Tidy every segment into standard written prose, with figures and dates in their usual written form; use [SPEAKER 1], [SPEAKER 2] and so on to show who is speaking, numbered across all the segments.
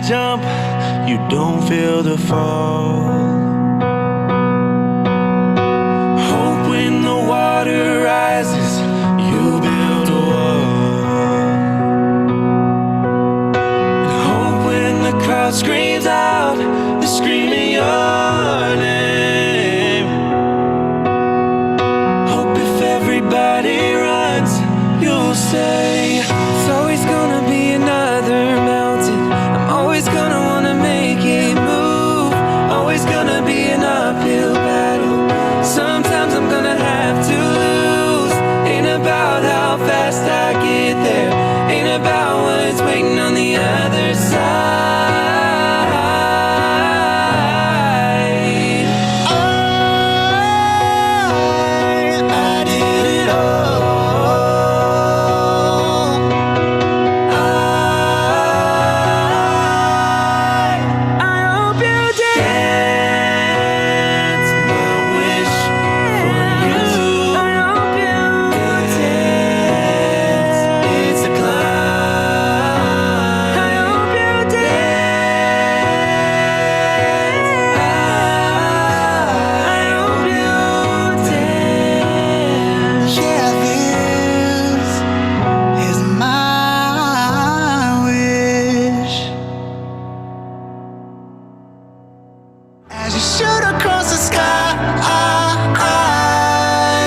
[SPEAKER 1] that jump, you don't feel the fall. Hope when the water rises, you build a wall. And hope when the crowd screams out, they're screaming your name. Hope if everybody runs, you'll say, it's always gonna be another mountain. I'm always gonna wanna make it move. Always gonna be an uphill battle. Sometimes I'm gonna have to lose. Ain't about how fast I get there. Ain't about what's waiting on the other side. I did it all. I hope you dance my wish for you. I hope you dance. It's a climb. I hope you dance. I hope you dance.
[SPEAKER 2] Yeah, this is my wish. As you shoot across the sky,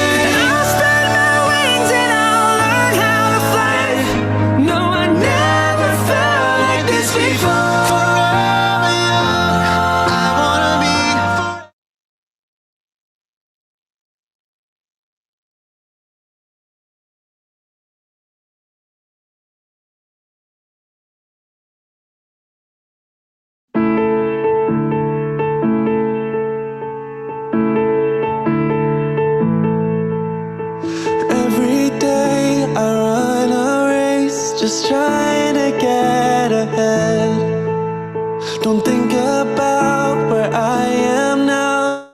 [SPEAKER 1] And I'll spread my wings and I'll learn how to fly. No, I never felt like this before.
[SPEAKER 2] forever young, I wanna be
[SPEAKER 1] Every day I run a race, just trying to get ahead. Don't think about where I am now.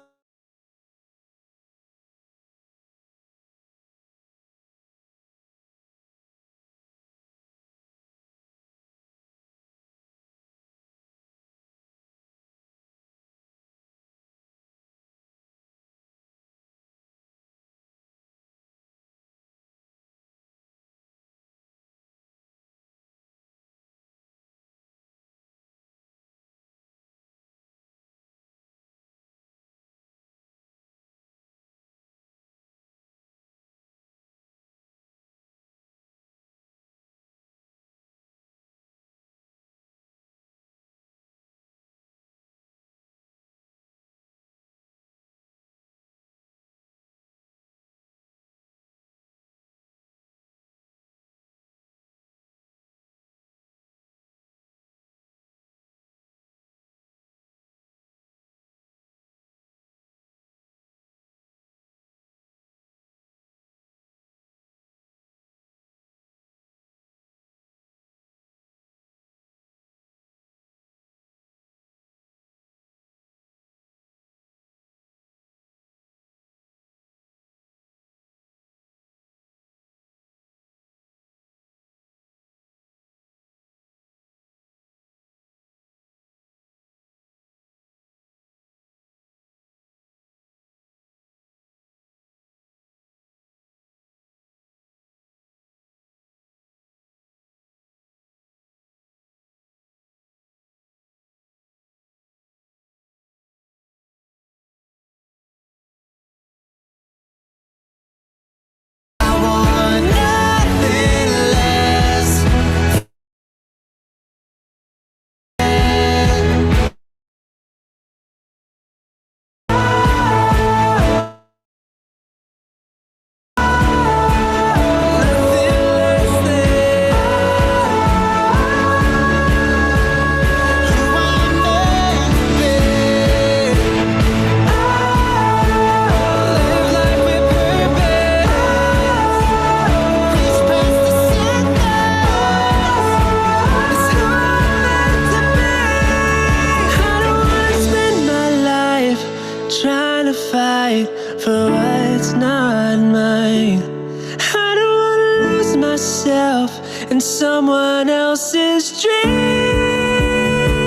[SPEAKER 3] in someone else's dream.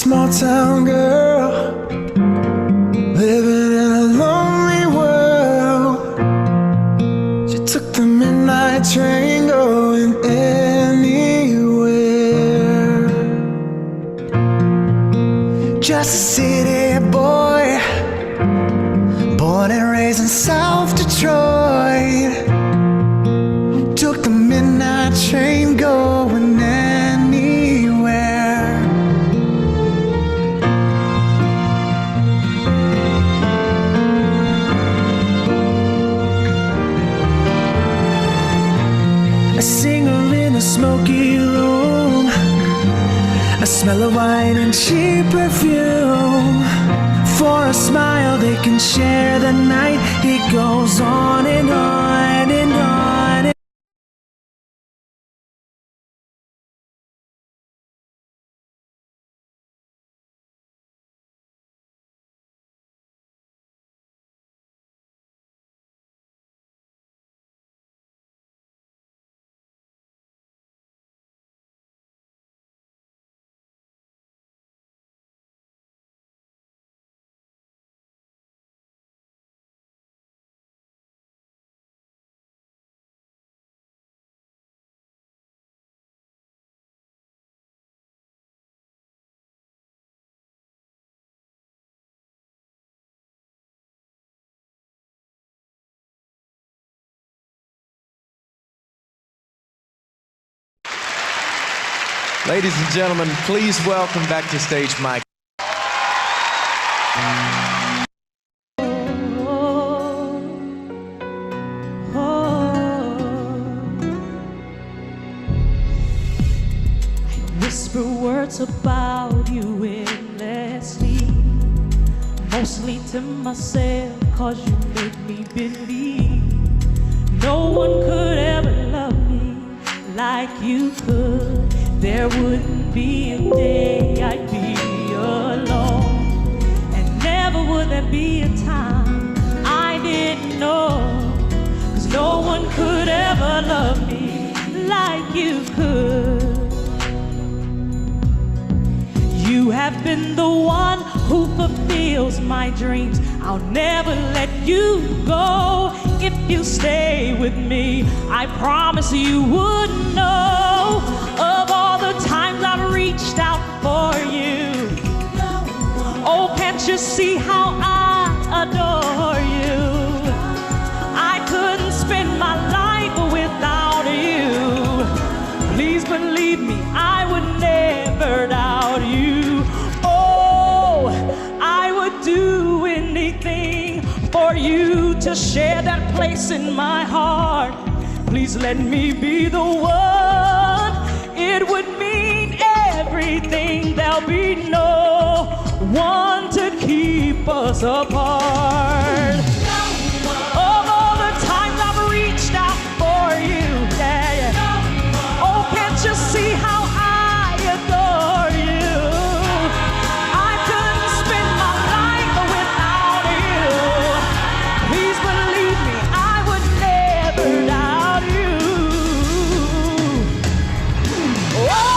[SPEAKER 2] small town girl living in a lonely world. She took the midnight train going anywhere. Just a city boy, born and raised in South Detroit. Took the midnight train going anywhere. A singer in a smoky room, a smell of wine and cheap perfume. For a smile they can share the night. It goes on and on and on.
[SPEAKER 3] Ladies and gentlemen, please welcome back to stage Mike.
[SPEAKER 4] Whisper words about you endlessly, mostly to myself, 'cause you make me believe no one could ever love me like you could. There wouldn't be a day I'd be alone, and never would there be a time I didn't know, 'cause no one could ever love me like you could. You have been the one who fulfills my dreams. I'll never let you go. If you stay with me, I promise you wouldn't know of all the times I've reached out for you. Oh, can't you see how I adore you? I couldn't spend my life without you. Please believe me, I would never doubt you. Oh, I would do anything for you to share that place in my heart. Please let me be the one. It would mean everything. There'll be no one to keep us apart. Of all the times I've reached out for you, yeah, yeah. Oh, can't you see how I adore you? I couldn't spend my life without you. Please believe me, I would never doubt you. Oh,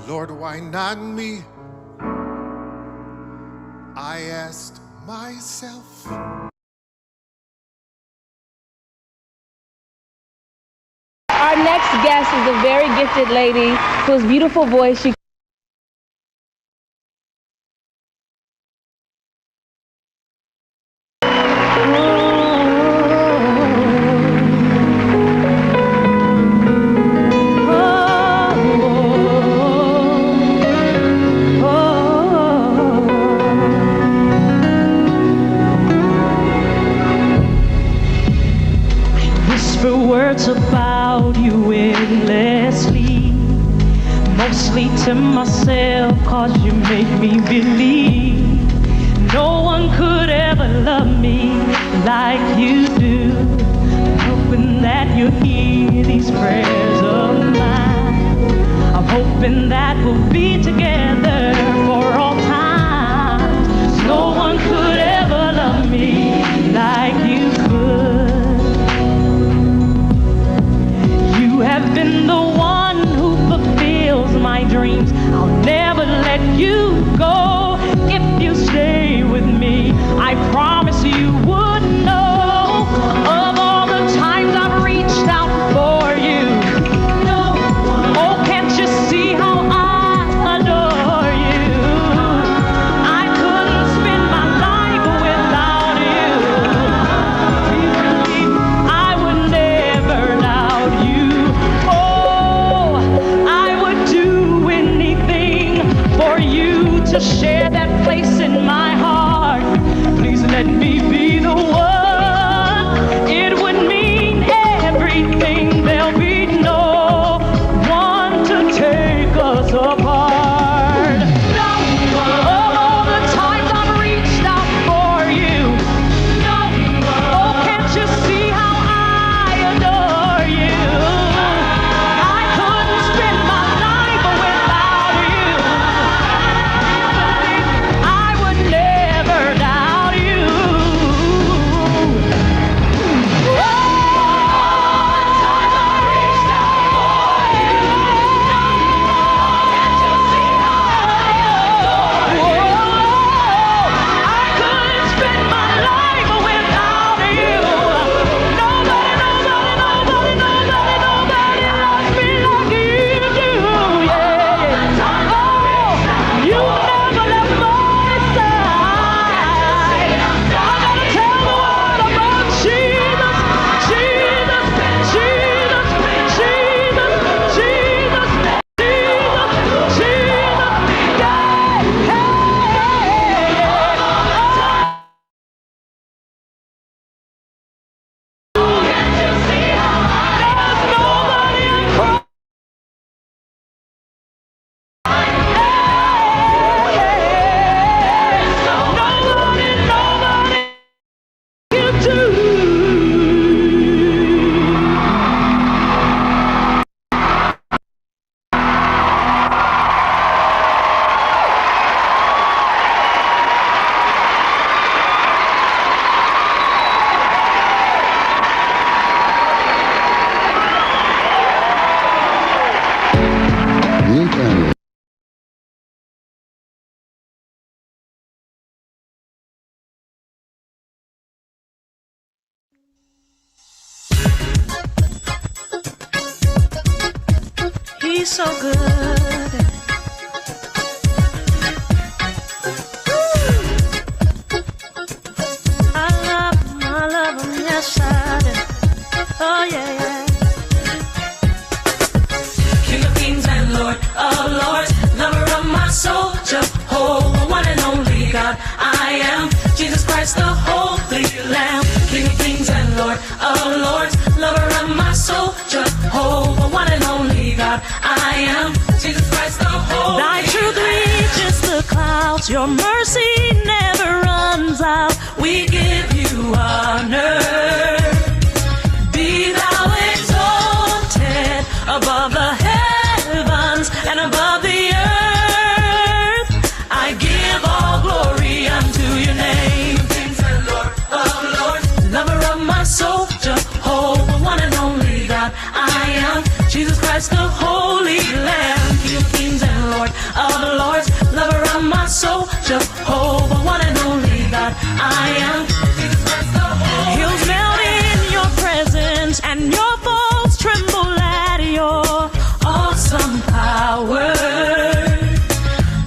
[SPEAKER 5] Lord, why not me? I asked myself.
[SPEAKER 6] Our next guest is a very gifted lady whose beautiful voice she
[SPEAKER 4] whisper words about you endlessly, mostly to myself, cause you make me believe no one could ever love me like you do. Hoping that you hear these prayers of mine. I'm hoping that we'll be together for all time. No one could ever love me like you could. You have been the one who fulfills my dreams. I'll never let you go. If you stay with me, I promise you would know of all the times I've reached out for you. Oh, can't you see how I adore you? I couldn't spend my life without you. Please believe I would never doubt you. Oh, I would do anything for you to share that place in my heart. Please let me be the one. It would mean everything. There'll be no one to take us apart. All the times I've reached out for you. Oh, can't you see how I adore you? I couldn't spend my life without you. I would never doubt you. I couldn't spend my life without you. Nobody loves me like you do. Yeah. Oh, you never left my side. I gotta tell the world about Jesus, Jesus, Jesus, Jesus, Jesus, Jesus, Jesus, yeah, you do. He's so good. I love him, yes I do. Oh yeah, yeah.
[SPEAKER 1] King of kings and Lord of lords, lover of my soul, Jehovah, one and only God. I am Jesus Christ, the Holy Lamb. King of kings and Lord of lords, lover of my soul, Jehovah, one and only God. I am Jesus Christ, the Holy
[SPEAKER 4] Thy truth reaches the clouds, your mercy never runs out.
[SPEAKER 1] We give you honor. Be thou exalted above the heavens and above the earth. I give all glory unto your name. Kings and Lord of lords, lover of my soul, Jehovah, one and only God. I am Jesus Christ, the Holy Lamb. King of kings and Lord
[SPEAKER 4] Jehovah, one and only God. I am Jesus Christ the Holy. He'll melt in your presence, and your foes tremble at your awesome power.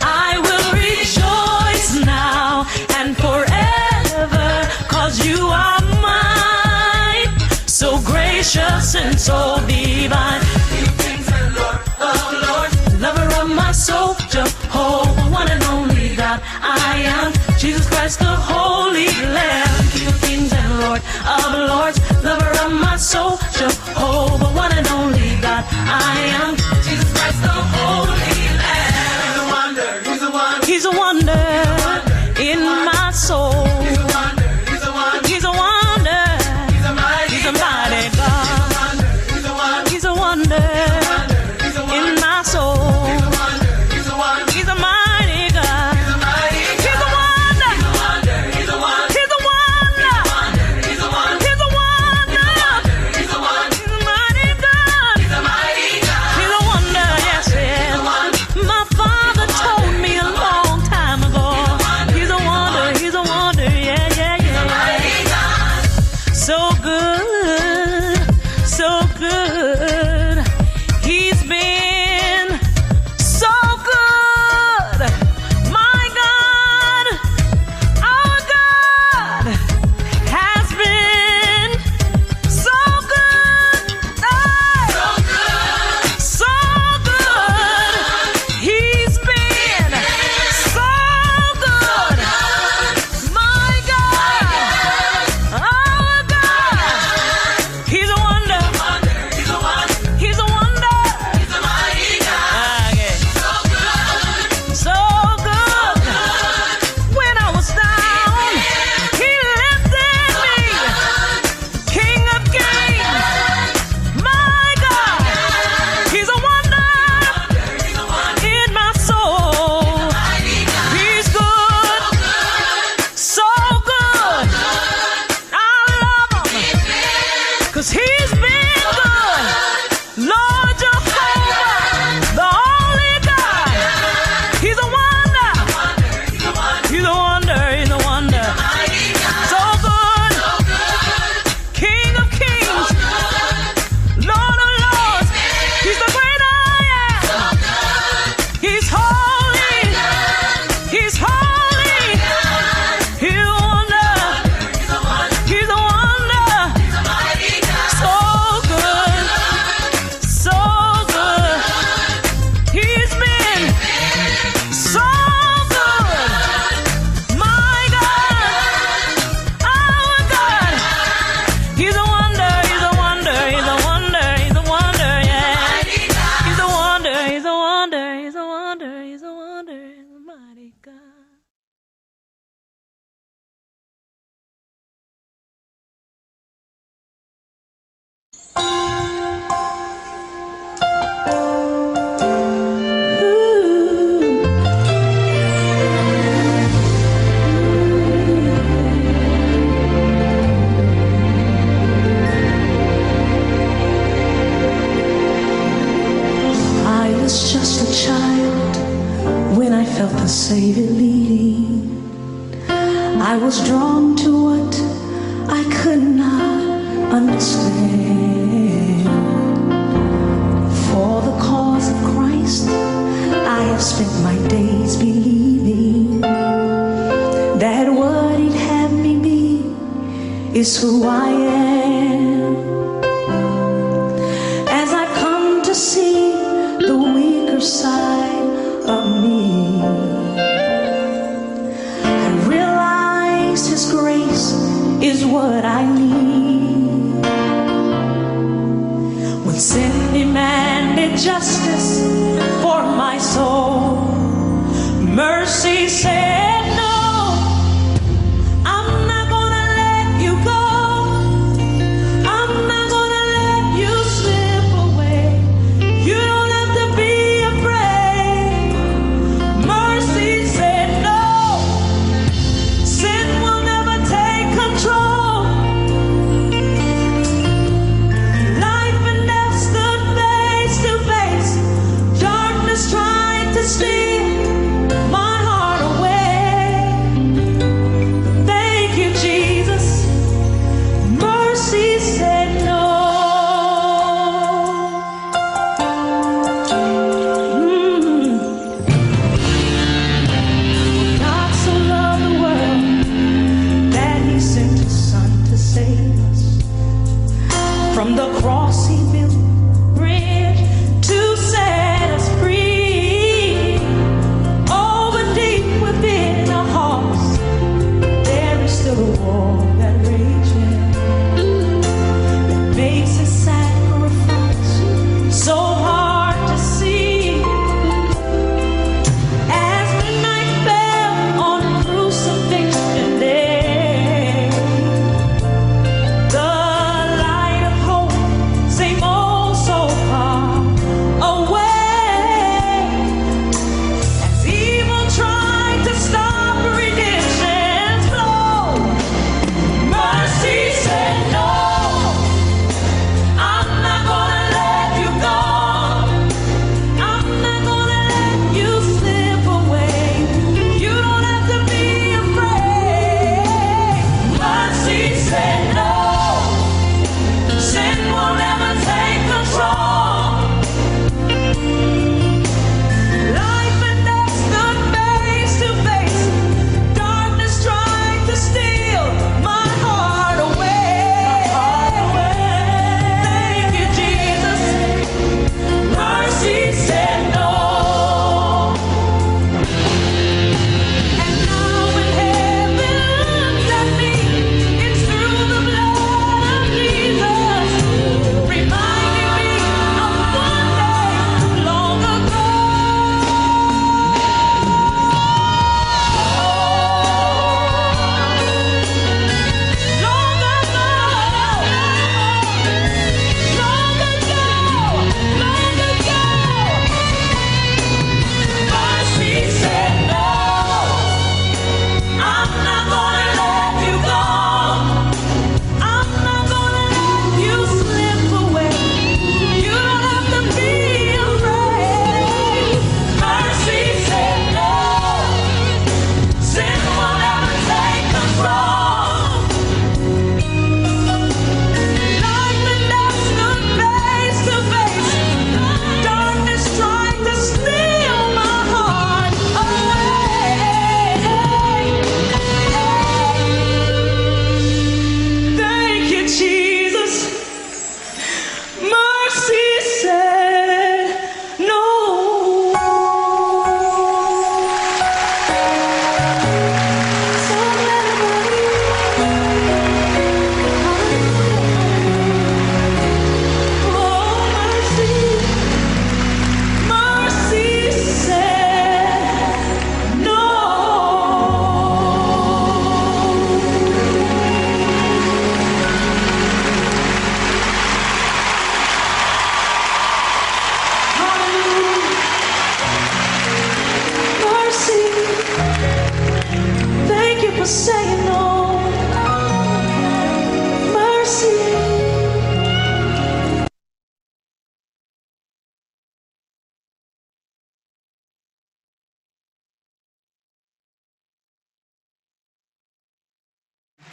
[SPEAKER 4] I will rejoice now and forever, 'cause you are mine, so gracious and so divine. You kings and Lord of lords, lover of my soul, Jehovah, one and only God. I am Jesus Christ, the Holy Lamb. King of kings and Lord of lords, lover of my soul, Jehovah, one and only God. I am Jesus Christ, the Holy Lamb. He's a wonder, he's a wonder, he's a wonder in my soul. He's a wonder, he's a wonder, he's a wonder, he's a mighty God. He's a wonder, he's a wonder in my soul. He's a wonder, he's a mighty God. He's a wonder, he's a wonder, he's a wonder, he's a wonder, he's a wonder, he's a wonder, he's a mighty God. He's a mighty God. He's a wonder, yes, yes. My father told me a long time ago. He's a wonder, yeah, yeah, yeah. So good, so good. He's been so good. My God, our God has been so good. Hey! So good. He's been so good. My God, our God, He's a wonder. He's a wonder. He's a wonder. He's a mighty God. Okay. So good. When I was down, He lifted me. King of kings, my God, He's a wonder in my soul. He's good, so good. I love Him, 'cause He's been good. Lord Jehovah, the only God. He's a wonder. He's a wonder, he's a wonder. So good. King of kings, Lord of lords. He's the great I am. He's holy. He's holy. He's a wonder. He's a wonder. So good. So good. He's been so good. My God, our God. He's a wonder, he's a wonder, he's a wonder, he's a wonder, yeah. He's a wonder, he's a wonder, he's a wonder, he's a wonder, he's a mighty God.
[SPEAKER 7] I was just a child when I felt the Savior leading. I was drawn to what I could not understand. For the cause of Christ, I have spent my days believing that what He'd have me be is who I am. As I come to see the weaker side of me, I realize His grace is what I need. When sin demanded justice for my soul, mercy said no. I'm not gonna let you go. I'm not gonna let you slip away. You don't have to be afraid. Mercy said no. Sin will never take control. Life and death stood face to face. Darkness tried to steal my heart.
[SPEAKER 4] that rages, that makes a sacrifice so hard to see. As the night fell on crucifixion day, the light of hope seemed oh so far away. As evil tried to stop redemption's flow, mercy said no, I'm not gonna let you go. I'm not gonna let you slip away. You don't have to be afraid. Mercy said no, sin will never take control. Life and death stood face to face. Darkness tried to steal my heart away. Thank you, Jesus. Mercy said no. And now when heaven looks at me, it's through the blood of Jesus, reminding me of one day long ago. Mercy said no, I'm not gonna let you go. I'm not gonna let you slip away. You don't have to be afraid. Mercy said no, sin will never take control. Life and death stood face to face. Darkness tried to steal my heart away. Thank you, Jesus. Mercy said no. So mercy said no. Mercy, thank you for saying no. Mercy.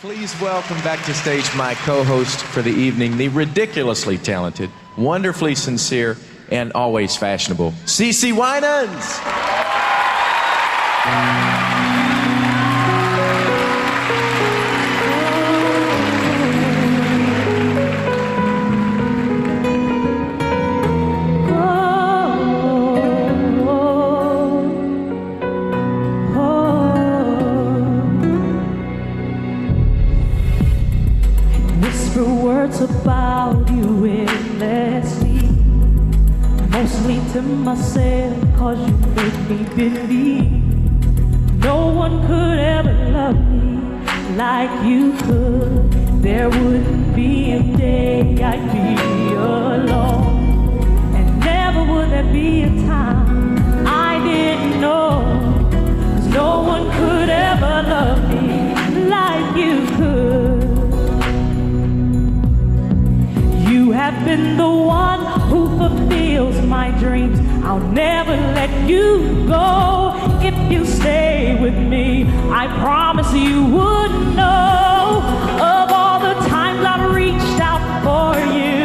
[SPEAKER 3] Please welcome back to stage my co-host for the evening, the ridiculously talented, wonderfully sincere, and always fashionable, CeCe Winans.
[SPEAKER 4] Whisper words about you endlessly, mostly to myself, 'cause you make me believe no one could ever love me like you could. There wouldn't be a day I'd be alone, and never would there be a time I didn't know, 'cause no one could ever love me like you could. You have been the one who fulfills my dreams. I'll never let you go. If you stay with me, I promise you wouldn't know of all the times I've reached out for you.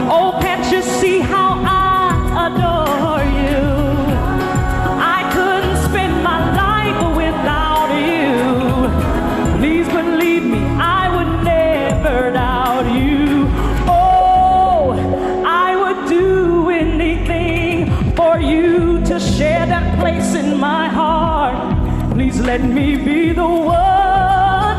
[SPEAKER 4] Oh, can't you see how I adore you? I couldn't spend my life without you. Please believe me, I would never doubt you. Oh, I would do anything for you to share that place in my heart. Please let me be the one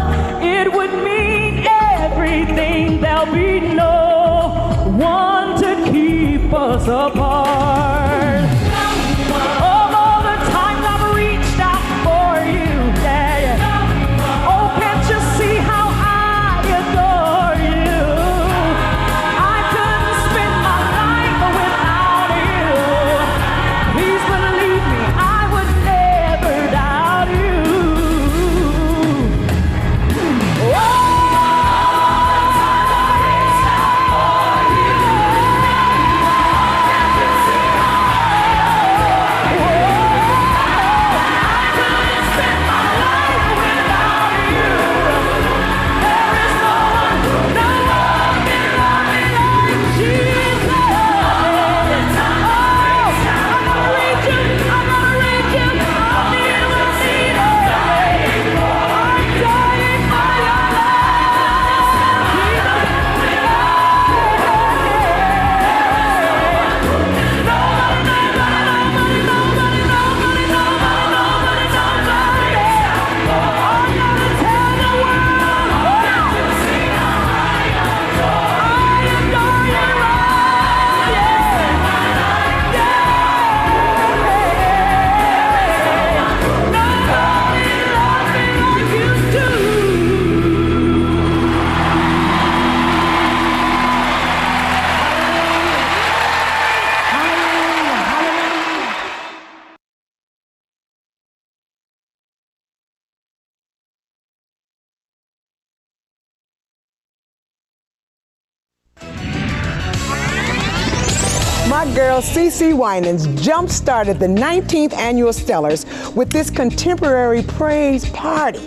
[SPEAKER 8] my girl CeCe Winans jump-started the 19th annual Stellars with this contemporary praise party,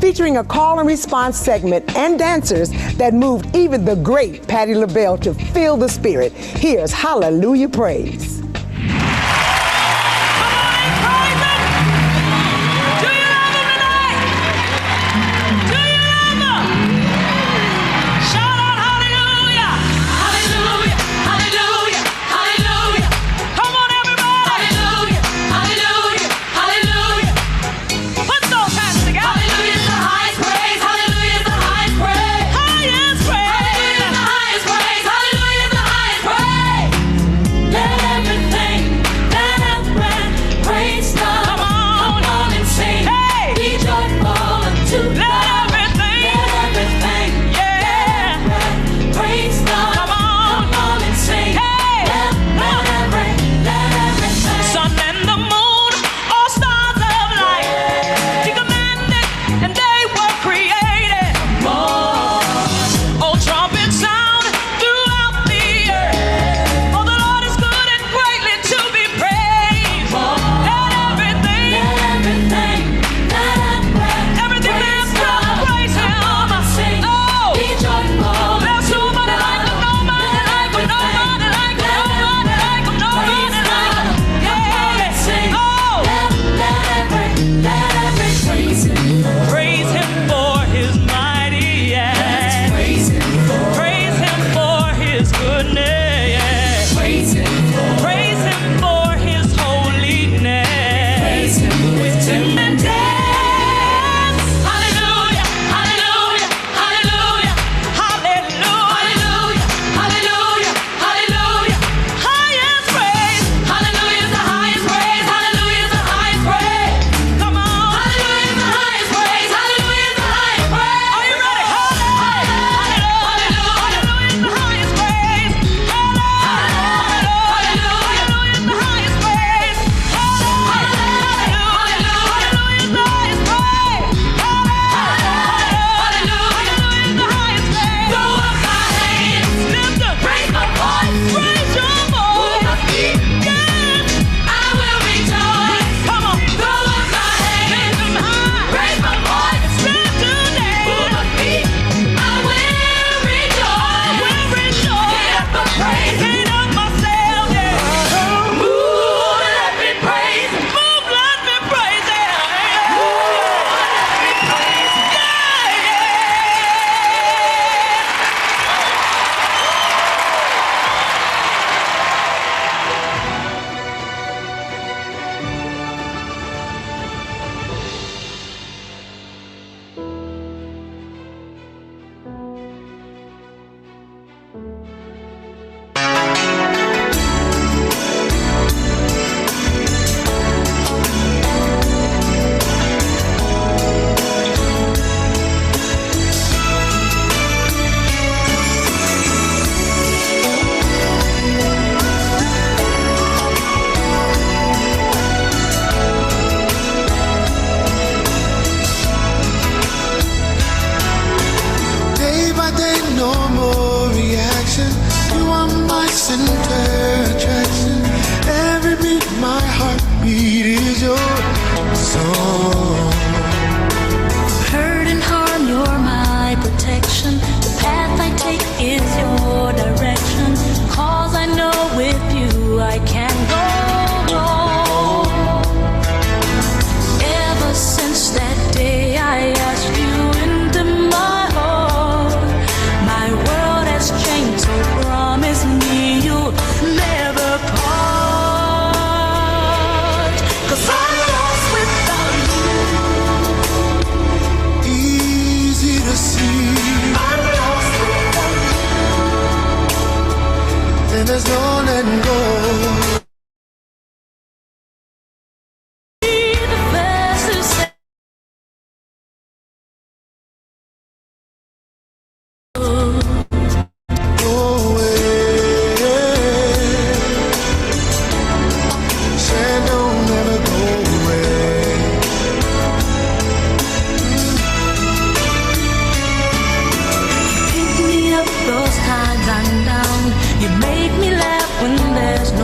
[SPEAKER 8] featuring a call and response segment and dancers that moved even the great Patti LaBelle to feel the spirit. Here's Hallelujah Praise.
[SPEAKER 2] There's no letting go.
[SPEAKER 7] Those times I'm down, you make me laugh when there's no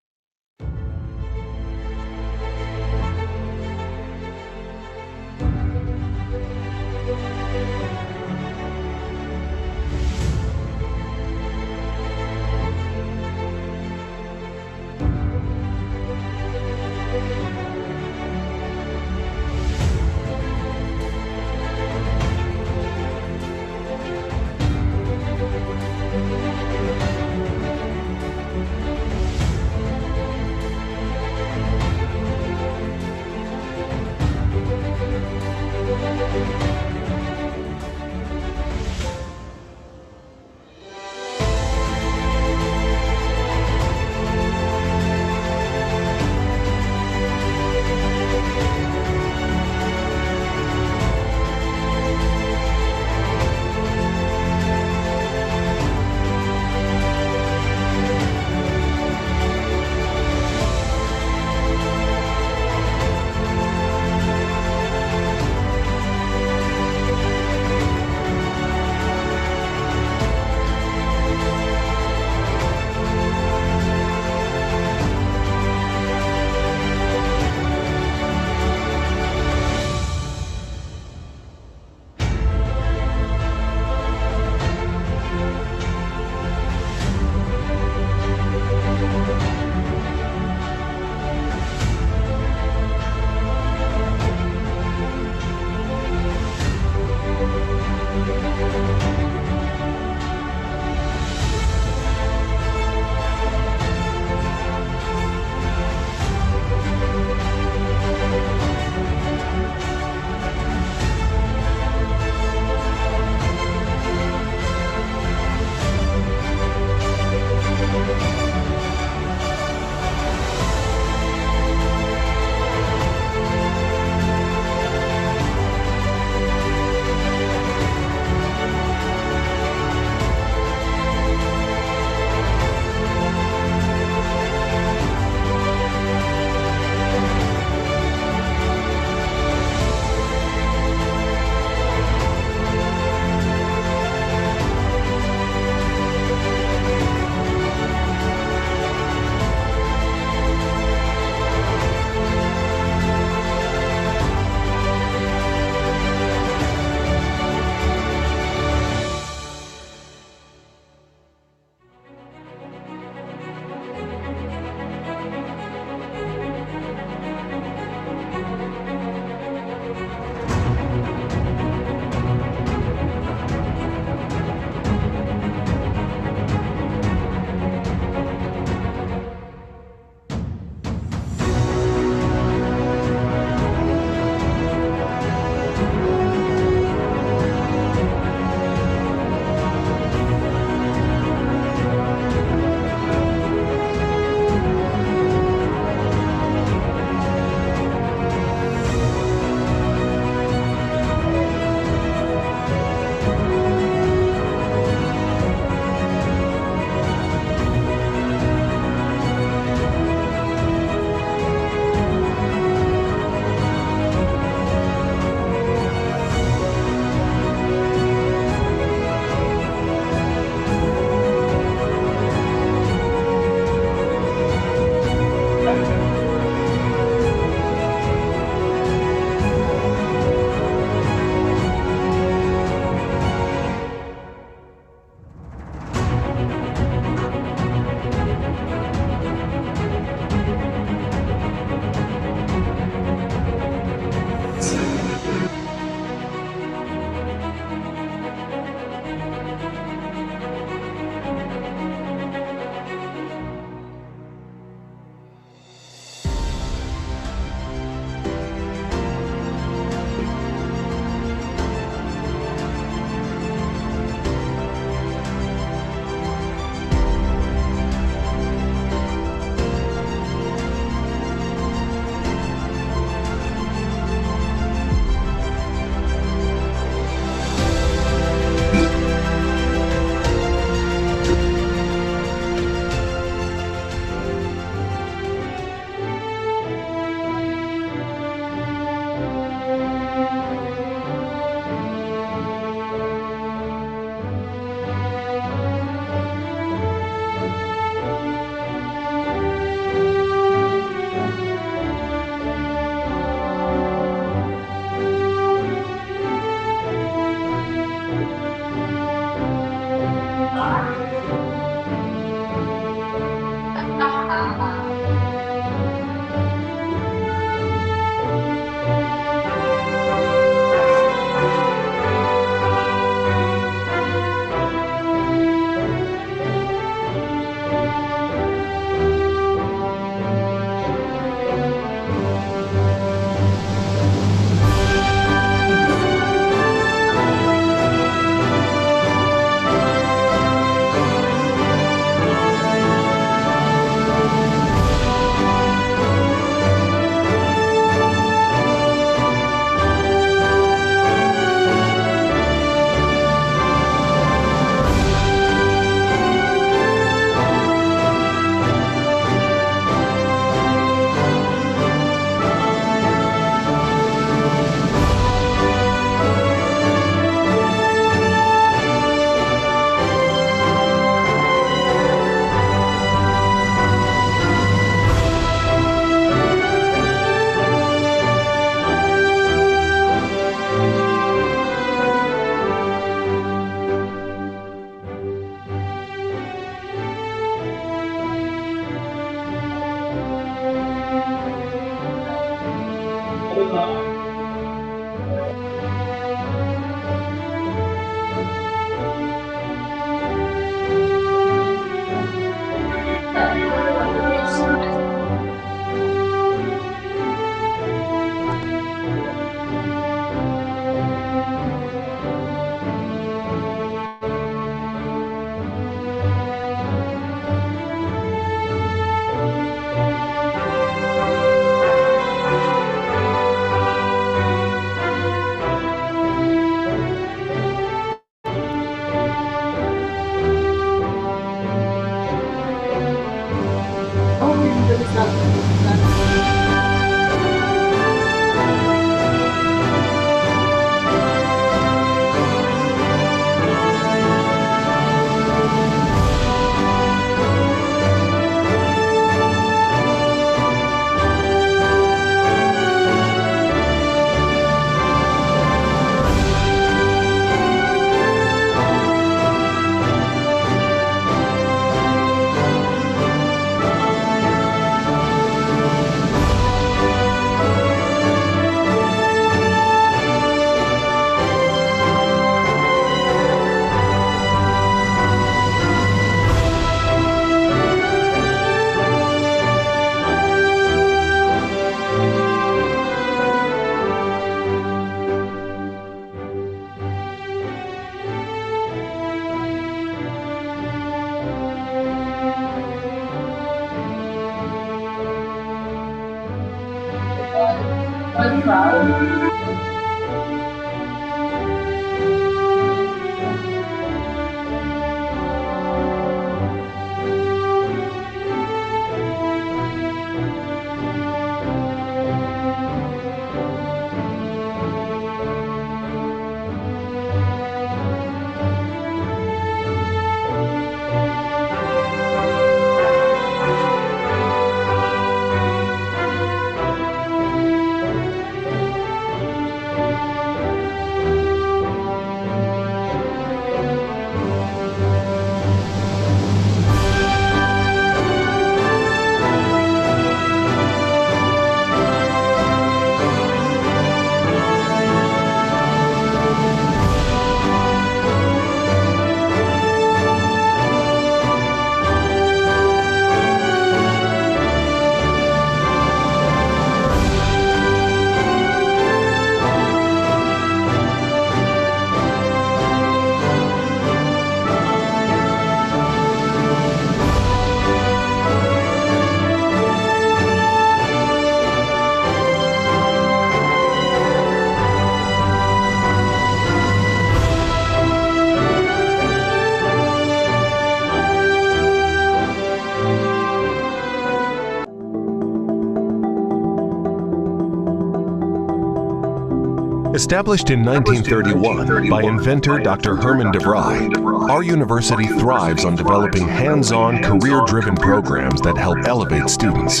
[SPEAKER 9] Established in 1931 by inventor Dr. Herman DeVry, our university thrives on developing hands-on, career-driven programs that help elevate students.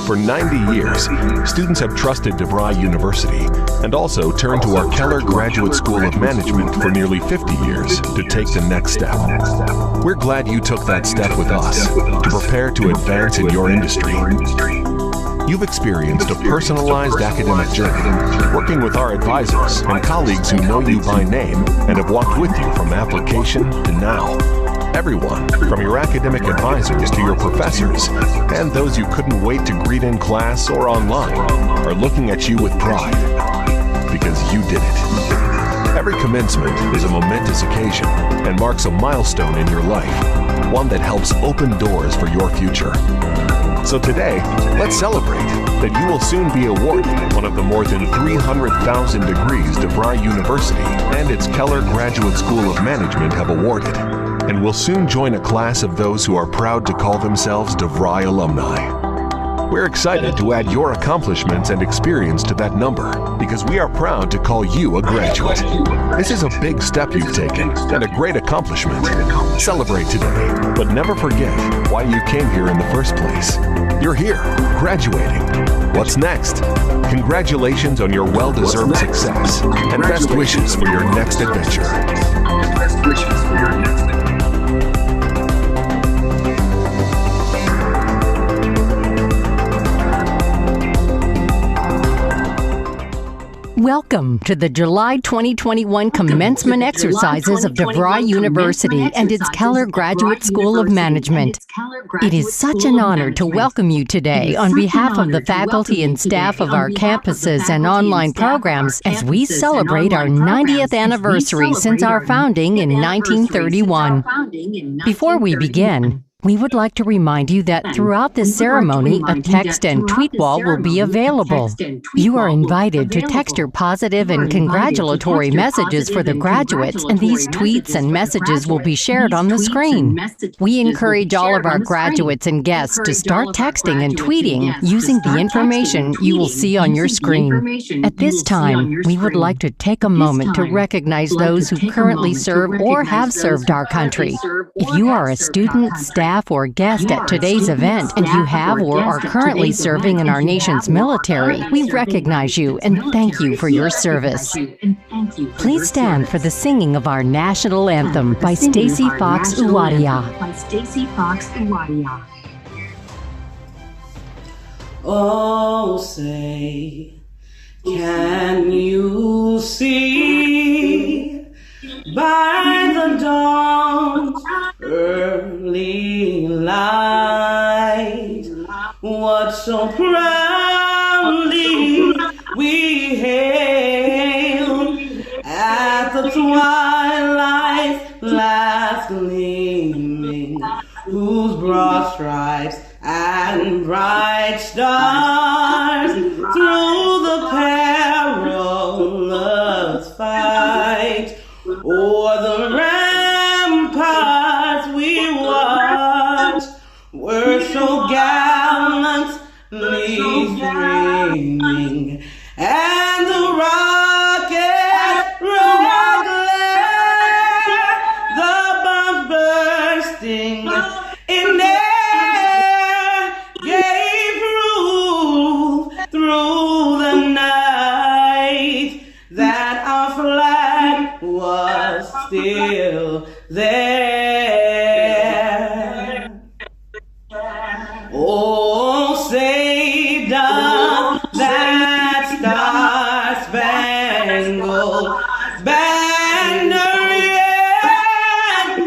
[SPEAKER 9] For 90 years, students have trusted DeVry University and also turned to our Keller Graduate School of Management for nearly 50 years to take the next step. We're glad you took that step with us to prepare to advance in your industry. You've experienced a personalized academic journey, working with our advisors and colleagues who know you by name and have walked with you from application to now. Everyone, from your academic advisors to your professors, and those you couldn't wait to greet in class or online, are looking at you with pride, because you did it. Every commencement is a momentous occasion and marks a milestone in your life, one that helps open doors for your future. So today, let's celebrate that you will soon be awarded one of the more than 300,000 degrees DeVry University and its Keller Graduate School of Management have awarded, and will soon join a class of those who are proud to call themselves DeVry alumni. We're excited to add your accomplishments and experience to that number because we are proud to call you a graduate. This is a big step you've taken and a great accomplishment. Celebrate today, but never forget why you came here in the first place. You're here, graduating. What's next? Congratulations on your well-deserved success and best wishes for your next adventure.
[SPEAKER 10] Welcome to the July 2021 commencement exercises of DeVry University and its Keller Graduate School of Management. It is such an honor to welcome you today on behalf of the faculty and staff of our campuses and online programs as we celebrate our 90th anniversary since our founding in 1931. Before we begin, we would like to remind you that throughout this ceremony, a text and tweet wall will be available. You are invited to text your positive and congratulatory messages for the graduates, and these tweets and messages will be shared on the screen. We encourage all of our graduates and guests to start texting and tweeting using the information you will see on your screen. At this time, we would like to take a moment to recognize those who currently serve or have served our country. If you are a student, staff, or guest at today's event and you have or are currently serving in our nation's military, we recognize you and thank you for your service. Please stand for the singing of our national anthem by Stacey Fox Uwadia.
[SPEAKER 11] Oh, say, can you see by the dawn's early light what so proudly we hailed at the twilight's last gleaming, whose broad stripes and bright stars through the perilous fight o'er the ramparts we watched were so gallantly streaming, and the rockets roared glare, the bombs bursting in air gave proof through the night that our flag was still there. Oh, say does that star-spangled banner yet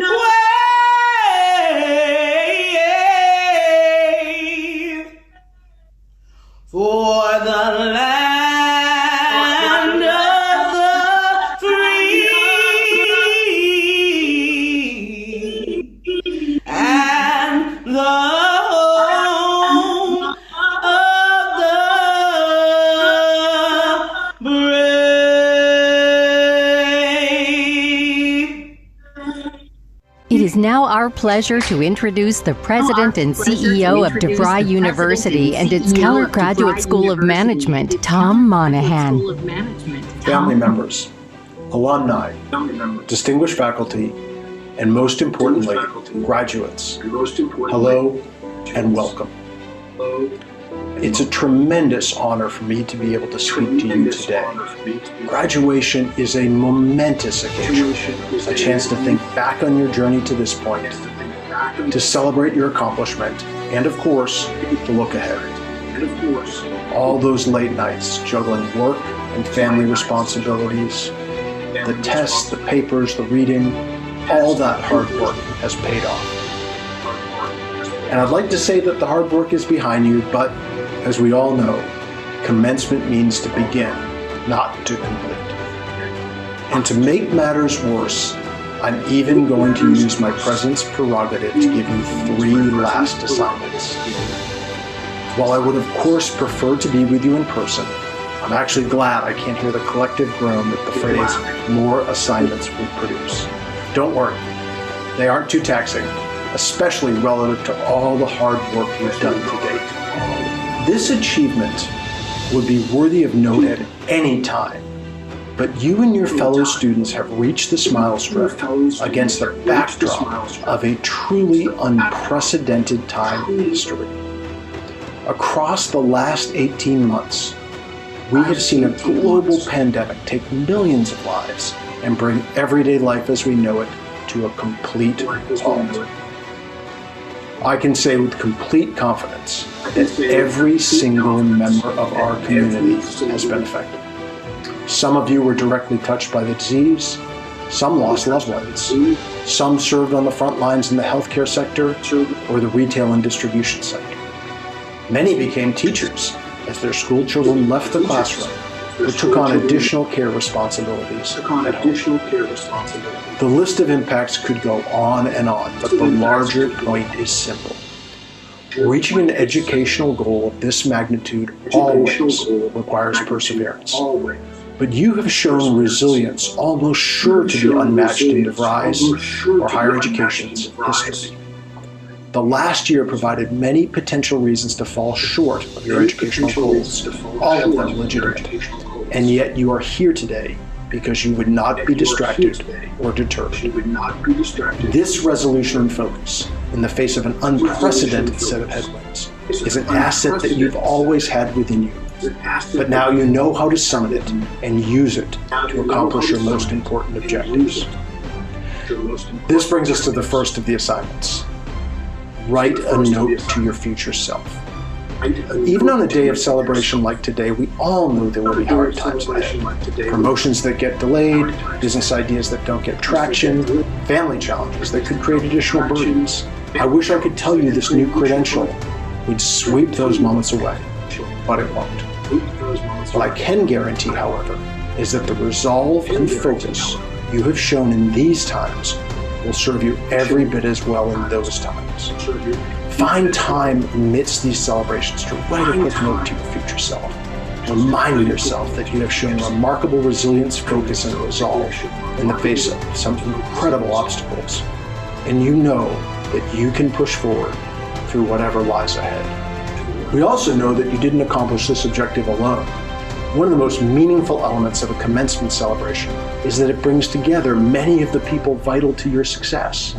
[SPEAKER 11] wave for the land of the free and the home of the brave.
[SPEAKER 10] It is now our pleasure to introduce the President and CEO of DeVry University and its Keller Graduate School of Management, Tom Monahan.
[SPEAKER 12] Family members, alumni, distinguished faculty, and most importantly, graduates, hello and welcome. It's a tremendous honor for me to be able to speak to you today. Graduation is a momentous occasion, a chance to think back on your journey to this point, to celebrate your accomplishment, and of course, to look ahead. All those late nights juggling work and family responsibilities, the tests, the papers, the reading, all that hard work has paid off. And I'd like to say that the hard work is behind you, but as we all know, commencement means to begin, not to complete. And to make matters worse, I'm even going to use my presence prerogative to give you 3 last assignments. While I would of course prefer to be with you in person, I'm actually glad I can't hear the collective groan that the phrase "more assignments" would produce. Don't worry, they aren't too taxing, especially relative to all the hard work we've done to date. This achievement would be worthy of note at any time, but you and your fellow students have reached this milestone against the backdrop of a truly unprecedented time in history. Across the last 18 months, we have seen a global pandemic take millions of lives and bring everyday life as we know it to a complete halt. I can say with complete confidence that every single member of our community has been affected. Some of you were directly touched by the disease. Some lost loved ones. Some served on the front lines in the healthcare sector or the retail and distribution sector. Many became teachers as their school children left the classroom or took on additional care responsibilities at home. The list of impacts could go on and on, but the larger point is simple. Reaching an educational goal of this magnitude always requires perseverance. But you have shown resilience almost sure to be unmatched in DeVry's or higher education's history. The last year provided many potential reasons to fall short of your educational goals, all of them legitimate. And yet you are here today because you would not be distracted or deterred. This resolution and focus, in the face of an unprecedented set of headwinds, is an asset that you've always had within you. But now you know how to summon it and use it to accomplish your most important objectives. This brings us to the first of the assignments. Write a note to your future self. Even on a day of celebration like today, we all know there will be hard times ahead. Promotions that get delayed, business ideas that don't get traction, family challenges that could create additional burdens. I wish I could tell you this new credential would sweep those moments away, but it won't. What I can guarantee, however, is that the resolve and focus you have shown in these times will serve you every bit as well in those times. Find time amidst these celebrations to write a quick note to your future self, reminding yourself that you have shown remarkable resilience, focus, and resolve in the face of some incredible obstacles. And you know that you can push forward through whatever lies ahead. We also know that you didn't accomplish this objective alone. One of the most meaningful elements of a commencement celebration is that it brings together many of the people vital to your success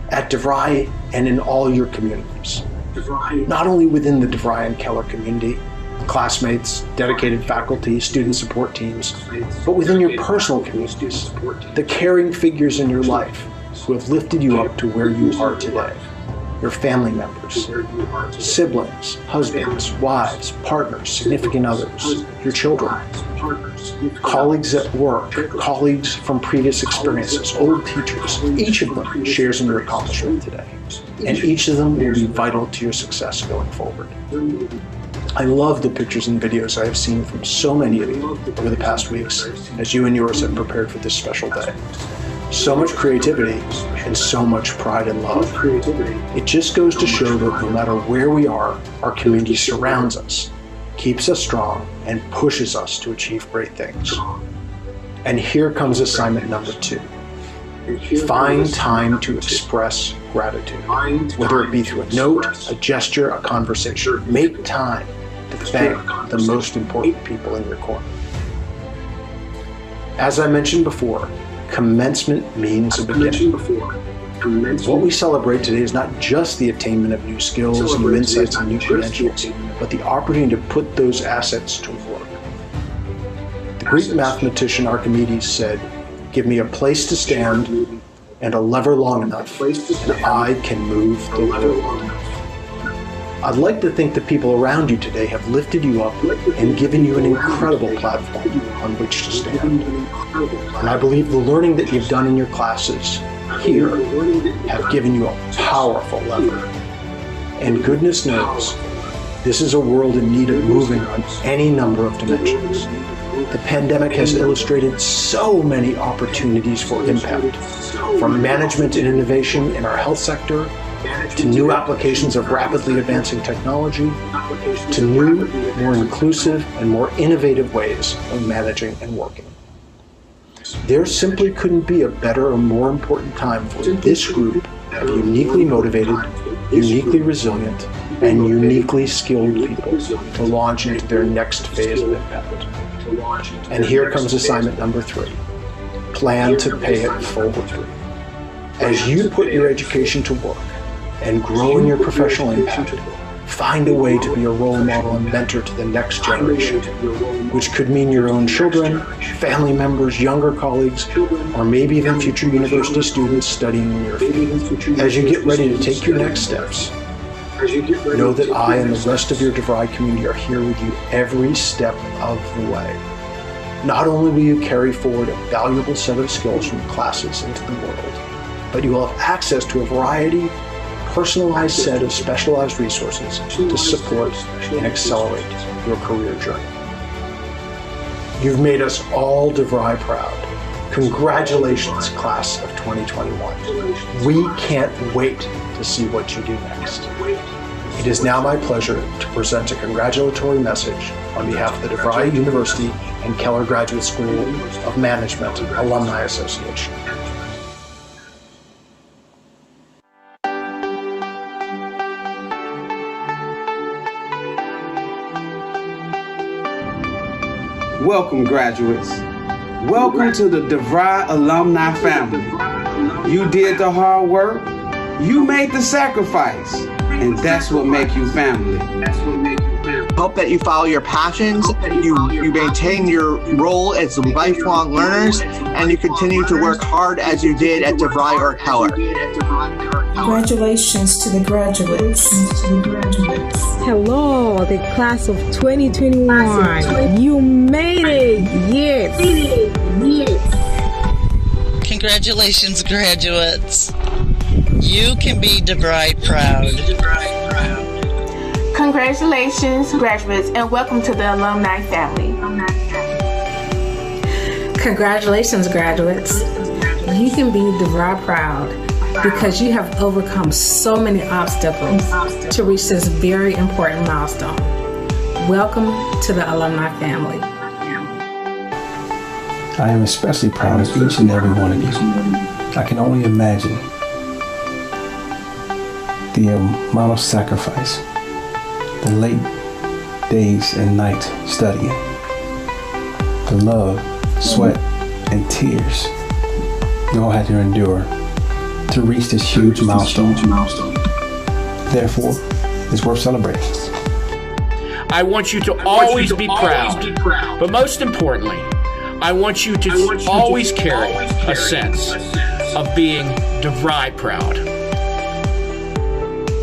[SPEAKER 12] at DeVry and in all your communities. Not only within the DeVry and Keller community, classmates, dedicated faculty, student support teams, but within your personal communities, the caring figures in your life who have lifted you up to where you are today. Your family members, siblings, husbands, wives, partners, significant others, your children, colleagues at work, colleagues from previous experiences, old teachers. Each of them shares in your accomplishment today, and each of them will be vital to your success going forward. I love the pictures and videos I have seen from so many of you over the past weeks as you and yours have prepared for this special day. So much creativity and so much pride and love. It just goes to show that no matter where we are, our community surrounds us, keeps us strong, and pushes us to achieve great things. And here comes assignment number 2. Find time to express gratitude, whether it be through a note, a gesture, a conversation. Make time to thank the most important people in your corner. As I mentioned before, commencement means a beginning. What we celebrate today is not just the attainment of new skills, new insights, and new credentials, but the opportunity to put those assets to work. The Greek mathematician Archimedes said, "Give me a place to stand and a lever long enough, and I can move the world." I'd like to think the people around you today have lifted you up and given you an incredible platform on which to stand. And I believe the learning that you've done in your classes here have given you a powerful lever. And goodness knows, this is a world in need of moving on any number of dimensions. The pandemic has illustrated so many opportunities for impact, from management and innovation in our health sector, to new applications of rapidly advancing technology, to new, more inclusive, and more innovative ways of managing and working. There simply couldn't be a better or more important time for this group of uniquely motivated, uniquely resilient, and uniquely skilled people to launch into their next phase of impact. And here comes assignment number 3. Plan to pay it forward. As you put your education to work and grow in your professional impact, find a way to be a role model and mentor to the next generation, which could mean your own children, family members, younger colleagues, or maybe even future university students studying in your field. As you get ready to take your next steps, know that I and the rest of your DeVry community are here with you every step of the way. Not only will you carry forward a valuable set of skills from classes into the world, but you will have access to a variety, personalized set of specialized resources to support and accelerate your career journey. You've made us all DeVry proud. Congratulations, class of 2021. We can't wait to see what you do next. It is now my pleasure to present a congratulatory message on behalf of the DeVry University and Keller Graduate School of Management Alumni Association.
[SPEAKER 13] Welcome, graduates. Welcome to the DeVry alumni family. You did the hard work, you made the sacrifice, and that's what makes you family.
[SPEAKER 14] Hope that you follow your passions, you maintain your role as lifelong learners, and you continue to work hard as you did at DeVry or Keller.
[SPEAKER 15] Congratulations to the graduates.
[SPEAKER 6] Hello, the class of 2021. You made it. Yes.
[SPEAKER 16] Congratulations, graduates. You can be DeVry proud.
[SPEAKER 17] Congratulations, graduates, and welcome to the alumni family.
[SPEAKER 18] Congratulations, graduates. You can be DeVry proud because you have overcome so many obstacles to reach this very important milestone. Welcome to the alumni family.
[SPEAKER 19] I am especially proud of each and every one of you. I can only imagine the amount of sacrifice, the late days and nights studying, the love, sweat, and tears you all had to endure to reach this huge milestone. Therefore, it's worth celebrating.
[SPEAKER 20] I want you to always be proud, but most importantly, I want you to always carry a sense of being DeVry proud.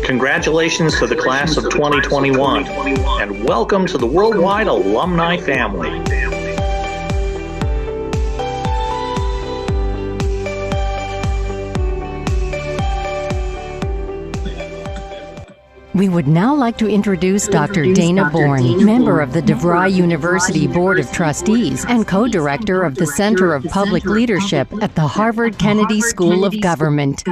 [SPEAKER 21] Congratulations to the class of 2021, and welcome to the worldwide alumni family.
[SPEAKER 10] We would now like to introduce Dr. Dana Bourne, member of the DeVry University Board of Trustees and co-director of the Center of Public Leadership at the Harvard Kennedy School of Government.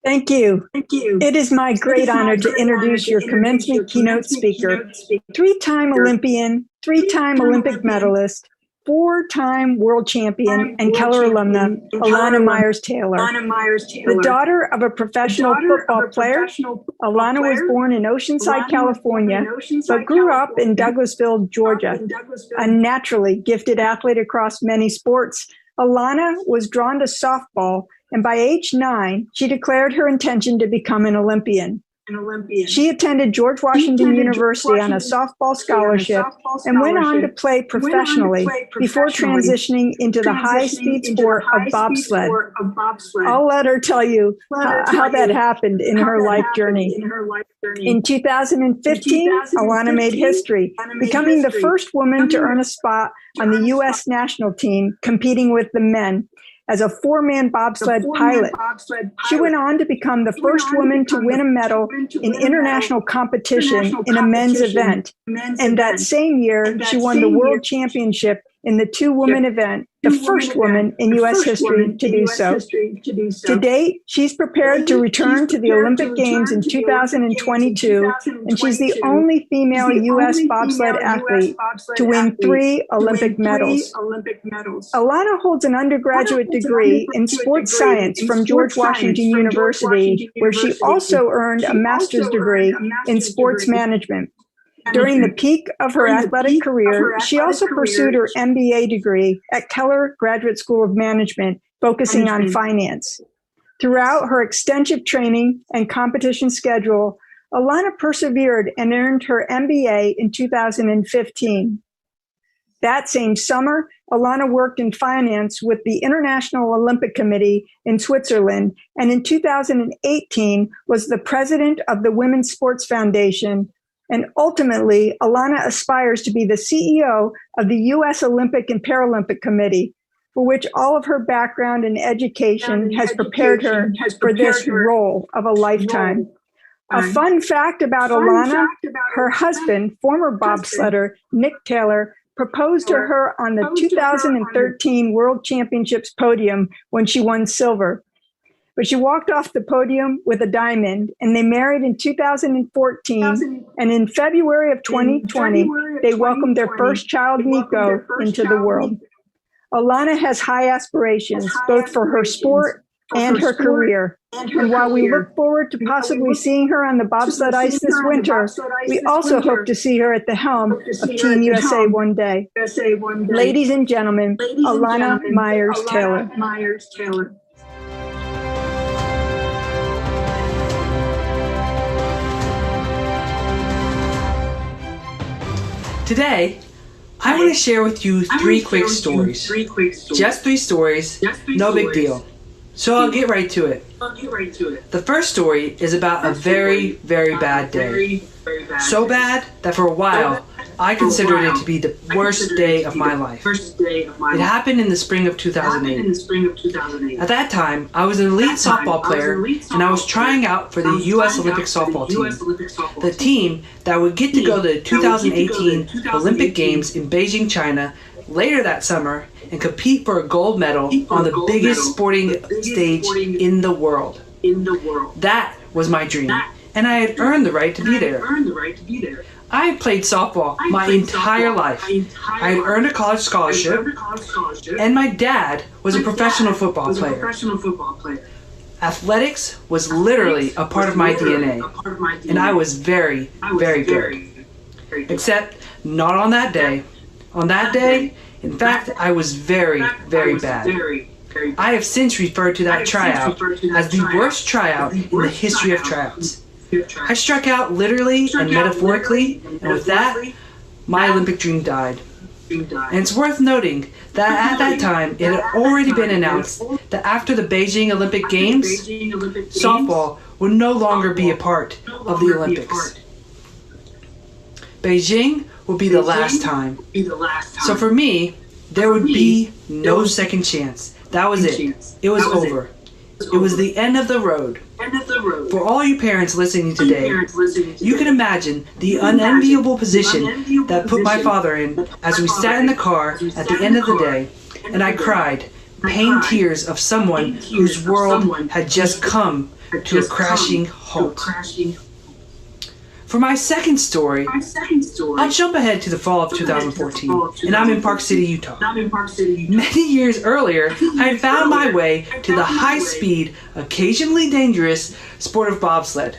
[SPEAKER 22] Thank you. It is my great honor to introduce your commencement keynote speaker, three-time Olympian, three-time Olympic medalist, four-time world champion and Keller alumna, Alana Myers-Taylor. The daughter of a professional football player, Alana was born in Oceanside, California, but grew up in Douglasville, Georgia. A naturally gifted athlete across many sports, Alana was drawn to softball, and by age 9, she declared her intention to become an Olympian. She attended George Washington University on a softball scholarship and went on to play professionally before transitioning into the high-speed sport of bobsled. I'll let her tell you how that happened in her life journey. In 2015, Alana made history, becoming the first woman to earn a spot on the U.S. national team competing with the men as a four-man bobsled pilot. She went on to become the first woman to win a medal in international competition in a men's event. And that same year, she won the world championship in the two-woman event, the first woman in U.S. history to do so. To date, she's prepared to return to the Olympic Games in 2022, and she's the only female U.S. bobsled athlete to win 3 Olympic medals. Alana holds an undergraduate degree in sports science from George Washington University, where she also earned a master's degree in sports management. During the peak of her athletic career, she also pursued her MBA degree at Keller Graduate School of Management, focusing on finance. Throughout her extensive training and competition schedule, Alana persevered and earned her MBA in 2015. That same summer, Alana worked in finance with the International Olympic Committee in Switzerland, and in 2018 was the president of the Women's Sports Foundation, And ultimately, Alana aspires to be the CEO of the U.S. Olympic and Paralympic Committee, for which all of her background and education has prepared her for this role of a lifetime. A fun fact about Alana, her husband, former bobsledder Nick Taylor, proposed to her on the 2013 World Championships podium when she won silver. But she walked off the podium with a diamond, and they married in 2014. And in February of 2020, they welcomed their first child, Nico, into the world. Alana has high aspirations, both for her sport and her career. And while we look forward to possibly seeing her on the bobsled ice this winter, we also hope to see her at the helm of Team USA one day. Ladies and gentlemen, Alana Myers-Taylor.
[SPEAKER 5] Today, I want to share with you three quick stories. Just 3 stories, no big deal. So I'll get right to it. The first story is about a very, very bad day. So bad that for a while, I considered it to be the worst day of my life. It happened in the spring of 2008. At that time, I was an elite softball player, and I was trying out for the U.S. Olympic softball team, the team that would get to go to the 2018 Olympic Games in Beijing, China, later that summer, and compete for a gold medal on the biggest sporting stage in the world. That was my dream, and I had earned the right to be there. I had played softball my entire life. I had earned a college scholarship, and my dad was a professional football player. Athletics was literally a part of my DNA, and I was very, very good. Except not on that day. On that day, in fact, I was very, very bad. I have since referred to that tryout as the worst tryout in the history of tryouts. I struck out literally and metaphorically, and with that, my Olympic dream died. And it's worth noting that at that time, it had already been announced that after the Beijing Olympic Games, softball would no longer be a part of the Olympics. Beijing would be the last time. So for me, there would be no second chance. That was it. It was over. It was the end of the road. For all you parents listening today, you can imagine the unenviable position that put my father in as we sat in the car at the end of the day, and I cried, pain tears of someone whose world had just come to a crashing halt. For my second story, I'll jump ahead to the fall of 2014, and I'm in Park City, Utah. Many years earlier, I had found my way to the high-speed, occasionally dangerous sport of bobsled.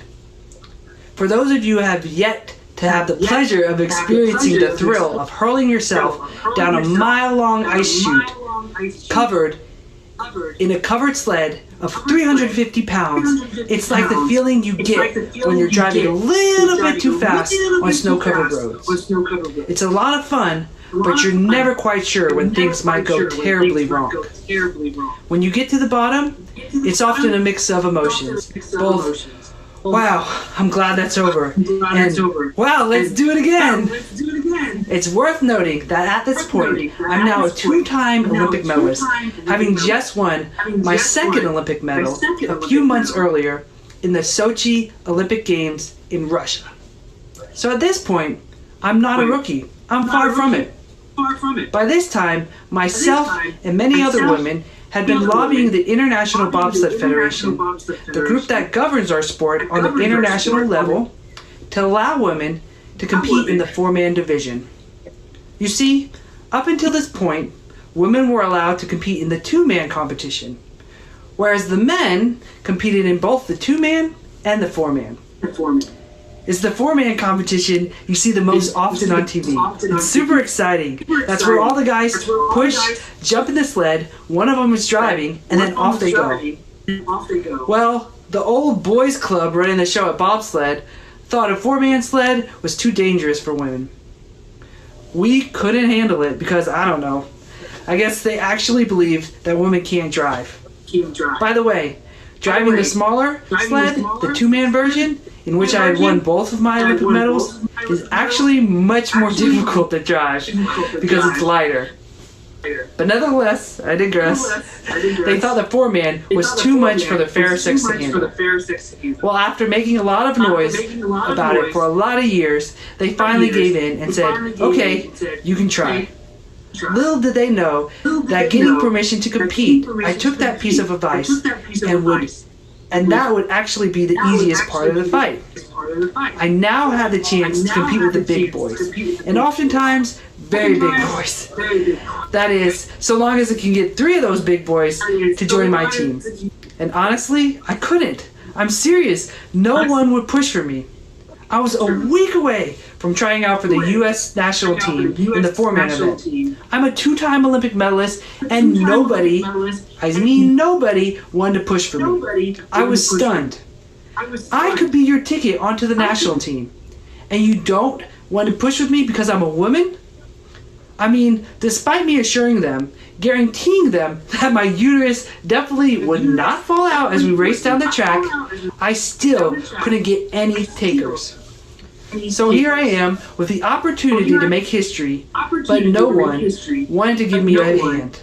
[SPEAKER 5] For those of you who have yet to have the pleasure of experiencing the thrill of hurling yourself down a mile-long ice chute, covered in a covered sled of 350 pounds, it's like the feeling you get when you're driving a little bit too fast on snow-covered roads. It's a lot of fun, but you're never quite sure when things might go terribly wrong. When you get to the bottom, it's often a mix of emotions, both, wow, I'm glad that's over, and wow, let's do it again. It's worth noting that at this point, I'm now a 2-time Olympic medalist, having just won my second Olympic medal a few months earlier in the Sochi Olympic Games in Russia. So at this point, I'm not a rookie. I'm far from it. By this time, myself and many other women had been lobbying the International Bobsled Federation, the group that governs our sport on the international level, to allow women to compete in the 4-man division. You see, up until this point, women were allowed to compete in the 2-man competition, whereas the men competed in both the 2-man and the 4-man. It's the 4-man competition you see the most often on TV. It's super exciting. That's where all the guys push, jump in the sled, one of them is driving, and then off they go. Well, the old boys club running the show at Bobsled thought a 4-man sled was too dangerous for women. We couldn't handle it because, I don't know, I guess they actually believed that women can't drive. By the way, driving the smaller sled, the 2-man version, in which I had won both of my Olympic medals, is actually much more difficult to drive because it's lighter. But nonetheless, I digress. They thought the 4-man was too much for the fair sex to handle. Well, after making a lot of noise about it for a lot of years, they finally gave in and said, okay, you can try. Little did they know that getting permission to compete, I took that piece of advice and that would actually be the easiest part of the fight. I now had the chance to compete with the big boys, and oftentimes very big boys. That is, so long as I can get 3 of those big boys to join my team. And honestly, I couldn't. I'm serious. No one would push for me. I was a week away from trying out for the U.S. national team in the 4-man event. I'm a 2-time Olympic medalist, and nobody wanted to push for me. I was stunned. I could be your ticket onto the national team, and you don't want to push with me because I'm a woman? I mean, despite me assuring them, guaranteeing them that my uterus definitely would not fall out as we raced down the track, I still couldn't get any takers. So here I am with the opportunity to make history, but no one wanted to give me a hand.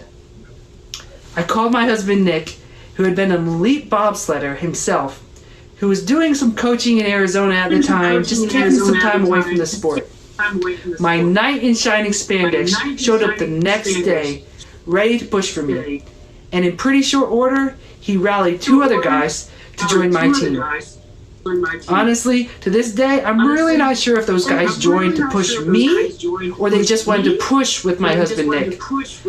[SPEAKER 5] I called my husband Nick, who had been an elite bobsledder himself, who was doing some coaching in Arizona at the time, just taking some time away from the sport. My knight in shining spandex showed up the next day, ready to push for me. And in pretty short order, he rallied 2 other guys to join my team. Honestly, to this day, I'm really not sure if those guys joined to push me or they just wanted to push with my husband Nick.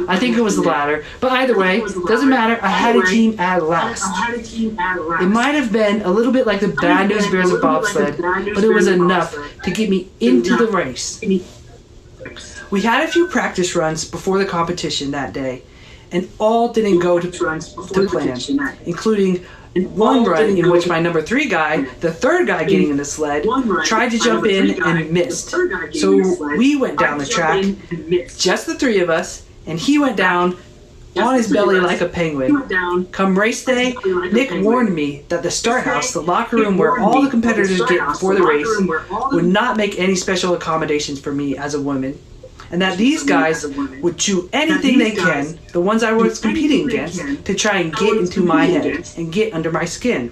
[SPEAKER 5] I think it was the latter, but either way, doesn't matter, I had a team at last. It might have been a little bit like the Bad News Bears of bobsled, but it was enough to get me into the race. We had a few practice runs before the competition that day, and all didn't go to plan, including one run in which my number 3 guy, the 3rd guy getting in the sled, tried to jump in and missed. So we went down the track, just the 3 of us, and he went down on his belly like a penguin. Come race day, Nick warned me that the start house, the locker room where all the competitors get before the race, would not make any special accommodations for me as a woman, and that these guys would do anything they can, the ones I was competing against, to try and get into my head and get under my skin.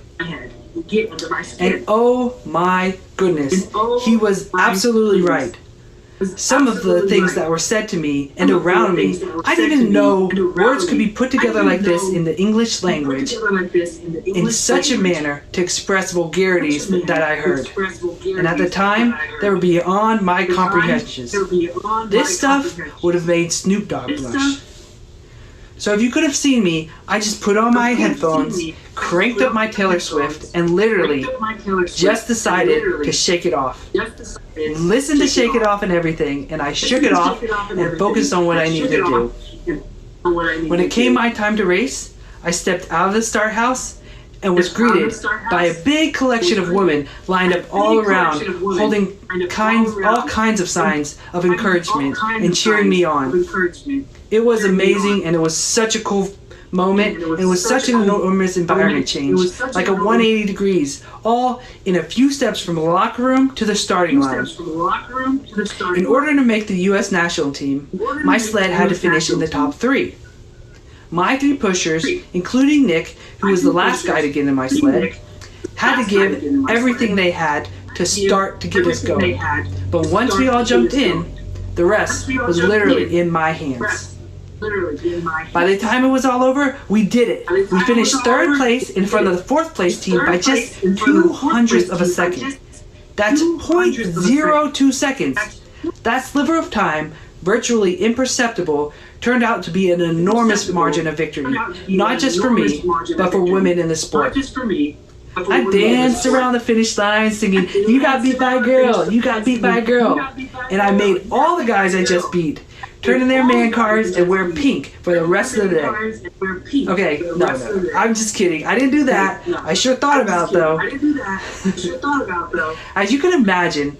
[SPEAKER 5] And oh my goodness, he was absolutely right. Some of the things that were said to me and around me, I didn't even know words could be put together like this in the English language in such a manner to express vulgarities that I heard. And at the time, they were beyond my comprehensions. This stuff would have made Snoop Dogg blush. So if you could have seen me, I just put on my headphones, cranked up my Taylor Swift, and literally just decided to shake it off. Listened to Shake It Off and everything, and I shook it off and focused on what I needed to do. When it came my time to race, I stepped out of the start house and was greeted by a big collection of women lined up all around, holding all kinds of signs of encouragement and cheering me on. It was amazing, and it was such a cool moment, and it was such an enormous environment change, like a 180 degrees, all in a few steps from the locker room to the starting line. In order to make the U.S. national team, my sled had to finish in the top 3. My 3 pushers, including Nick, who was the last guy to get in my sled, had to give everything they had to start to get us going. But once we all jumped in, the rest was literally in my hands. By the time it was all over, we did it. We finished 3rd place in front of the 4th place team by just 0.02 of a second. That's 0.02 seconds. That sliver of time, virtually imperceptible, turned out to be an enormous margin of victory, not just for me, but for women in the sport. I danced around the finish line singing, "You got beat by a girl, you got beat by a girl." And I made all the guys I just beat turn in their man cards and wear pink for the rest of the day. Okay, no, I'm just kidding. I didn't do that. I sure thought about it though. As you can imagine,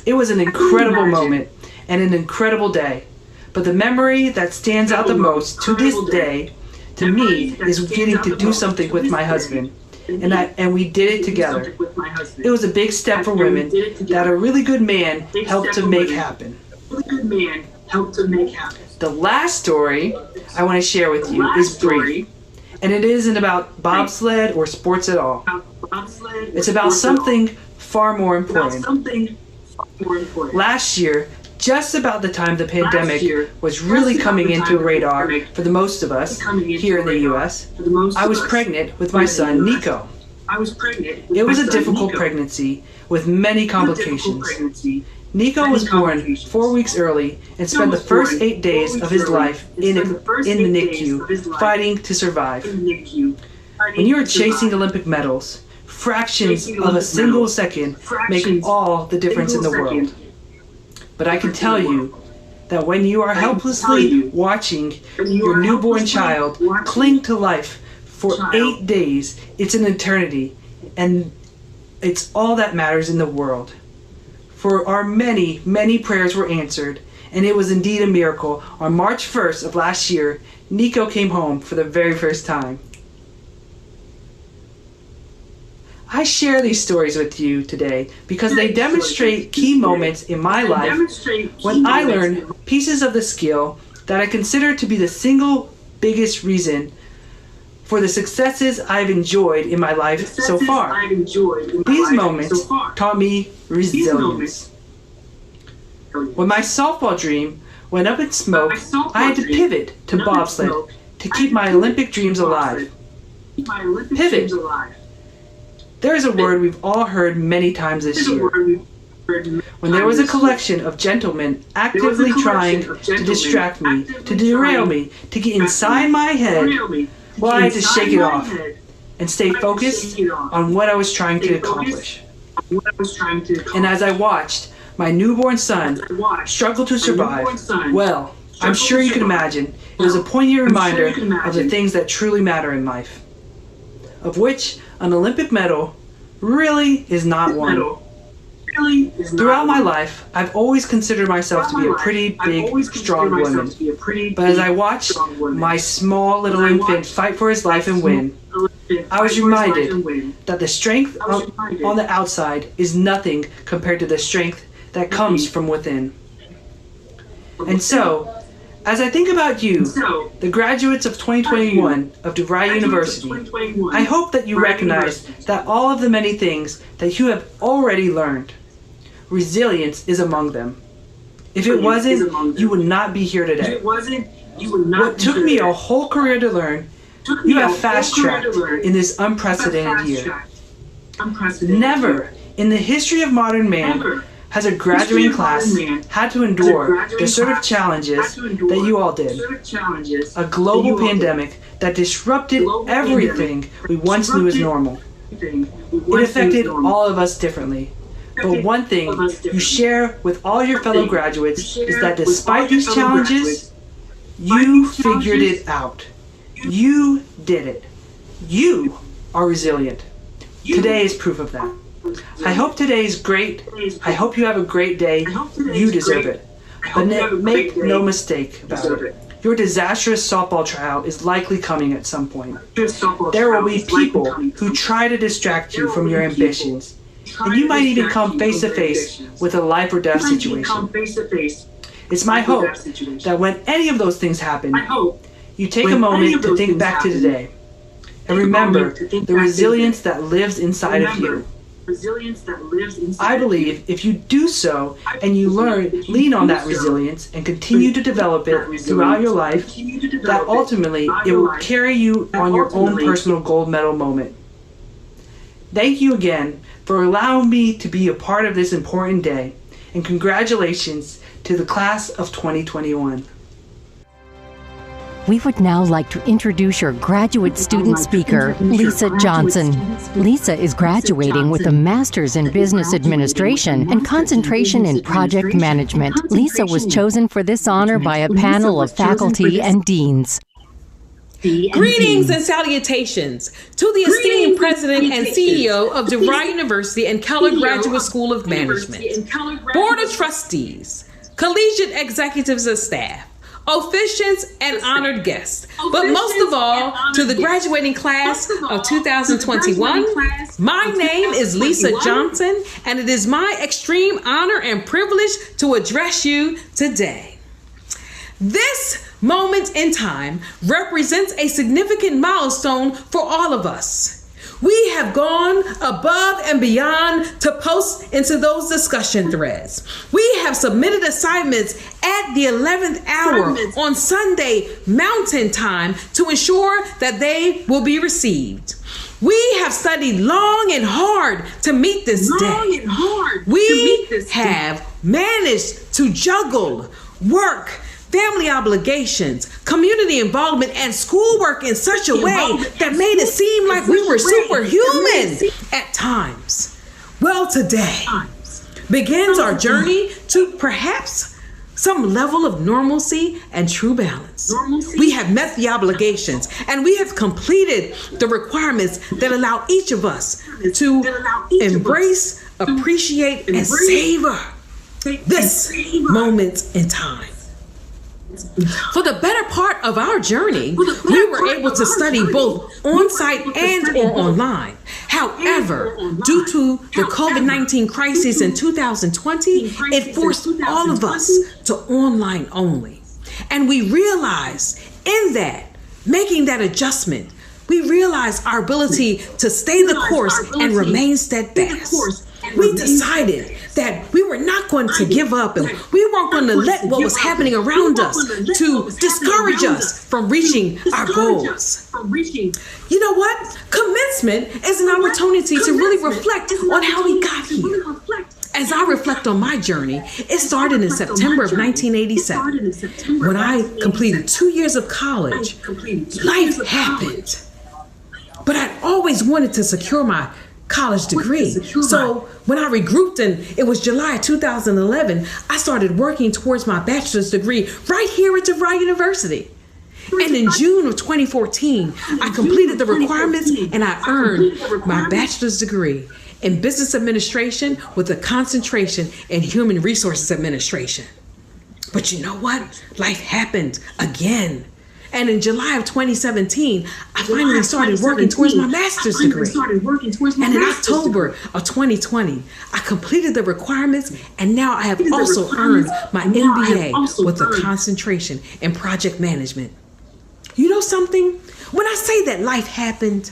[SPEAKER 5] it was an incredible moment and an incredible day. But the memory that stands out the most to this day, to me, is getting to do something with my husband. and we did it together. It was a big step for women that a really good man helped to make happen. The last story I want to share with you is brief, and it isn't about bobsled or sports at all. It's about something far more important. Last year, just about the time the pandemic was really coming into radar for the most of us here in the U.S., I was pregnant with my son, Nico. It was a difficult pregnancy with many complications. Nico was born 4 weeks early and spent the first 8 days of his life in the NICU, fighting to survive. When you are chasing Olympic medals, fractions of a single second make all the difference in the world. But I can tell you that when you are helplessly watching your newborn child cling to life for 8 days, it's an eternity, and it's all that matters in the world. For our many, many prayers were answered, and it was indeed a miracle. On March 1st of last year, Nico came home for the very first time. I share these stories with you today because they demonstrate key moments in my life when I learned pieces of the skill that I consider to be the single biggest reason for the successes I've enjoyed in my life so far. These moments taught me resilience. When my softball dream went up in smoke, I had to pivot to bobsled to keep my Olympic dreams alive. Pivot. There is a word we've all heard many times this year. When there was a collection of gentlemen actively trying to distract me, to derail me, to get inside my head, well, I had to shake it off and stay focused on what I was trying to accomplish. And as I watched my newborn son struggle to survive, well, I'm sure you can imagine, it was a poignant reminder of the things that truly matter in life, of which an Olympic medal really is not one. Throughout my life, I've always considered myself to be a pretty big, strong woman. But as I watched my small little infant fight for his life and win, I was reminded that the strength on the outside is nothing compared to the strength that comes from within. And so, as I think about you, the graduates of 2021 of DeVry University, I hope that you recognize that all of the many things that you have already learned, resilience is among them. If it wasn't, you would not be here today. What took me a whole career to learn, you have fast-tracked in this unprecedented year. Never in the history of modern man has a graduating class had to endure the sort of challenges that you all did. A global pandemic that disrupted everything we once knew as normal. It affected all of us differently. But one thing you share with all your fellow graduates is that despite these challenges, you figured it out. You did it. You are resilient. Today is proof of that. I hope today is great. I hope you have a great day. You deserve it. But make no mistake about it. Your disastrous softball tryout is likely coming at some point. There will be people who try to distract you from your ambitions. And you might even come face to face with a life or death situation. It's my hope that when any of those things happen, you take a moment to think back to today and remember the resilience that lives inside of you. I believe if you do so and you lean on that resilience and continue to develop it throughout your life, that ultimately it will carry you on your own personal gold medal moment. Thank you again for allowing me to be a part of this important day, and congratulations to the class of 2021.
[SPEAKER 10] We would now like to introduce your graduate student speaker, Lisa Johnson. Lisa is graduating with a Master's in Business Administration and concentration in Project Management. Lisa was chosen for this honor by a panel of faculty and deans.
[SPEAKER 1] Greetings and salutations to the esteemed President and CEO of DeVry University and Keller Graduate School of Management, Board of Trustees, collegiate executives of staff, officiants, and honored guests. But most of all, to the graduating class of 2021, my name is Lisa Johnson, and it is my extreme honor and privilege to address you today. This moment in time represents a significant milestone for all of us. We have gone above and beyond to post into those discussion threads. We have submitted assignments at the 11th hour on Sunday Mountain Time to ensure that they will be received. We have studied long and hard to meet this day. We have managed to juggle work, family obligations, community involvement, and schoolwork in such a way that made it seem like we were superhuman at times. Well, today begins our journey to perhaps some level of normalcy and true balance. We have met the obligations and we have completed the requirements that allow each of us to embrace, appreciate, and savor this moment in time. For the better part of our journey, we were able to study both on-site and or online. However, due to the COVID-19 crisis in 2020, it forced all of us to online only. And we realized in that, making that adjustment, we realized our ability to stay the course and remain steadfast. We decided that we were not going to give up and we weren't going to let what was happening around us to discourage us from reaching our goals. You know what? Commencement is an opportunity to really reflect on how we got here. As I reflect on my journey, it started in September of 1987. When I completed 2 years of college, life happened. But I'd always wanted to secure my college degree. So when I regrouped and it was July 2011, I started working towards my bachelor's degree right here at DeVry University. And in June of 2014, I completed the requirements and I earned my bachelor's degree in business administration with a concentration in human resources administration. But you know what? Life happened again. And in July of 2017, I finally started working towards my master's degree. And in October of 2020, I completed the requirements, and now I have also earned my MBA with a concentration in project management. You know something? When I say that life happened,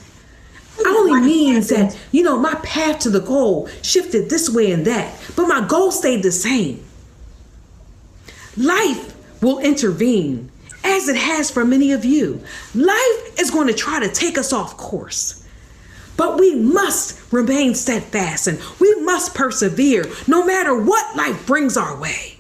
[SPEAKER 1] it only means that, my path to the goal shifted this way and that, but my goal stayed the same. Life will intervene, as it has for many of you. Life is going to try to take us off course. But we must remain steadfast and we must persevere no matter what life brings our way.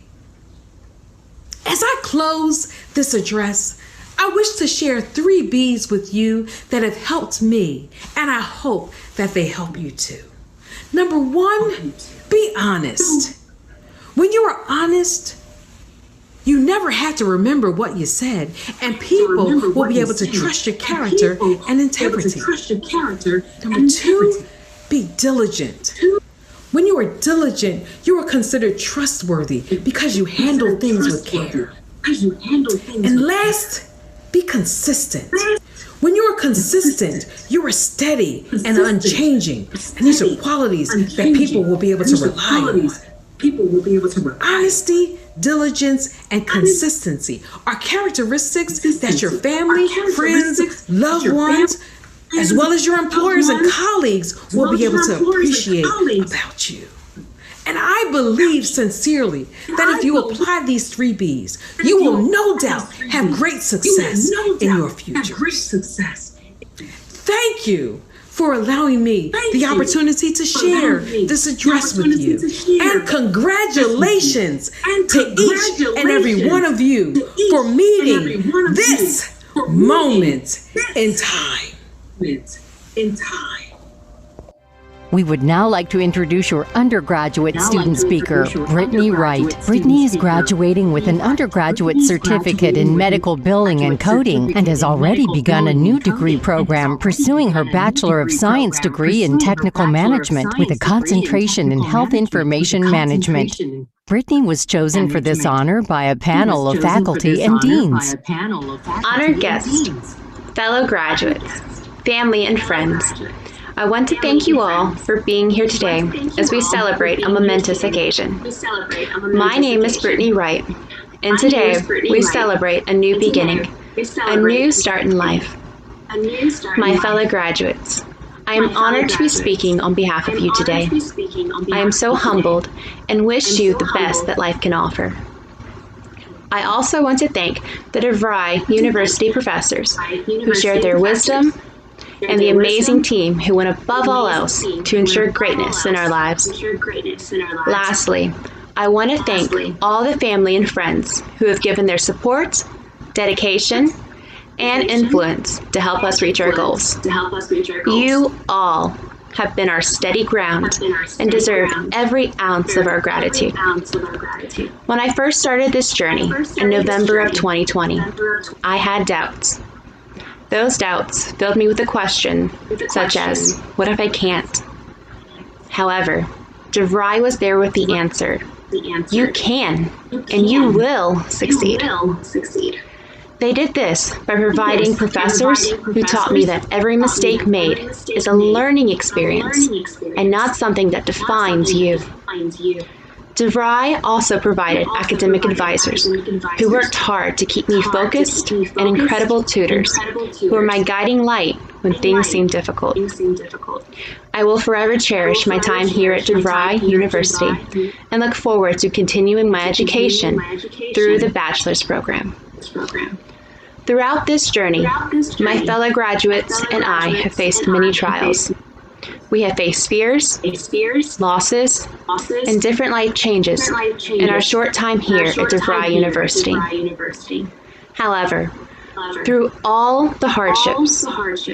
[SPEAKER 1] As I close this address, I wish to share 3 B's with you that have helped me, and I hope that they help you too. Number 1, be honest. When you are honest, you never have to remember what you said, and people will be able to trust your character and integrity. Number 2, be diligent. When you are diligent, you are considered trustworthy because you handle things with care. And last, be consistent. When you are consistent, you are steady and unchanging, and these are qualities that people will be able to rely on. Honesty, diligence, and consistency are characteristics that your family, friends, loved ones, as well as your employers and colleagues will be able to appreciate about you. And I believe sincerely that if you apply these 3 B's, you will no doubt have great success in your future. Thank you for allowing me the opportunity to share this address with you. And congratulations to each and every one of you for meeting this moment in time.
[SPEAKER 10] We would now like to introduce your undergraduate student speaker, Brittany Wright. Brittany is graduating with an undergraduate certificate in medical billing and coding and has already begun a new degree program pursuing her Bachelor of Science degree in technical management with a concentration in health information management. Brittany was chosen for this honor by a panel of faculty and deans.
[SPEAKER 3] Honored guests, fellow graduates, family and friends, I want to thank you all for being here today as we celebrate a momentous occasion. My name is Brittany Wright, and today we celebrate a new beginning, a new start in life. My fellow graduates, I am honored to be speaking on behalf of you today. I am so humbled and wish you the best that life can offer. I also want to thank the DeVry University professors who shared their wisdom and the amazing team who went above all else to ensure greatness in our lives. Lastly, I want to thank all the family and friends who have given their support, dedication, and influence to help us reach our goals. You all have been our steady ground and deserve every ounce of our gratitude. When I first started this journey in November of 2020, I had doubts. Those doubts filled me with a question such as, what if I can't? However, DeVry was there with the answer. You can, and you will succeed. They did this by providing professors who taught me that every mistake made is a learning experience and not something that defines you. DeVry also provided academic advisors who worked hard to keep me focused and incredible tutors who were my guiding light when things seemed difficult. I will forever cherish my time here at DeVry University and look forward to continuing my education through the bachelor's program. Throughout this journey, my fellow graduates and I have faced many trials. We have faced fears, losses, and different life changes in our short time here at DeVry University. However, through all the hardships,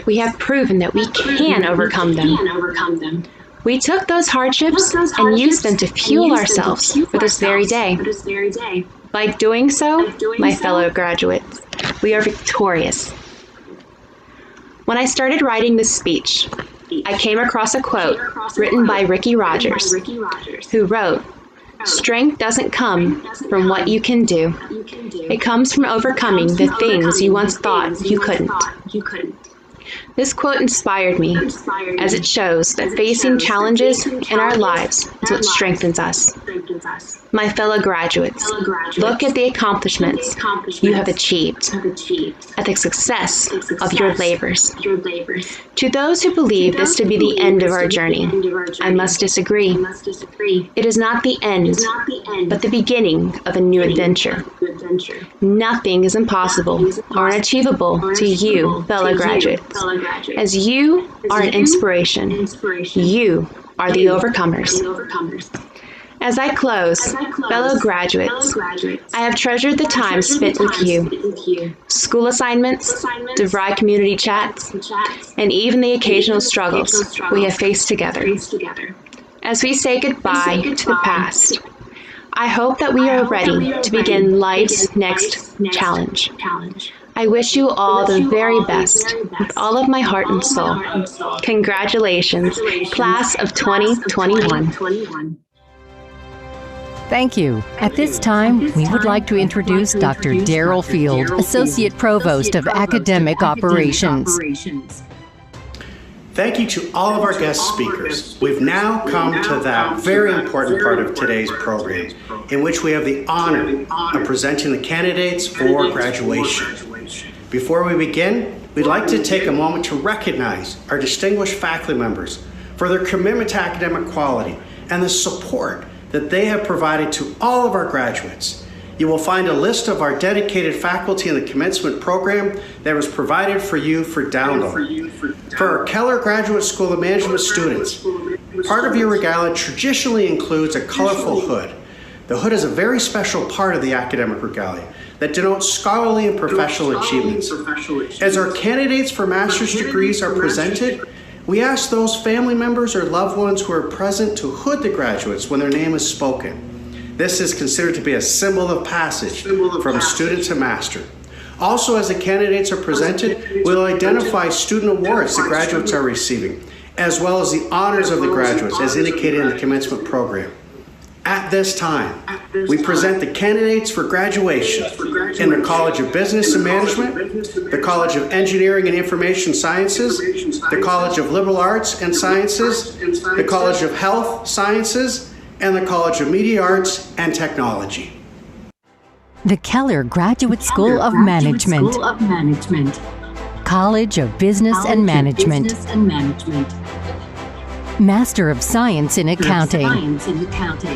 [SPEAKER 3] we have proven that we can overcome them. We took those hardships and used them to fuel ourselves for this very day. By doing so, my fellow graduates, we are victorious. When I started writing this speech, I came across a quote written by Ricky Rogers, who wrote, "Strength doesn't come from what you can do. It comes from overcoming the things you once thought you couldn't." This quote inspired me, as it shows that facing challenges in our lives is what strengthens us. My fellow graduates, look at the accomplishments you have achieved, at the success of your labors. To those who believe this to be the end of our journey, I must disagree. It is not the end, but the beginning of a new adventure. Nothing is impossible or unachievable to you, fellow graduates, as you are an inspiration. You are the overcomers. As I close, fellow graduates, I have treasured the time spent with you. School assignments, DeVry community chats, and even the occasional struggles we have faced together. As we say goodbye to the past, I hope that we are ready to begin life's next challenge. I wish you all the very best with all of my heart and soul. Congratulations, class of 2021.
[SPEAKER 10] Thank you. At this time, we would like to introduce Dr. Darrell Field, Associate Provost of Academic Operations.
[SPEAKER 15] Thank you to all of our guest speakers. We've now come to that very important part of today's program, in which we have the honor of presenting the candidates for graduation. Before we begin, we'd like to take a moment to recognize our distinguished faculty members for their commitment to academic quality and the support that they have provided to all of our graduates. You will find a list of our dedicated faculty in the commencement program that was provided for you for download. For our Keller Graduate School of Management students, part of your regalia traditionally includes a colorful hood. The hood is a very special part of the academic regalia that denotes scholarly and professional achievements. As our candidates for master's degrees are presented, we ask those family members or loved ones who are present to hood the graduates when their name is spoken. This is considered to be a symbol of passage from student to master. Also, as the candidates are presented, we'll identify student awards the graduates are receiving, as well as the honors of the graduates as indicated in the commencement program. At this time, we present the candidates for graduation in the College of Business and Management, the College of Engineering and Information Sciences, the College of Liberal Arts and Sciences, the College of Health Sciences, and the College of Media Arts and Technology.
[SPEAKER 10] The Keller Graduate School of Management. College of Business and Management. Master of Science in Accounting.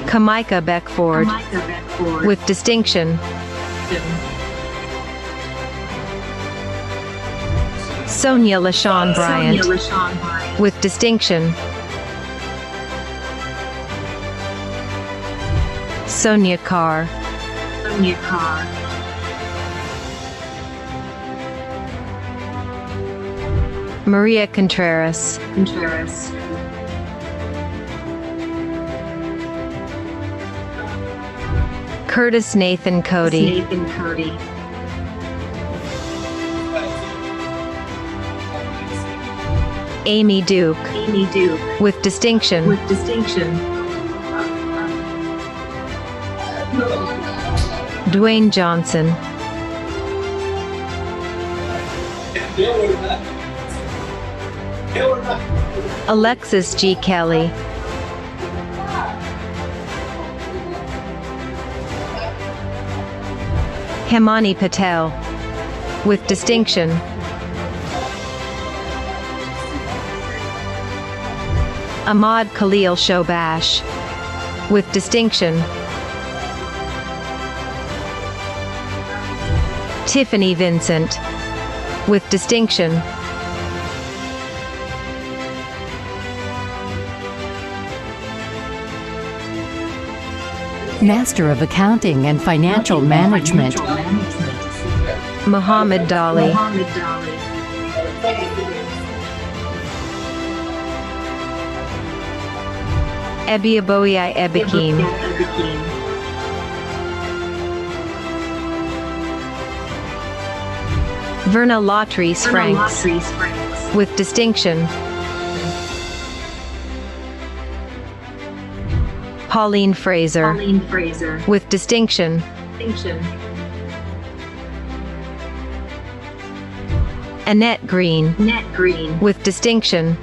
[SPEAKER 4] Kamika Beckford, with distinction. Sonia LaShawn Bryant, with distinction. Sonia Carr. Maria Contreras. Curtis Nathan Cody. Amy Duke. With distinction. Dwayne Johnson. Alexis G. Kelly. Hemani Patel, with distinction. Ahmad Khalil Shobash, with distinction. Tiffany Vincent, with distinction.
[SPEAKER 10] Master of Accounting and Financial Management.
[SPEAKER 4] Muhammad Dali. Ebiaboyai Ebikim. Verna Latrice Franks, with distinction. Pauline Fraser, with distinction. Annette Green, with distinction.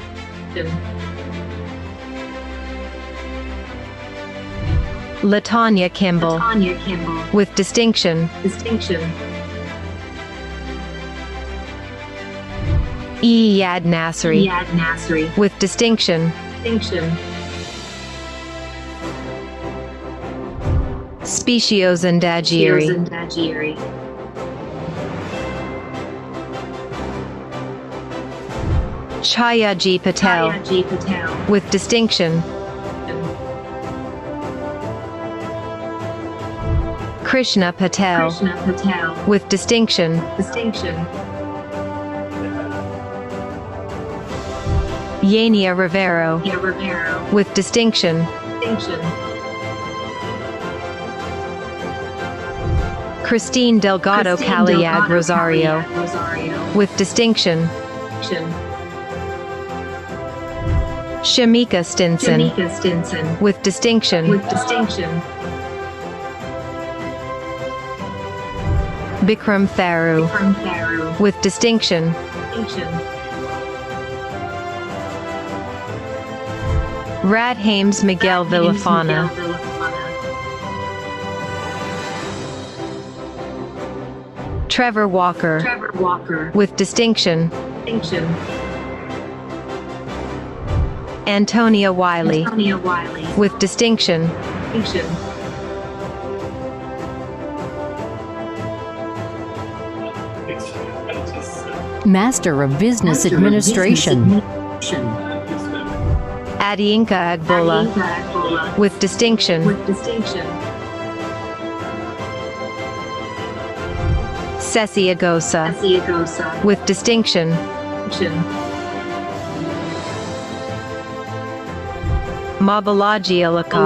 [SPEAKER 4] Latanya Kimball, with distinction. Iyad Nasri, with distinction. Specios Ndajiri. Chaya G. Patel, with distinction. Krishna Patel, with distinction. Yania Rivero, with distinction. Christine Delgado Calayag Rosario, with distinction. Shamika Stinson, with distinction. Bikram Tharu, with distinction. Radhames Miguel Villafana, Trevor Walker, with distinction. Antonia Wiley, with distinction.
[SPEAKER 10] Master of Business Administration.
[SPEAKER 4] Adiyinka Agbola, with distinction. Ceci Agosa, with distinction. Mabalaji Alaka.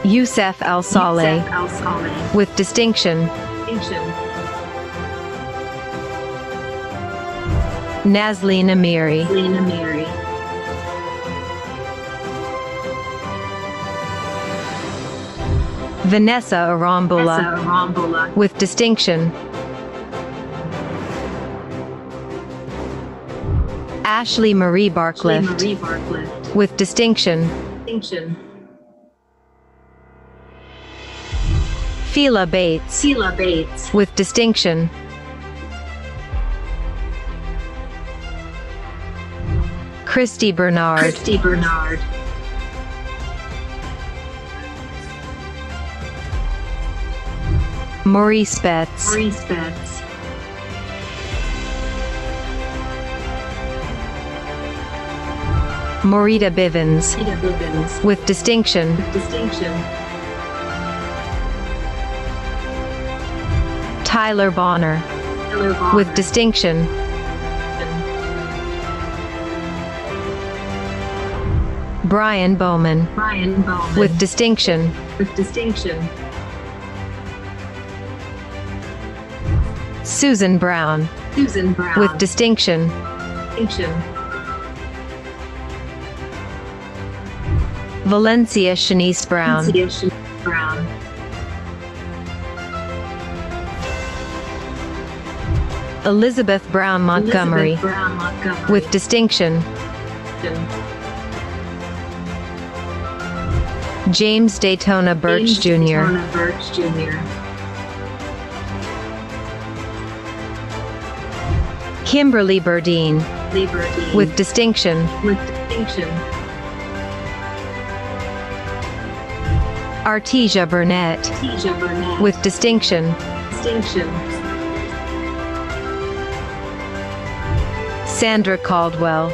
[SPEAKER 4] Youssef Al Saleh. With distinction. Nazleen Amiri. Vanessa Arambula. With distinction. Ashley Marie Barclift. With distinction. Fila Bates. With distinction. Christy Bernard. Maurice Betts. Morita Bivens. With distinction. Tyler Bonner. With distinction. Brian Bowman. With distinction. Susan Brown. With distinction. Valencia Shanice Brown. Elizabeth Brown Montgomery. With distinction. James Daytona Birch Jr. Kimberly Burdine. With distinction. Artesia Burnett. With distinction. Sandra Caldwell.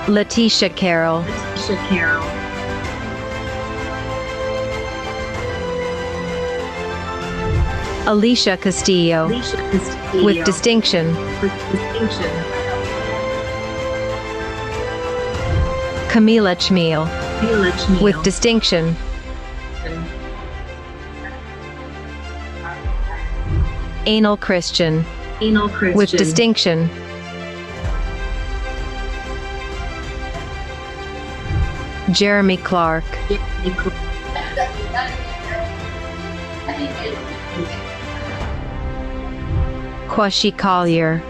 [SPEAKER 4] Letitia Carroll. Alicia Castillo. With distinction. Camila Chmiel. With distinction. Anal Christian. With distinction. Jeremy Clark. Kwashi Collier.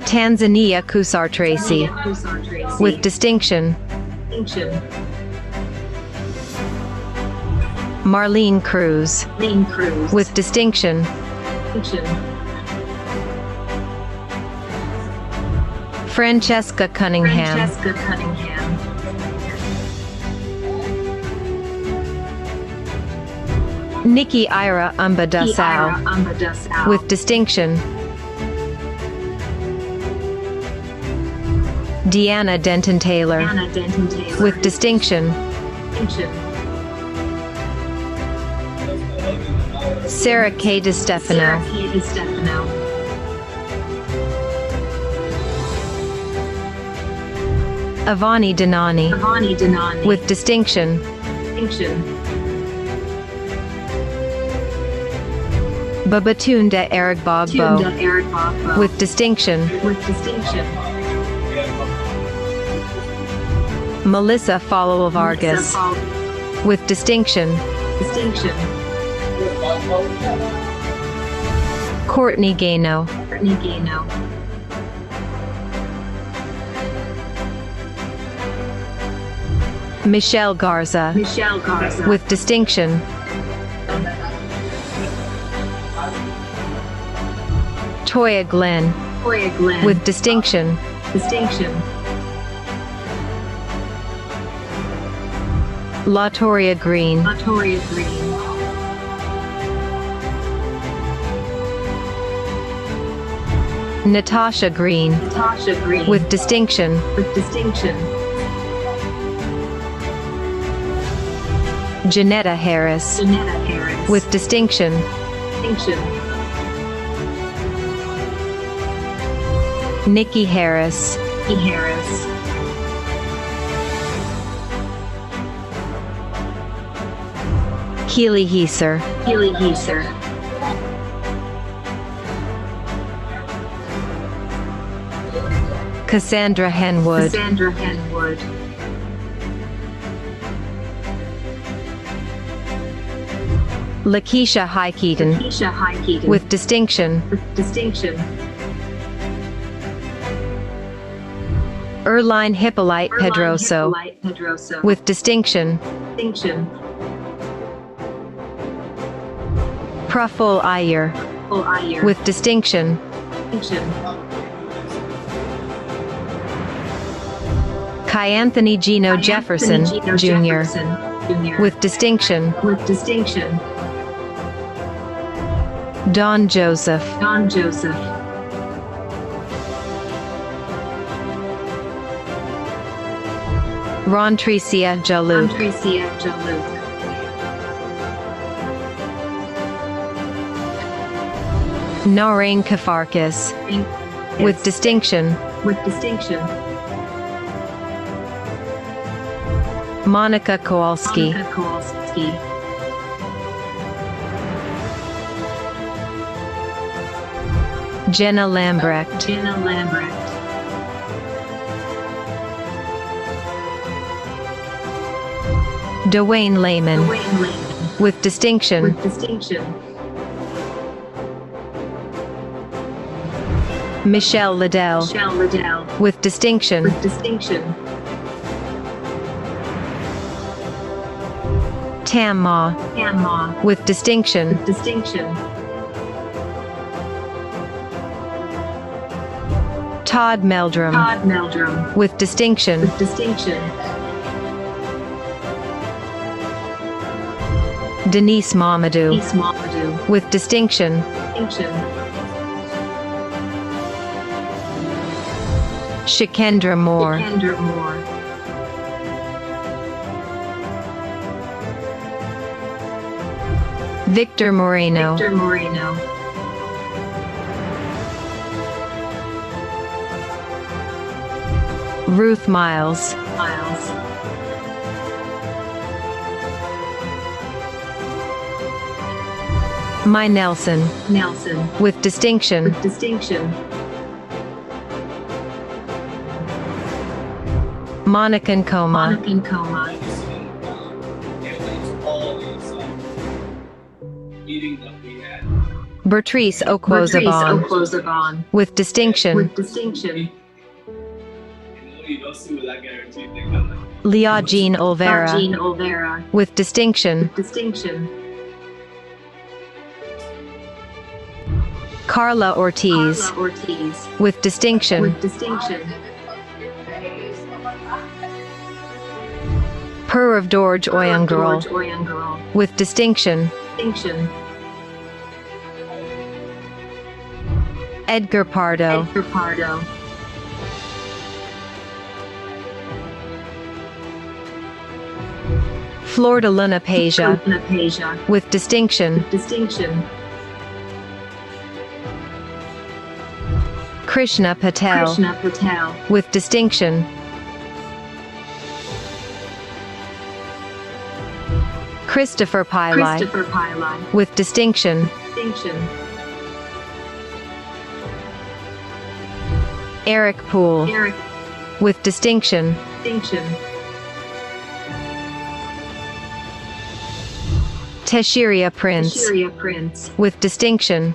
[SPEAKER 4] Tanzania Kusar Tracy. With distinction. Marlene Cruz. With distinction. Francesca Cunningham. Nikki Ira Umbadasau. With distinction. Deanna Denton Taylor. With distinction. Sarah K. DeStefano. Avani Denani. With distinction. Babatunde Eric Bogbo. With distinction. Melissa Follow Vargas. With distinction. Courtney Gano. Michelle Garza. With distinction. Toya Glenn. With distinction. LaToria Green. Natasha Green. With distinction. Janetta Harris. With distinction. Nikki Harris. Keely Heiser. Cassandra Henwood. Lakeisha Highkeaton. With distinction. Erline Hippolyte Pedroso. With distinction. Praful Iyer. With distinction. Kai Anthony Gino Jefferson, Jr. With distinction. Don Joseph. Ron Tricia Jaluk. Noreen Kafarkas. With distinction. Monica Kowalski. Jenna Lambrecht. Dwayne Lehman. With distinction. Michelle Liddell. With distinction. Tam Ma. With distinction. Todd Meldrum. With distinction. Denise Mamadou. With distinction. Shakendra Moore. Victor Moreno. Ruth Miles. My Nelson. With distinction. Monica Nkoma. Bertrice Okwozabon. With distinction. Leah Jean Olvera. With distinction. Carla Ortiz. With distinction. Pur of Dorj Oyangarol. With distinction. Edgar Pardo. Florida Luna Peja. With distinction. Krishna Patel. With distinction. Christopher Pili. With distinction. Eric Poole. With distinction. Teshiria Prince. With distinction.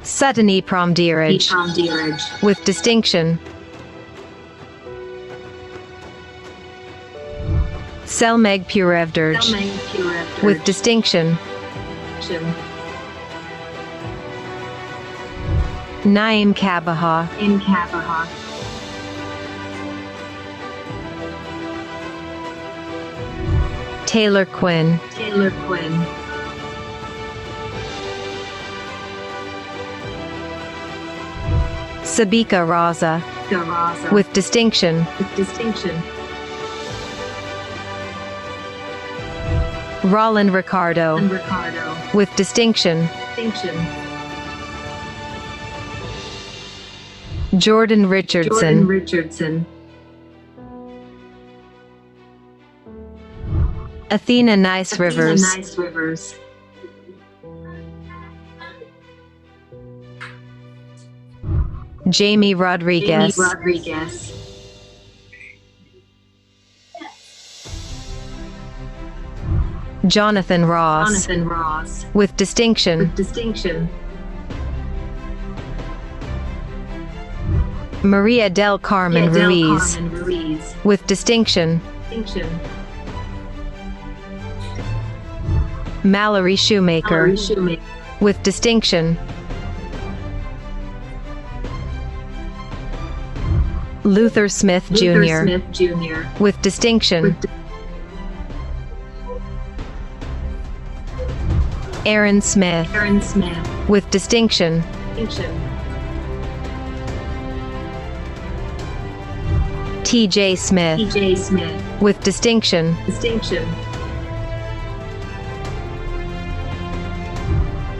[SPEAKER 4] Sutani Pramdiraj. With distinction. Selmeg Purevdirj. With distinction. Naim Kabaha. Taylor Quinn. Sabika Raza, with distinction. Roland Ricardo, with distinction. Jordan Richardson, Athena Nice Rivers, Jamie Rodriguez, Jonathan Ross, with distinction. Maria del Carmen Ruiz, with distinction. Mallory Shoemaker, with distinction. Luther Smith Jr., with distinction. Aaron Smith, with distinction. T.J. Smith, with distinction.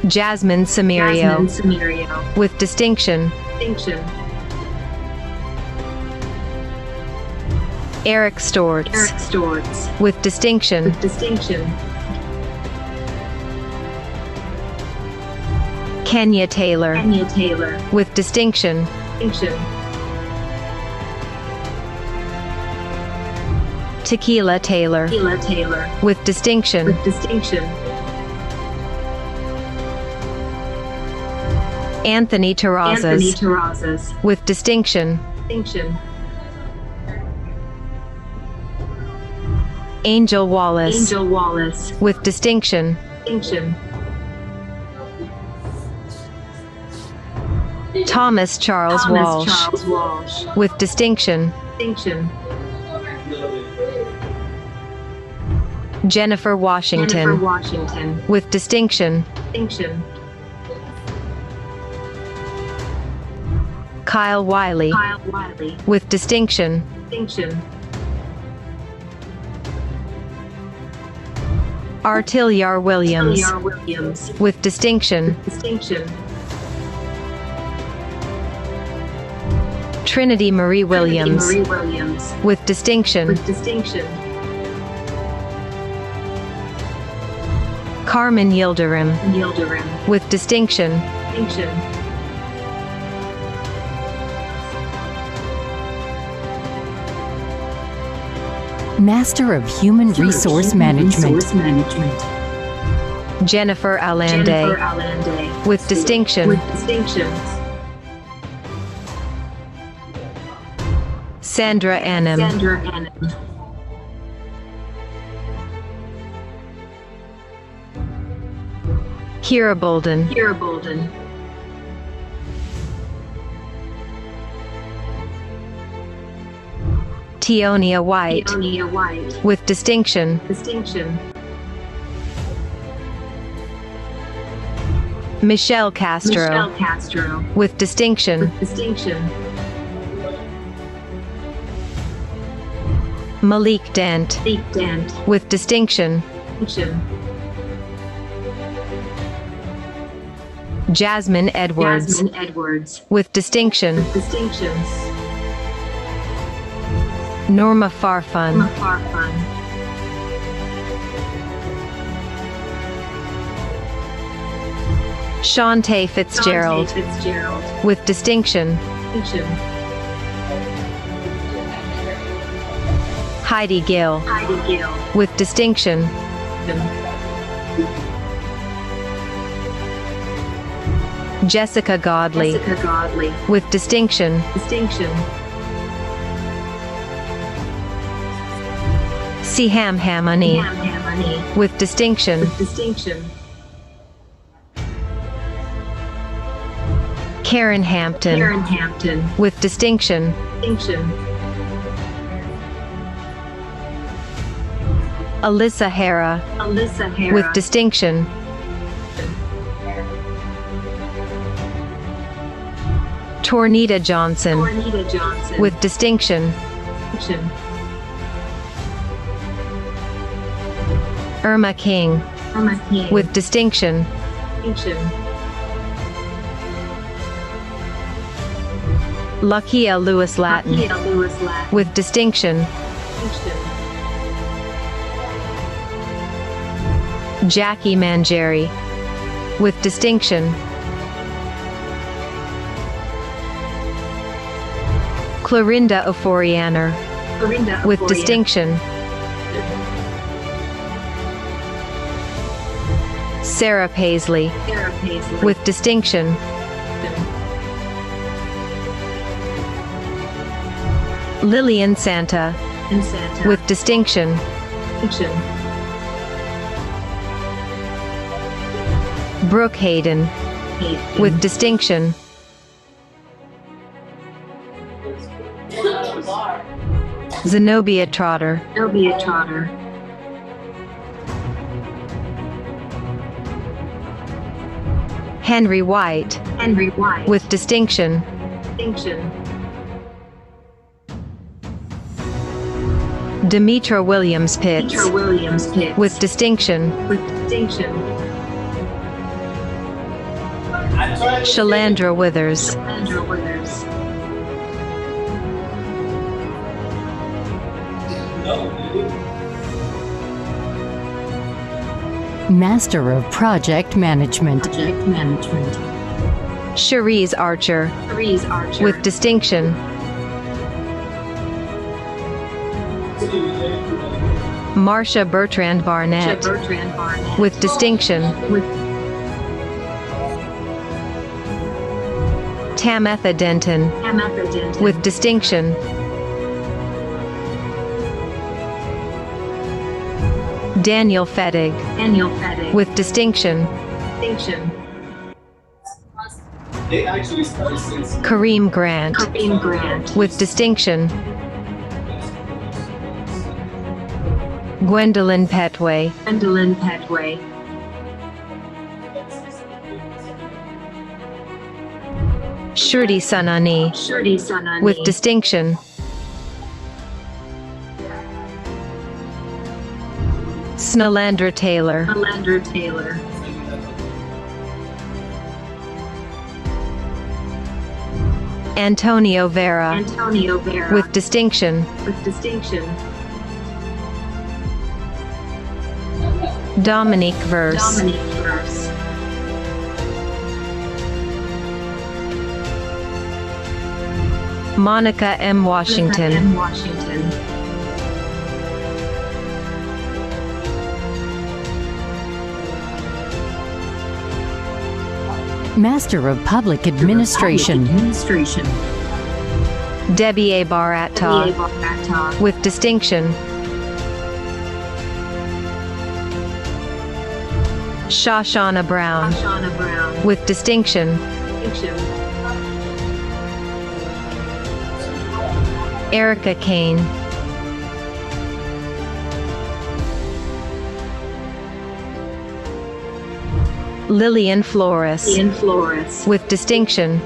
[SPEAKER 4] Jasmine Samirio, with distinction. Eric Stortz, with distinction. Kenya Taylor, with distinction. Tequila Taylor, with distinction. Anthony Terrazas, with distinction. Angel Wallace, with distinction. Thomas Charles Walsh, with distinction. Jennifer Washington, with distinction. Kyle Wiley, with distinction. Artiliar Williams, with distinction. Trinity Marie Williams, with distinction. Carmen Yildirim, with distinction.
[SPEAKER 10] Master of Human Resource Management.
[SPEAKER 4] Jennifer Allende, with distinction. Sandra Annam, Kira Bolden, Teonia White, with distinction. Michelle Castro, with distinction. Malik Dent, with distinction. Jasmine Edwards, with distinction. Norma Farfan, Shantae Fitzgerald, with distinction. Heidi Gill, with distinction. Jessica Godley, with distinction. Siham Hamani, with distinction. Karen Hampton, with distinction. Alyssa Hara, with distinction. Tornita Johnson, with distinction. Irma King, with distinction. Lakia Lewis Latin, with distinction. Jackie Mangieri, with distinction. Clorinda Oforianer, with distinction. Sarah Paisley, with distinction. Lillian Santa, with distinction. Brooke Hayden, with distinction. Zenobia Trotter, Henry White, with distinction. Demetra Williams Pitts, with distinction. Shalandra Withers,
[SPEAKER 10] Master of Project Management.
[SPEAKER 4] Cherise Archer, with distinction. Marcia Bertrand Barnett, with distinction. Tametha Denton, with distinction. Daniel Fettig, with distinction. Kareem Grant, with distinction. Gwendolyn Petway, Shruti Sanani, with distinction. Snalandra Taylor, Antonio Vera, with distinction. Dominique Verse, Monica M. Washington,
[SPEAKER 10] Master of Public Administration.
[SPEAKER 4] Debbie A. Baratta, with distinction. Shoshana Brown, with distinction. Erica Kane, Lillian Flores, with distinction.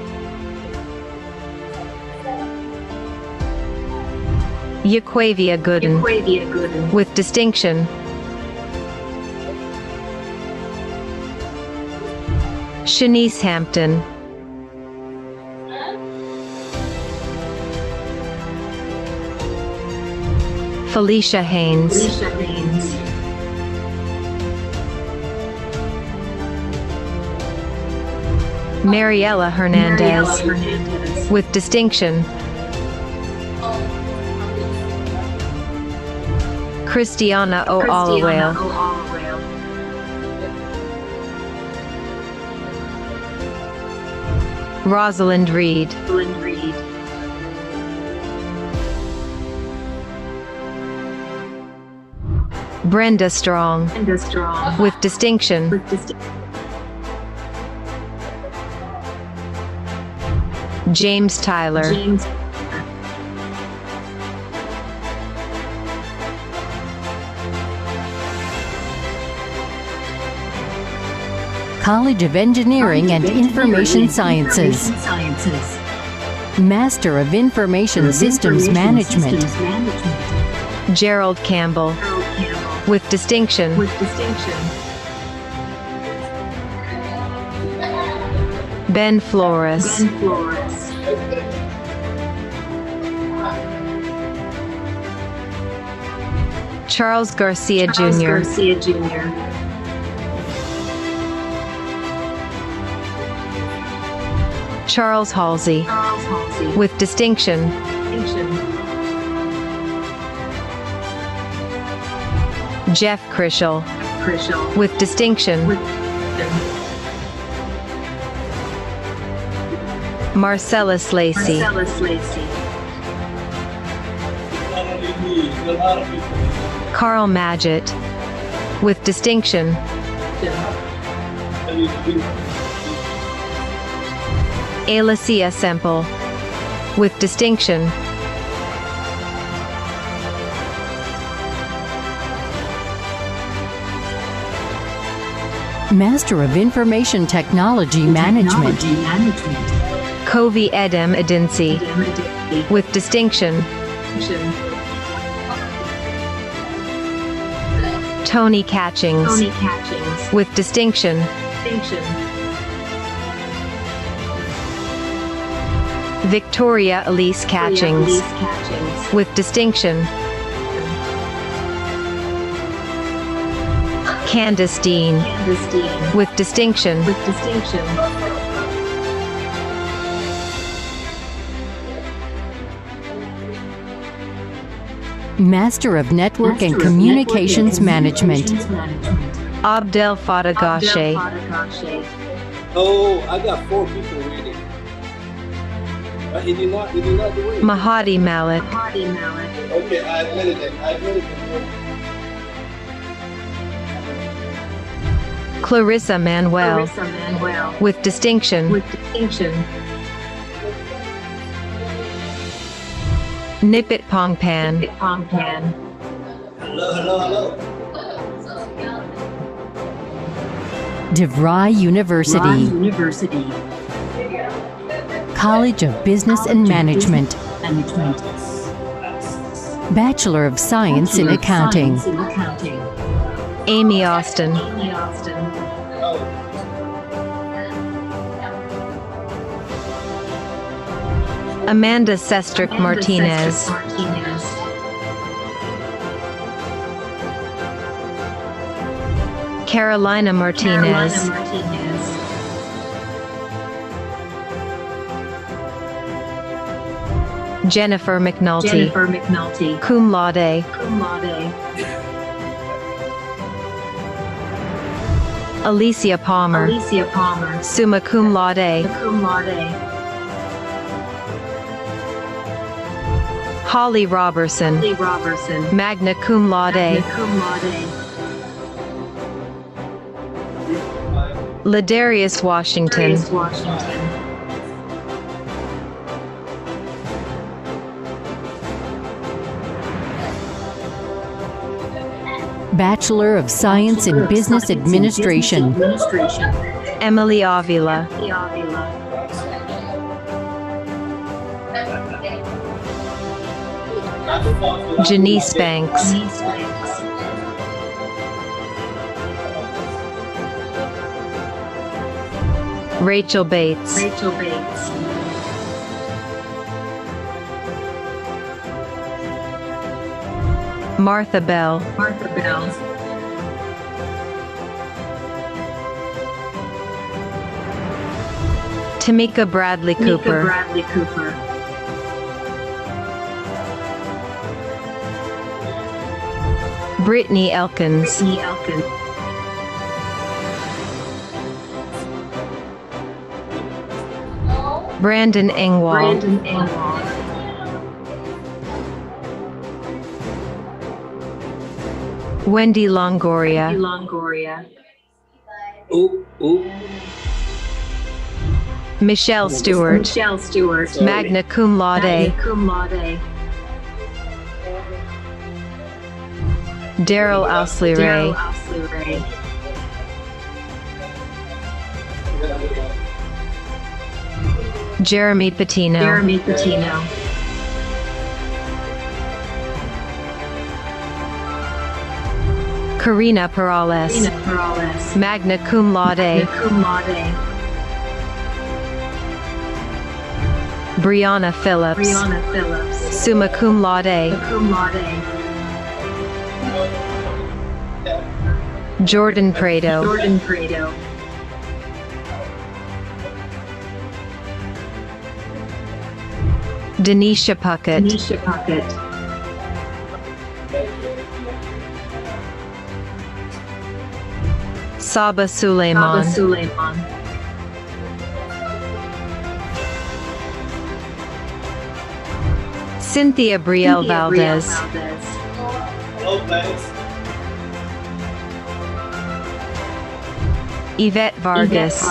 [SPEAKER 4] Yaquavia Gooden, with distinction. Shanice Hampton, Felicia Haynes, Mariela Hernandez, with distinction. Christiana O'Allowale, Rosalind Reed, Brenda Strong, with distinction. James Tyler,
[SPEAKER 10] College of Engineering and Information Sciences. Master of Information Systems Management.
[SPEAKER 4] Gerald Campbell. With distinction. Ben Flores. Charles Garcia Jr. Charles Halsey. With distinction. Jeff Krischel. With distinction. Marcellus Lacey. Carl Magid. With distinction. Alicia Semple. With distinction.
[SPEAKER 10] Master of Information Technology Management.
[SPEAKER 4] Kovi Edem Edinsi. With distinction. Tony Catchings. With distinction. Victoria Elise Catchings. With distinction. Candace Dean. With distinction.
[SPEAKER 10] Master of Network and Communications Management.
[SPEAKER 4] Abdel Fadagashe.
[SPEAKER 2] Oh, I got 4 people waiting. He did not do it.
[SPEAKER 4] Mahadi Malik.
[SPEAKER 2] Okay, I admitted it.
[SPEAKER 4] Clarissa Manuel. With distinction. Nipit Pongpan.
[SPEAKER 2] Hello.
[SPEAKER 10] DeVry University. College of Business and Management. Bachelor of Science in Accounting.
[SPEAKER 4] Amy Austin. Amanda Sestrick Martinez. Carolina Martinez. Jennifer McNulty. Cum laude. Alicia Palmer. Summa cum laude. Holly Robertson. Magna cum laude. Ladarius Washington.
[SPEAKER 10] Bachelor of Science in Business Administration.
[SPEAKER 4] Emily Avila. Janice Banks. Rachel Bates. Martha Bell. Tamika Bradley Cooper. Brittany Elkins. Brandon Engwall. Wendy Longoria. Michelle Stewart. Magna cum laude. Daryl Ausley-Ray. Jeremy Patino. Karina Perales. Magna cum laude. Brianna Phillips. Summa cum laude. Jordan Prado. Denisha Puckett. Saba Suleiman. Cynthia Brielle Valdez. Yvette Vargas.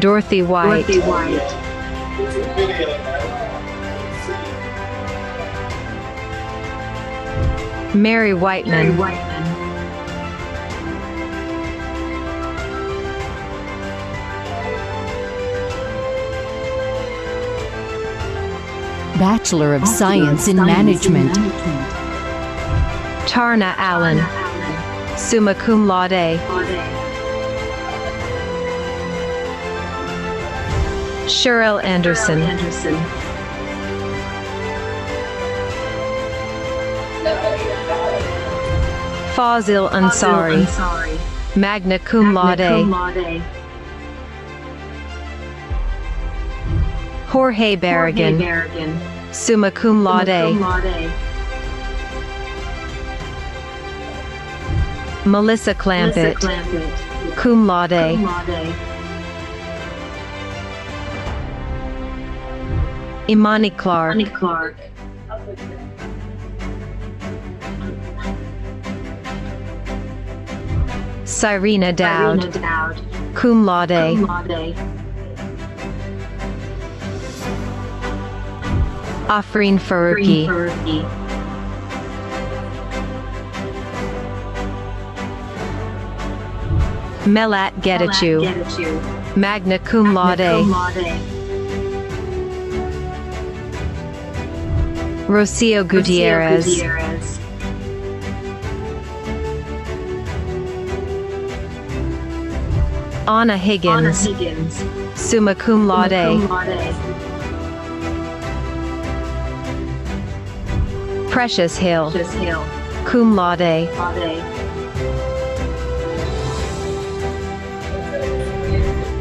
[SPEAKER 4] Dorothy White. Mary Whiteman.
[SPEAKER 10] Bachelor of Science in Management.
[SPEAKER 4] Tarna Allen. Summa cum laude. Cheryl Anderson. Fazil Ansari. Magna cum laude. Jorge Barragan. Summa cum laude. Melissa Clampett. Cum laude. Imani Clark. Cyrena Dowd. Cum laude. Afreen Faruqi. Melat Getachew. Magna cum laude. Rocio Gutierrez. Anna Higgins. Summa cum laude. Precious Hill. Cum laude.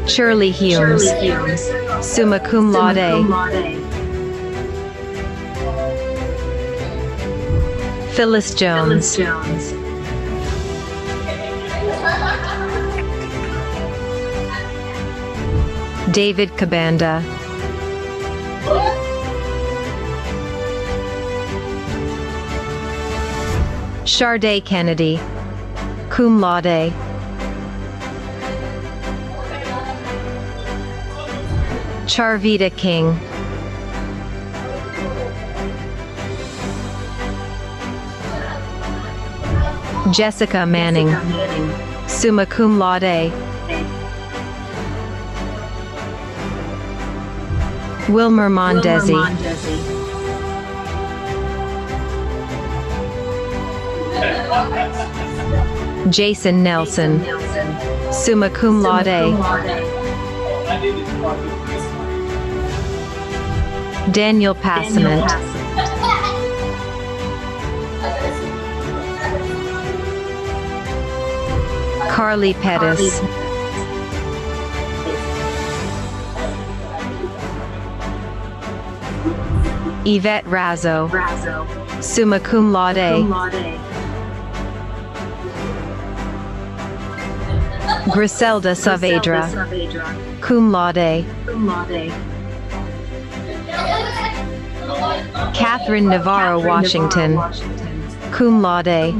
[SPEAKER 4] Shirley Humes. Summa cum laude. Phyllis Jones. David Kabanda. Sharday Kennedy. Cum laude. Charvita King. Jessica Manning. Summa cum laude. Wilmer Mondesi. Jason Nelson. Summa cum laude. Daniel Passament. Carly Pettis. Yvette Razzo. Summa cum laude. Griselda Saavedra. Cum laude. Catherine Navarro Washington. Cum laude.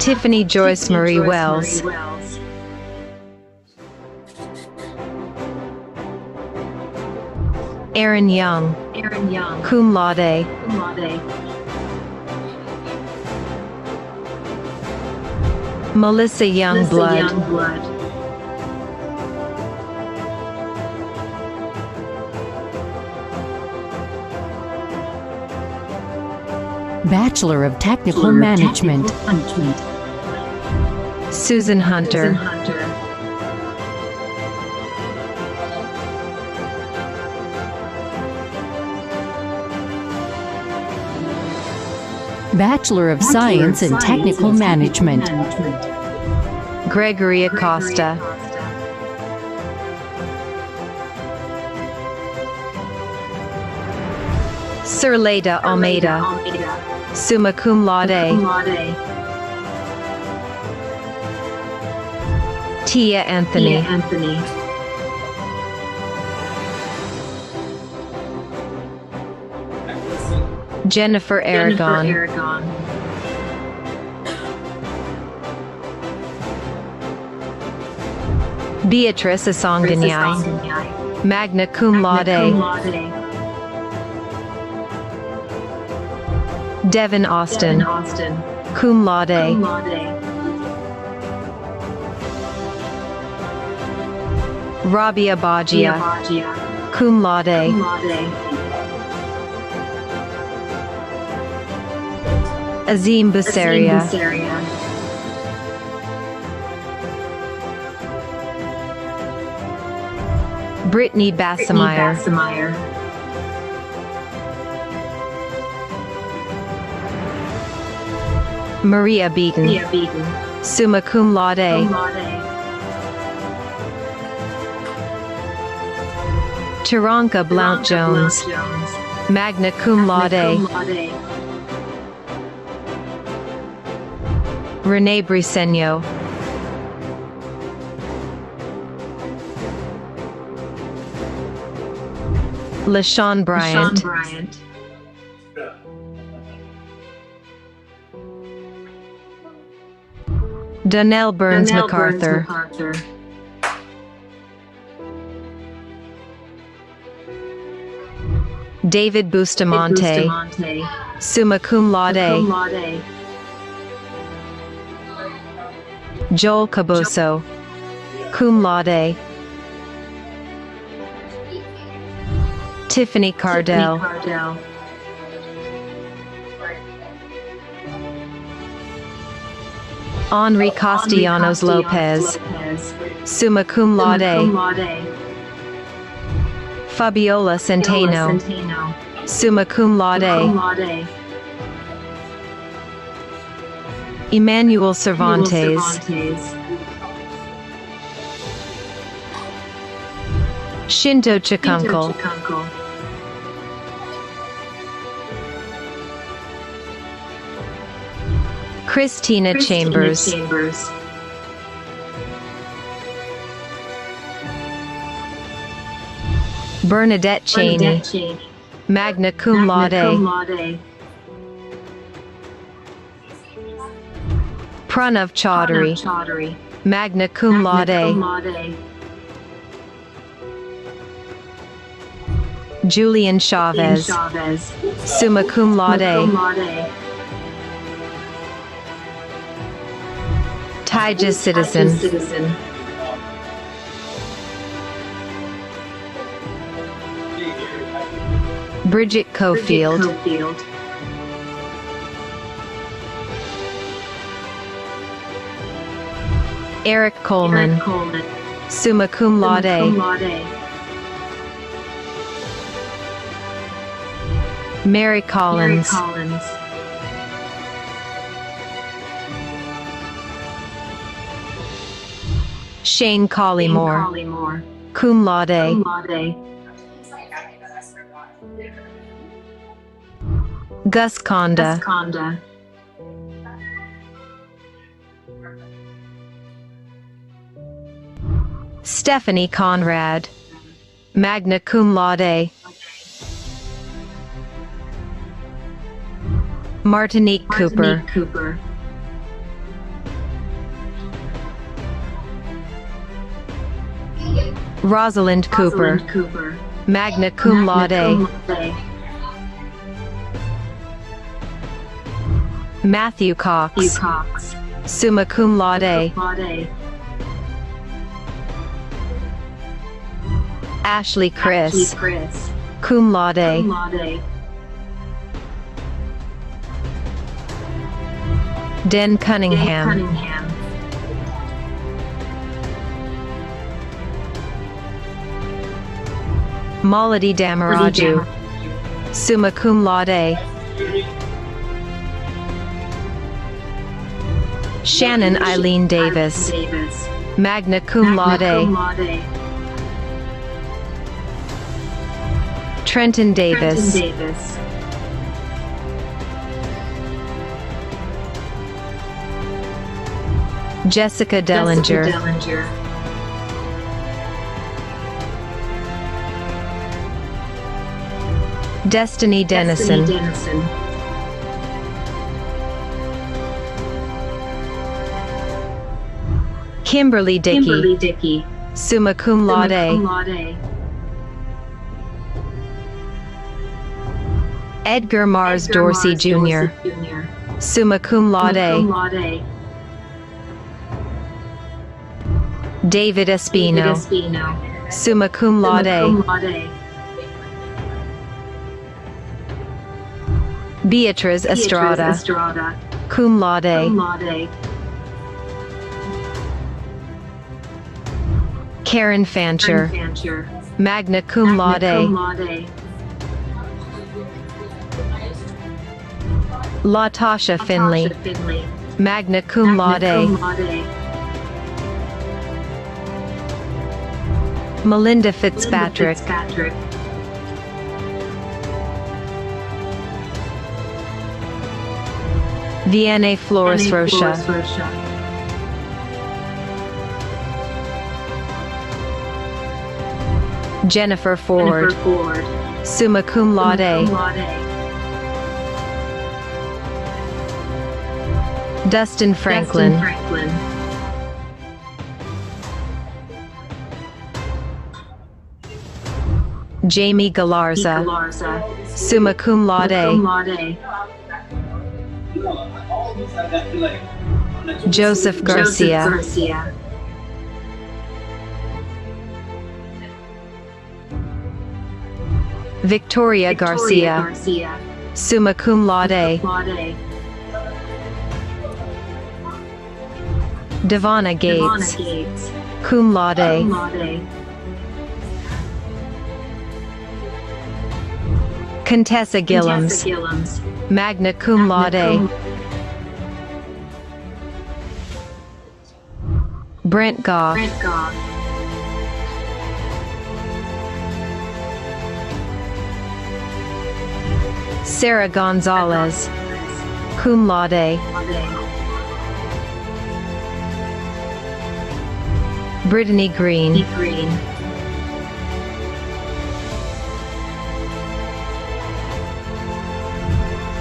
[SPEAKER 4] Tiffany Joyce Marie Wells. Aaron Young. Cum laude. Melissa Youngblood.
[SPEAKER 10] Bachelor of Technical Management.
[SPEAKER 4] Susan Hunter.
[SPEAKER 10] Bachelor of Science in Technical Management.
[SPEAKER 4] Gregory Acosta. Sir Leda Almeida. Summa cum laude. Tia Anthony. Jennifer Aragon. Beatrice Asonganyai. Magna cum laude. Devin Austin. Cum laude. Rabia Bagia. Cum laude. Azim Busaria. Brittany Bassemeyer. Maria Beaton. Summa cum laude. Taranka Blount Jones. Magna cum laude. Renee Briceño. LaShawn Bryant. Donnell Burns MacArthur. David Bustamante. Summa cum laude. Joel Caboso. Cum laude. Tiffany Cardell. Henri Castellanos Lopez. Summa cum laude. Fabiola Centeno. Summa cum laude. Emmanuel Cervantes. Shinto Chikunkel. Christina Chambers. Bernadette Cheney. Magna cum laude. Pranav Chaudhary. Magna cum laude. Julian Chavez. Summa cum laude. Tyja Citizen. Bridget Cofield. Eric Coleman. Summa cum laude. Mary Collins. Shane Collymore. Cum laude. Gus Conda. Stephanie Conrad. Magna cum laude. Martinique Cooper. Rosalind Cooper. Magna cum laude. Matthew Cox. Summa cum laude. Ashley Chris. Cum laude. Den Cunningham. Malady Damaraju. Summa cum laude. Shannon Eileen Davis. Magna cum laude. Trenton Davis. Jessica Dellinger. Destiny Dennison. Kimberly Dickey. Summa cum laude. Edgar Mars Dorsey Jr. Summa cum laude. David Espino. Summa cum laude. Beatriz Estrada. Cum laude. Karen Fancher. Magna cum laude. LaTasha Finley. Magna cum laude. Melinda Fitzpatrick. Vianney Flores Rocha. Jennifer Ford. Summa cum laude. Dustin Franklin. Jamie Galarza. Summa cum laude. Joseph Garcia. Victoria Garcia. Summa cum laude. Devonna Gates. Cum laude. Contessa Gillums. Magna cum laude. Brent Goff. Sarah Gonzalez. Cum laude. Brittany Green.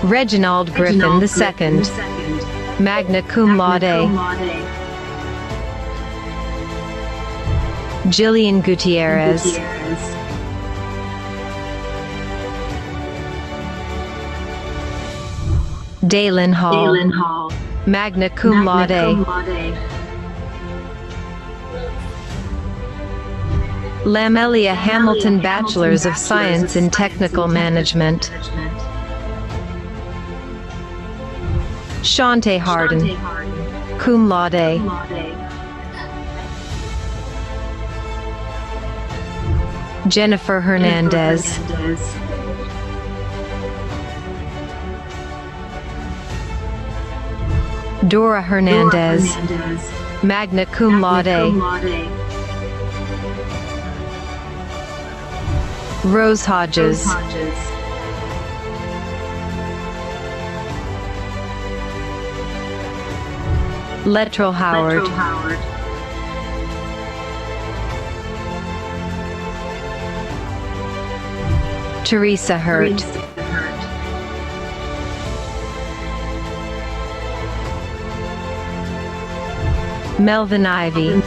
[SPEAKER 4] Reginald Griffin II. Magna cum laude. Jillian Gutierrez. Dalen Hall. Magna cum laude. Lamelia Hamilton Bachelors of Science in Technical Management. Shante Harden. Cum laude. Jennifer Hernandez. Dora Hernandez. Magna cum laude. Rose Hodges. Lettrell Howard. Teresa Hurt. Melvin Ivy.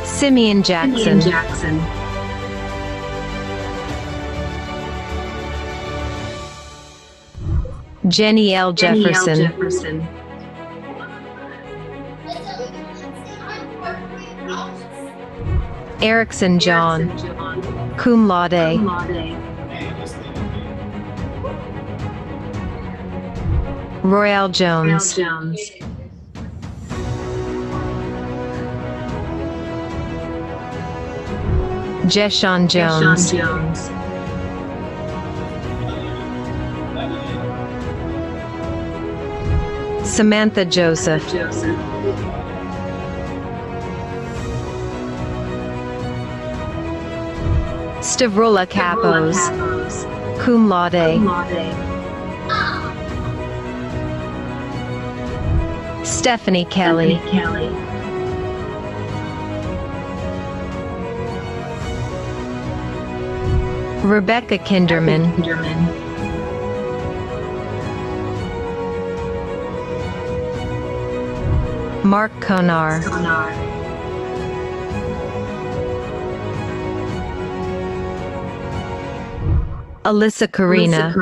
[SPEAKER 4] Simeon Jackson. Jenny L. Jefferson. Erickson John, cum laude. Royale Jones. Jeshawn Jones. Samantha Joseph. Stavrola Capos, cum laude. Stephanie Kelly. Rebecca Kinderman. Mark Konar. Alyssa Karina.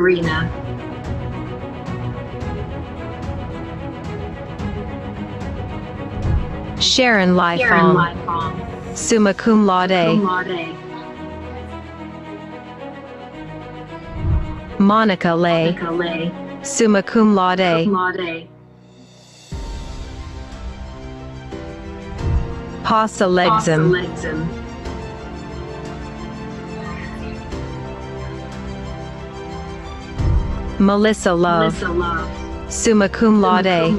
[SPEAKER 4] Sharon Lifong, summa cum laude. Monica Lay, summa cum laude. Pasa Legzim. Melissa Love, summa cum laude.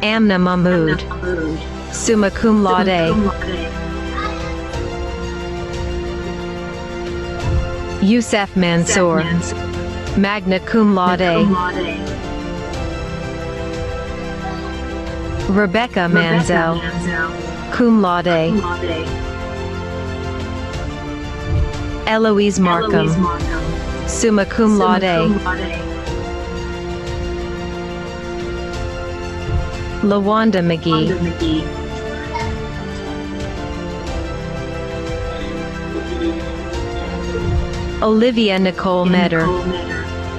[SPEAKER 4] Amna Mahmood, summa cum laude. Youssef Mansour, magna cum laude. Rebecca Manzel, cum laude. Eloise Markham, summa cum laude. LaWanda McGee, Olivia Nicole Metter,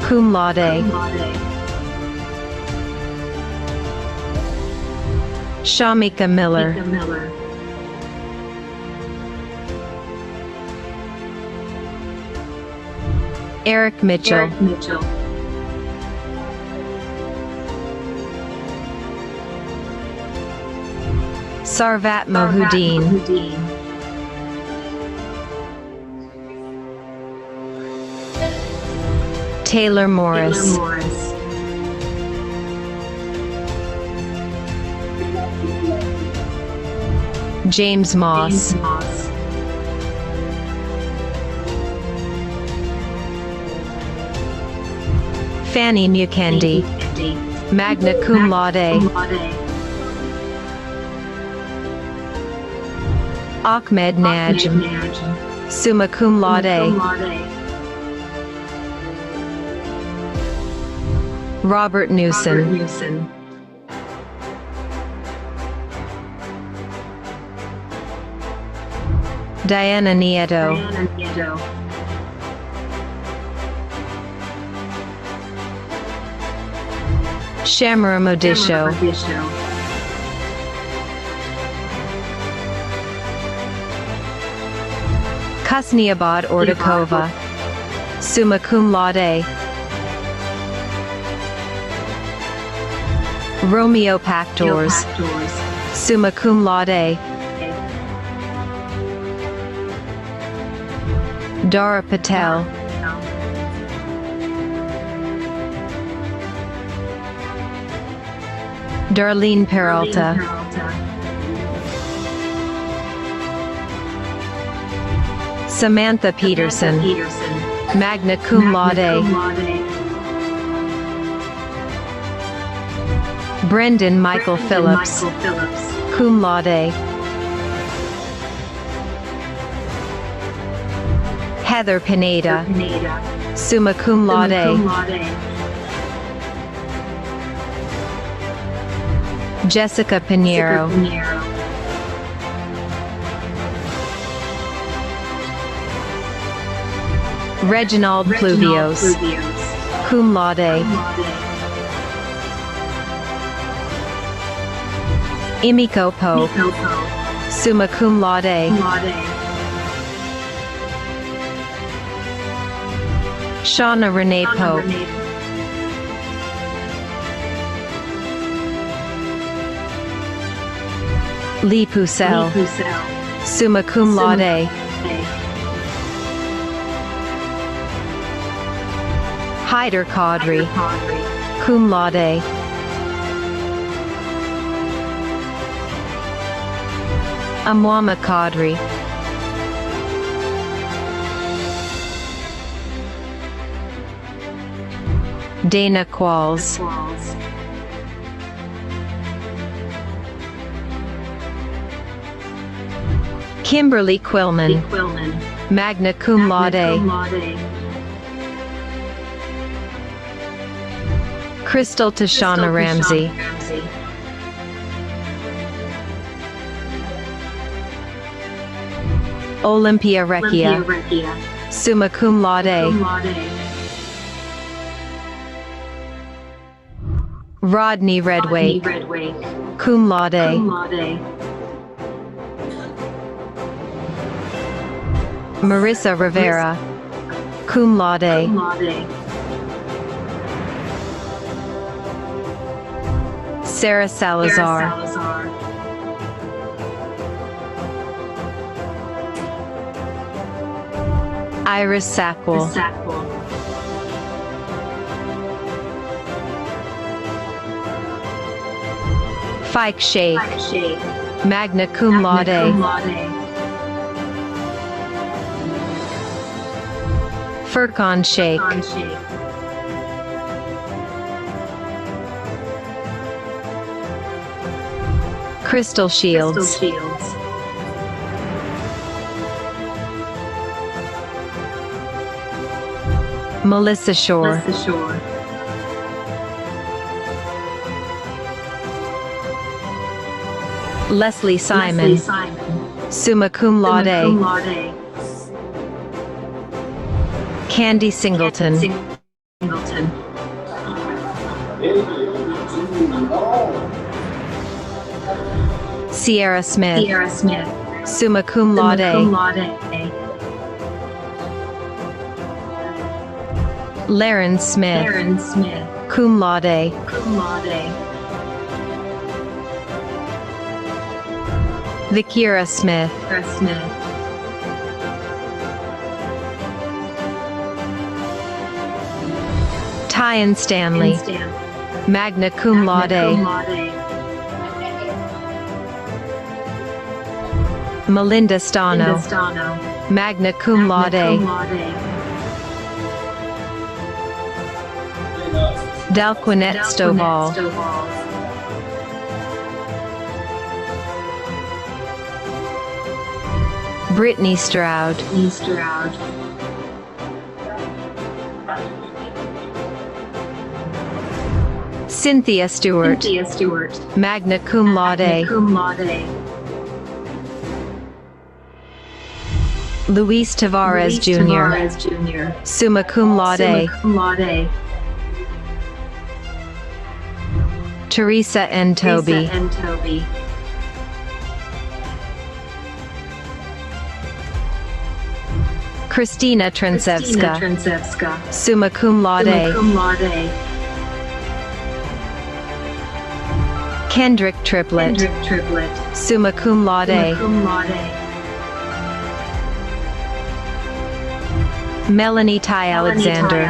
[SPEAKER 4] cum laude. Shamika Miller, Eric Mitchell, Sarvat Mohuddin, Taylor Morris, James Moss, Fanny Mukendi, magna cum laude. Ahmed Najm, summa cum laude. Robert Newson, Diana Nieto, Shamra Modisho, Kusniabad Ordakova, summa cum laude. Romeo Pactors, summa cum laude. Dara Patel, Darlene Peralta, Samantha Peterson, magna cum laude. Brendan Michael Phillips, cum laude. Heather Pineda, summa cum laude. Jessica Pinheiro, Reginald Pluvios, cum laude. Emiko Pope, summa cum laude. Shauna Renee Pope, Lee Pucelle, summa cum laude. Hyder Kadri, cum laude. Amwama Kadri, Dana Qualls, Kimberly Quillman, magna cum laude. Crystal Tashana Ramsey, Olympia Recchia, summa cum laude. Rodney Redwake, cum laude. Marissa Rivera, cum laude. Sarah Salazar, Iris Sackwell, Fike Sheikh, magna cum laude. Furqan Sheikh, Crystal Shields, Melissa Shore, Leslie Simon, summa cum laude. Candy Singleton, Sierra Smith, summa cum laude. Laren Smith, cum laude. Vikira Smith, Tyan Stanley, magna cum laude. Melinda Stano, magna cum laude. Dalquinette Stovall, Brittany Stroud, Cynthia Stewart, magna cum laude. Luis Tavares Jr., summa cum laude. Teresa N. Toby, Christina Transevska, summa cum laude. Kendrick Triplett, summa cum laude. Melanie Ty Alexander,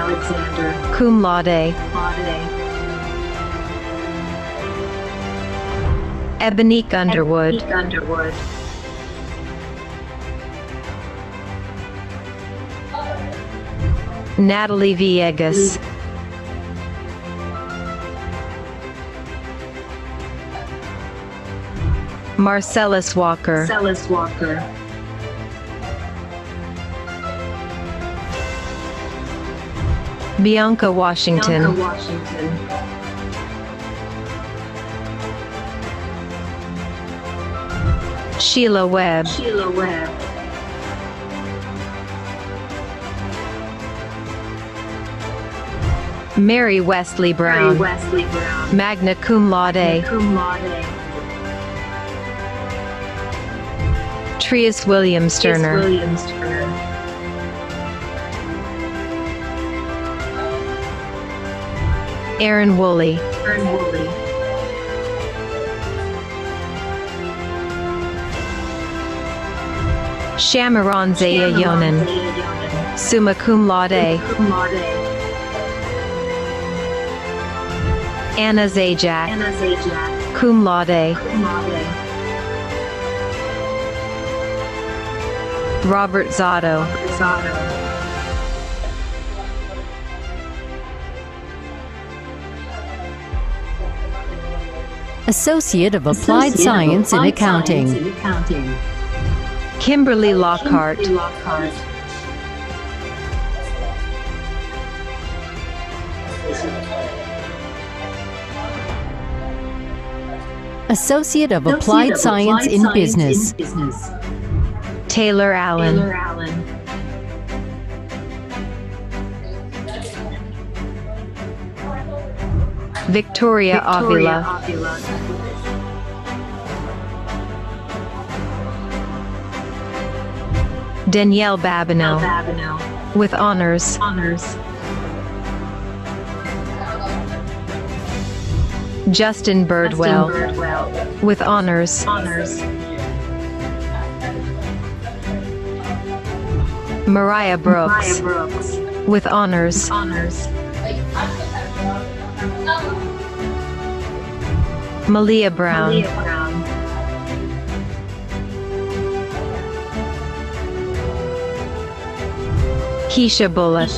[SPEAKER 4] cum laude. Ebonique Underwood, Natalie Villegas, Marcellus Walker, Bianca Washington, Sheila Webb, Mary Wesley Brown, magna cum laude. Trius Williams Turner, Aaron Woolley, Shamaron Zaya Yonan, summa cum laude. Anna Zajac, cum laude. Robert Zotto,
[SPEAKER 10] Associate of Applied Science in Accounting.
[SPEAKER 4] Kimberly Lockhart,
[SPEAKER 10] Associate of Applied Science in Business.
[SPEAKER 4] Taylor Allen, Victoria Avila, Danielle Babineau, with honors. Justin Birdwell, with honors. Mariah Brooks, with honors. Malia Brown, Keisha Bullock,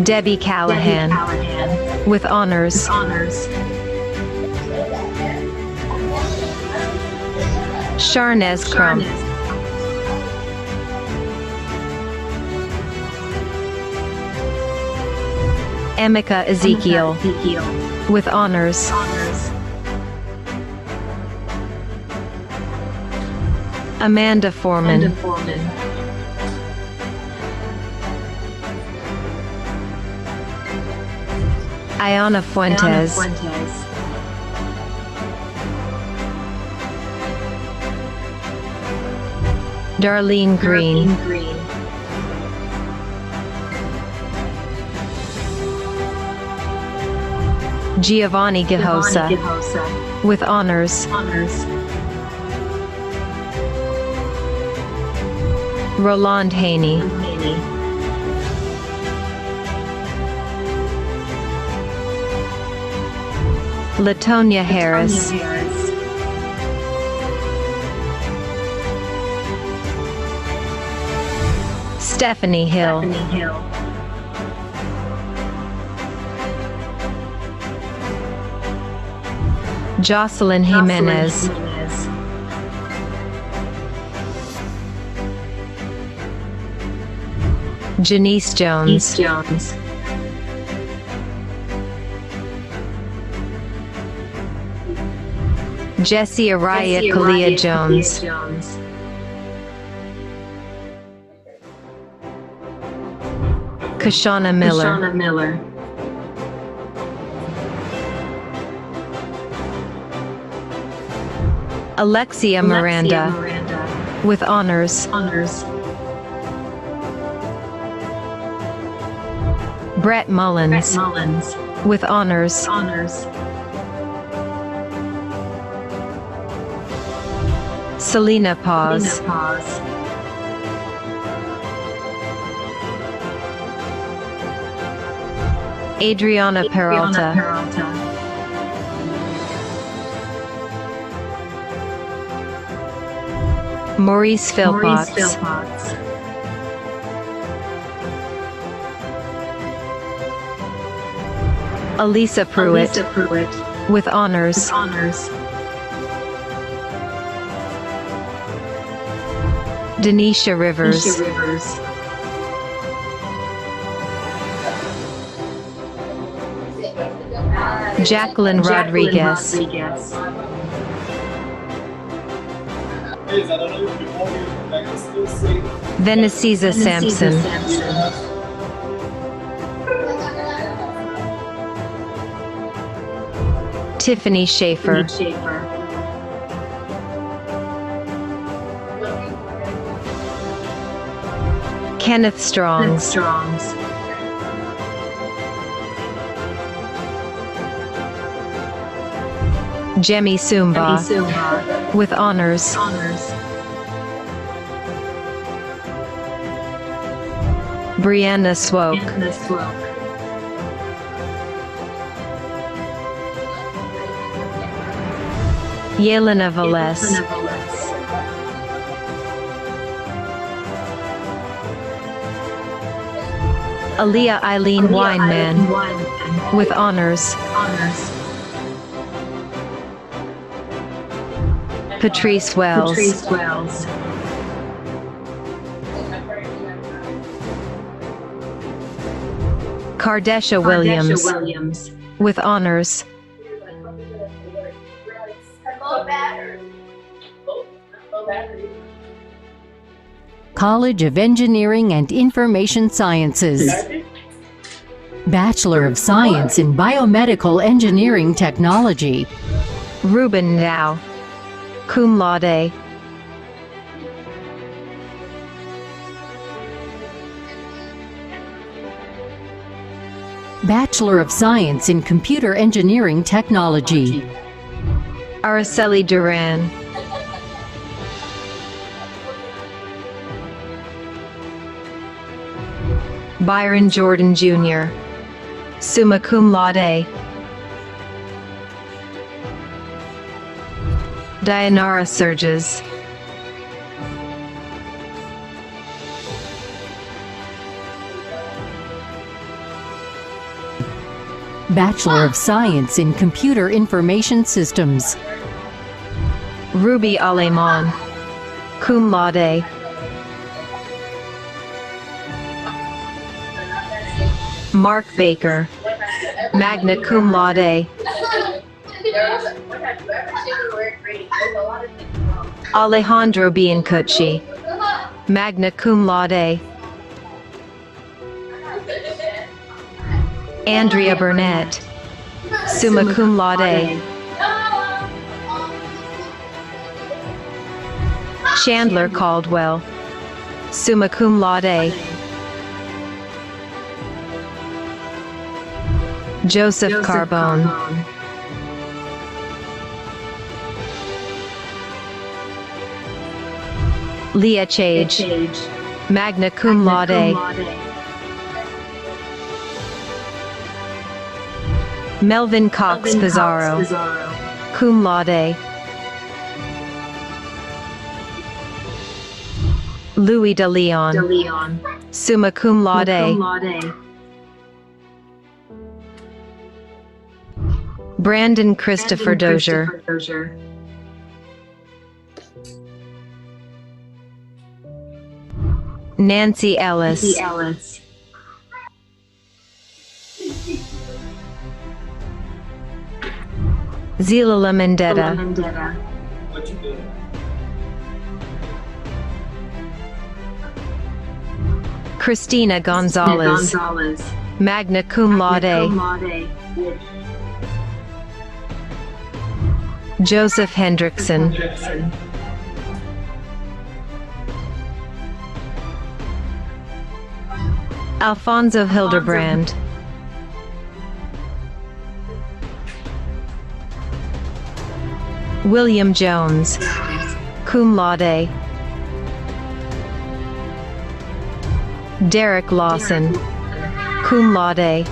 [SPEAKER 4] Debbie Callahan, with honors. Sharnez Crump, Emeka Ezekiel, with honors. Amanda Foreman, Ayana Fuentes, Darlene Green, Giovanni Gahosa, with honors. Roland Haney, Latonia Harris, Stephanie Hill, Jocelyn Jimenez, Janice Jones, Jessie Araya Kalia Jones, Kashana Miller, Alexia Miranda, with honors. Brett Mullins, with honors. Selena Paz, Adriana Peralta, Maurice Philpotts, Elisa Pruitt, with honors. Denisha Rivers, Jacqueline Rodriguez, Veniciza Sampson. Tiffany Schaefer. Kenneth Strongs. Jemmy Sumba. With honors. Brianna Swoke. Yelena Velez. Aaliyah Eileen Weinman. With honors. Patrice Wells. Cardesha Williams. With honors.
[SPEAKER 10] College of Engineering and Information Sciences. Bachelor of Science in Biomedical Engineering Technology.
[SPEAKER 4] Ruben Dow. Cum laude.
[SPEAKER 10] Bachelor of Science in Computer Engineering Technology.
[SPEAKER 4] Araceli Duran. Byron Jordan Jr. Summa cum laude. Dayanara Surges.
[SPEAKER 10] Bachelor of Science in Computer Information Systems.
[SPEAKER 4] Ruby Aleman. Cum laude. Mark Baker. Magna cum laude. Alejandro Biancucci. Magna cum laude. Andrea Burnett. Summa cum laude. Chandler Caldwell. Summa cum laude. Joseph Carbone. Leah Chage. Magna cum laude. Melvin Cox Pizarro. Cum laude. Louis de Leon. Summa cum laude. Brandon Christopher Dozier. Nancy Ellis. Zila Lamendetta. Christina Gonzalez. Magna cum laude. Joseph Hendrickson. Alfonso Hildebrand. William Jones. Cum laude. Derek Lawson. Cum laude.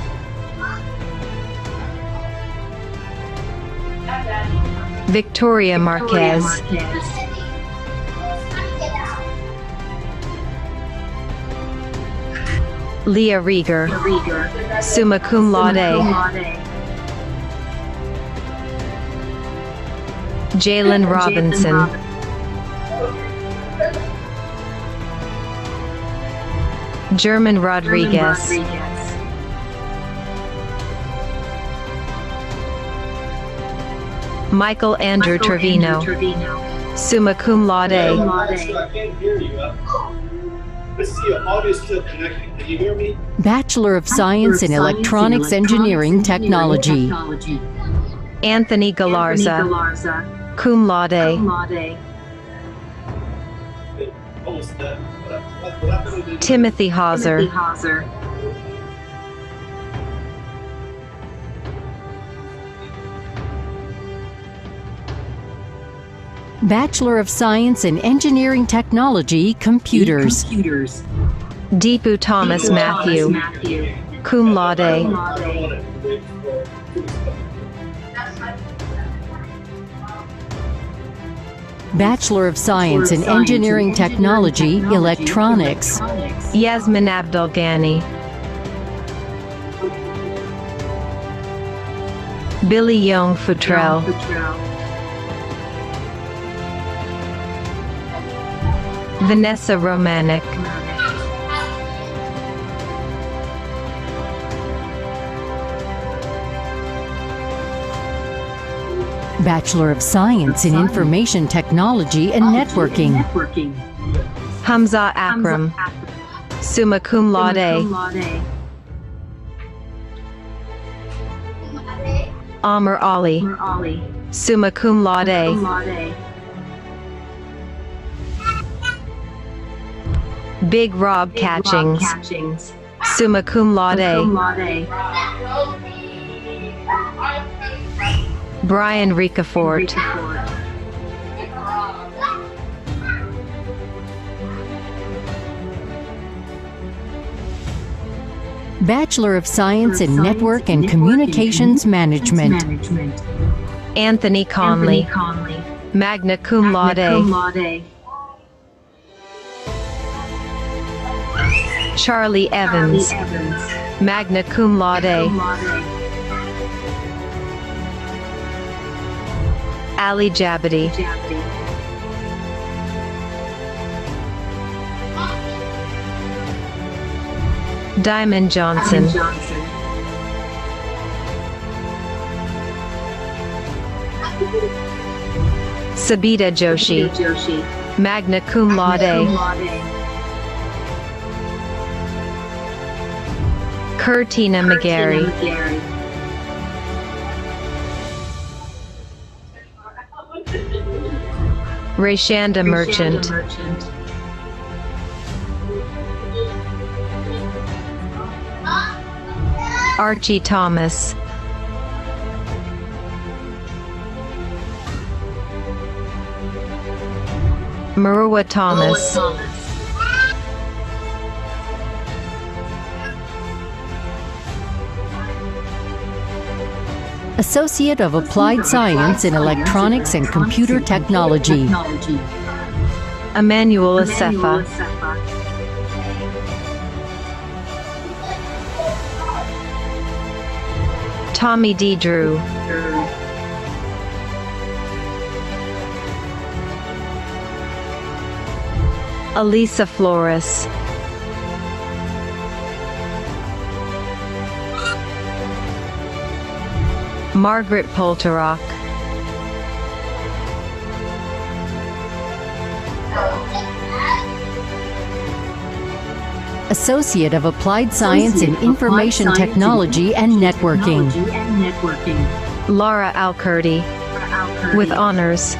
[SPEAKER 4] Victoria Marquez. Leah Rieger. Summa cum laude. Jalen Robinson. German Rodriguez. Michael Andrew Trevino.
[SPEAKER 3] Summa cum laude.
[SPEAKER 2] I can't hear you. Let's see, your audio is still connecting. Can you hear me?
[SPEAKER 10] Bachelor of Science in Electronics Engineering Technology.
[SPEAKER 3] Anthony Galarza, cum laude. Timothy Hauser.
[SPEAKER 10] Bachelor of Science in Engineering Technology, Computers.
[SPEAKER 3] Deepu Thomas Matthew, cum laude.
[SPEAKER 10] Bachelor of Science in Engineering Technology, Electronics.
[SPEAKER 3] Yasmin Abdul Ghani. Billy Young Futrell. Vanessa Romanek.
[SPEAKER 10] Bachelor of Science in Information Technology and Networking.
[SPEAKER 3] Hamza Akram, summa cum laude. Amr Ali, summa cum laude. Big Rob Catchings, summa cum laude. Brian Ricafort.
[SPEAKER 10] Bachelor of Science in Network and Communications Management.
[SPEAKER 3] Anthony Conley, magna cum laude. Charlie Evans, magna cum laude. Ali Jabadi. Diamond Johnson. Sabita Joshi, magna cum laude. Kurtina McGarry. Rayshanda Merchant. Archie Thomas. Marua Thomas.
[SPEAKER 10] Associate of Applied Science in Electronics and Computer Technology.
[SPEAKER 3] Emmanuel Asefa. Tommy D. Drew. Elisa Flores. Margaret Polterock.
[SPEAKER 10] Associate of Applied Science in Information Technology and Networking.
[SPEAKER 3] Laura Alcurdy, with honors.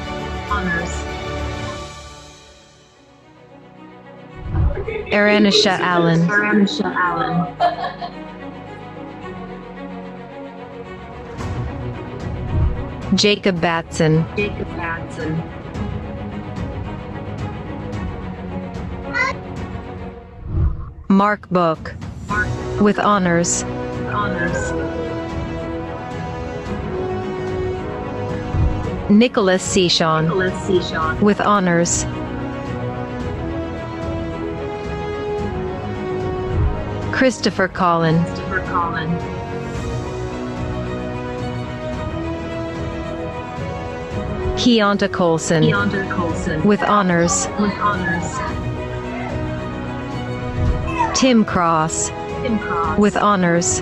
[SPEAKER 3] Aranisha Allen. Jacob Batson. Mark Book, with honors. Nicholas Sechon, with honors. Christopher Collin. Keonta Colson, with honors. Tim Cross, with honors.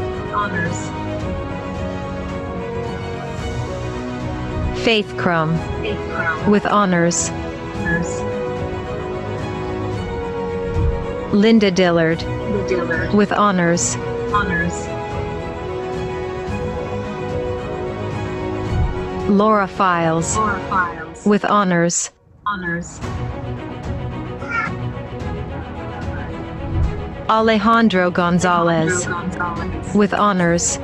[SPEAKER 3] Faith Crum, with honors.
[SPEAKER 4] Linda Dillard, with honors. Laura Files, with honors. Alejandro Gonzalez, with honors.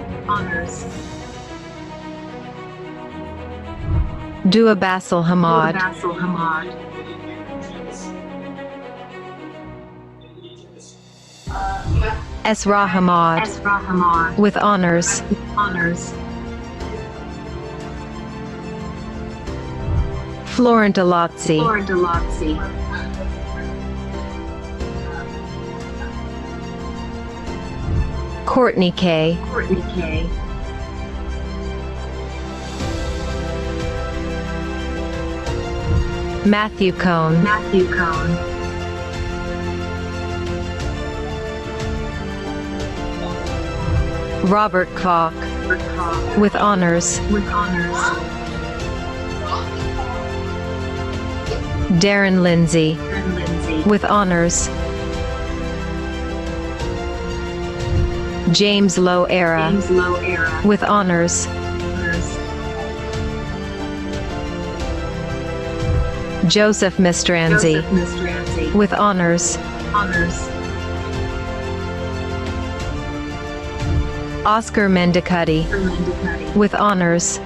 [SPEAKER 4] Dua Basil Hamad, Esra Hamad, with honors. Florent Alazzi, Courtney K, Matthew Cohn, Robert Falk, with honors. Darren Lindsay, with honors. James Lowe Era, with honors. Joseph Mistranzi, with honors. Oscar Mendicutti, with honors.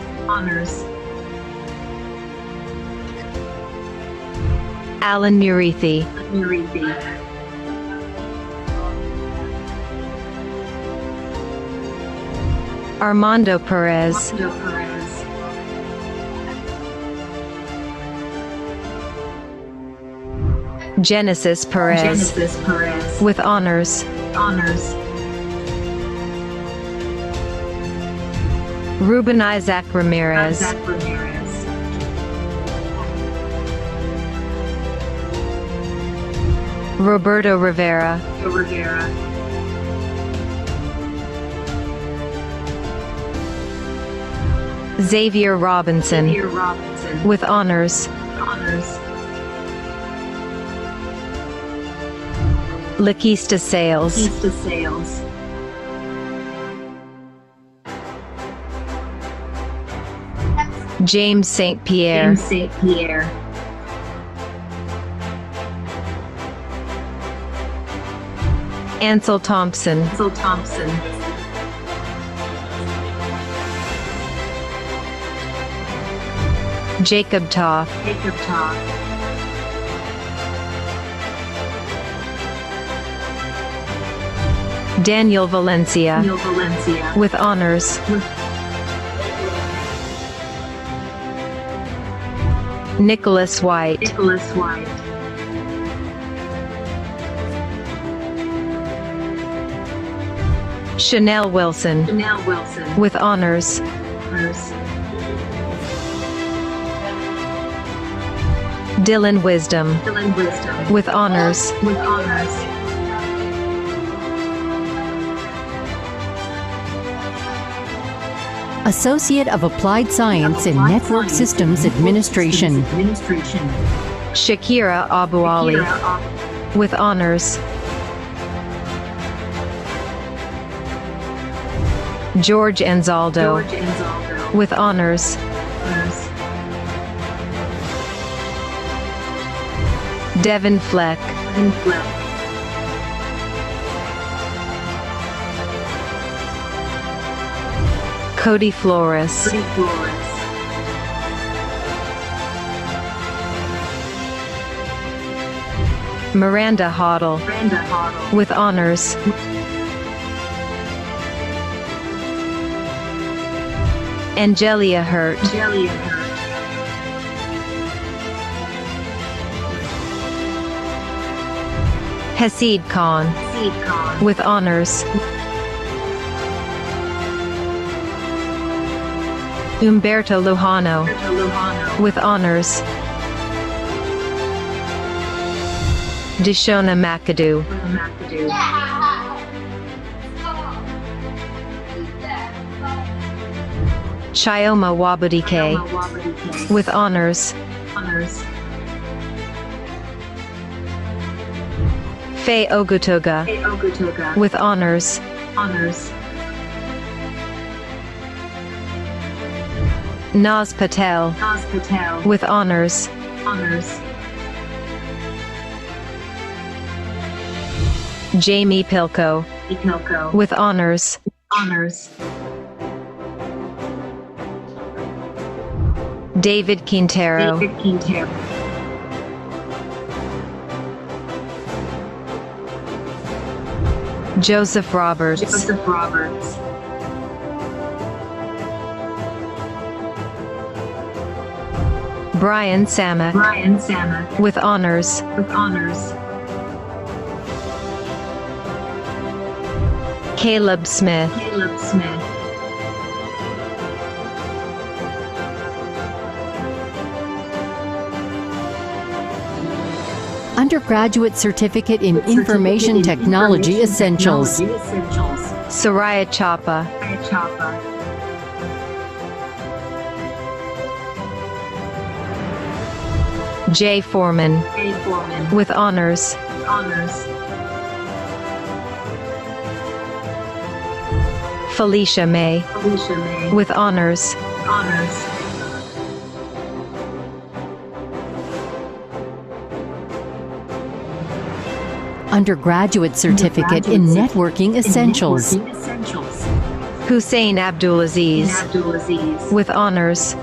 [SPEAKER 4] Alan Murithi, Armando Perez, Genesis Perez, with honors. Ruben Isaac Ramirez, Roberto Rivera, Xavier Robinson, with honors. Lakeista Sales, James St. Pierre, Ansel Thompson, Jacob Toth, Daniel Valencia, with honors. Nicholas White, Chanel Wilson, with honors. Dylan Wisdom, with honors.
[SPEAKER 10] Associate of Applied Science in Network Systems Administration.
[SPEAKER 4] Shakira Abu Ali, with honors. George Anzaldo, with honors. Devin Fleck, Cody Flores, Miranda Hoddle, with honors. Angelia Hurt, Hasid Khan, with honors. Umberto Lujano, with honors. Dishona McAdoo, Chioma Wabudike, with honors. Faye Ogutoga, with honors. Naz Patel, with honors. Jamie Pilko, with honors. David Quintero, Joseph Roberts, Brian Samak, with honors. Caleb Smith,
[SPEAKER 10] Undergraduate Certificate in Information Technology Essentials.
[SPEAKER 4] Soraya Chapa, Jay Foreman, with honors. Felicia May, with honors.
[SPEAKER 10] Undergraduate Certificate in Networking Essentials.
[SPEAKER 4] Hussein Abdulaziz, with honors.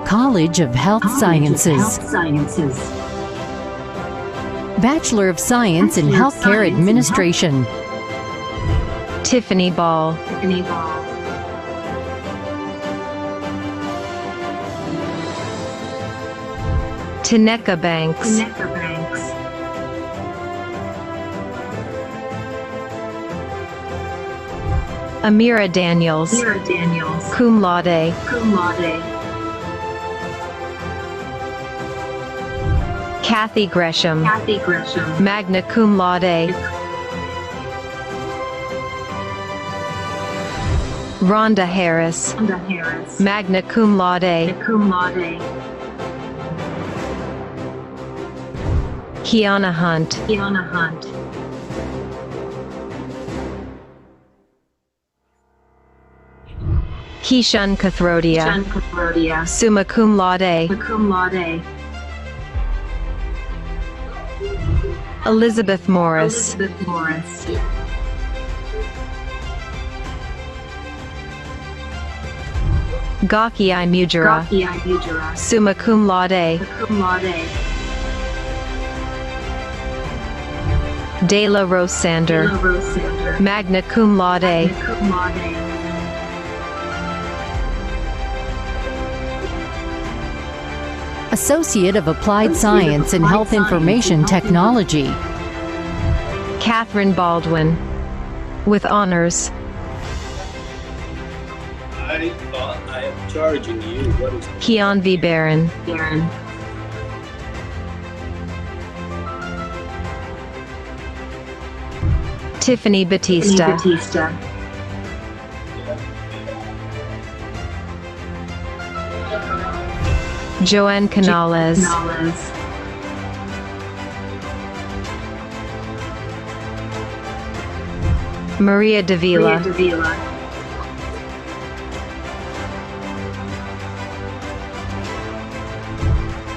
[SPEAKER 10] College of Health Sciences. Bachelor of Science in Healthcare Administration.
[SPEAKER 4] Tiffany Ball, Taneka Banks, Amira Daniels, cum laude. Kathy Gresham, magna cum laude. Rhonda Harris, magna cum laude. Kiana Hunt, Keishan Kathrodia, summa cum laude. Elizabeth Morris, Gaki I Mujira, summa cum laude. Dela Rosander, magna cum laude.
[SPEAKER 10] Associate of Applied Science in Health Information Technology.
[SPEAKER 4] Catherine Baldwin, with honors.
[SPEAKER 2] I thought I am charging you. What is
[SPEAKER 4] Keon V. Barron, Tiffany Batista, Joanne Canales, Maria Davila,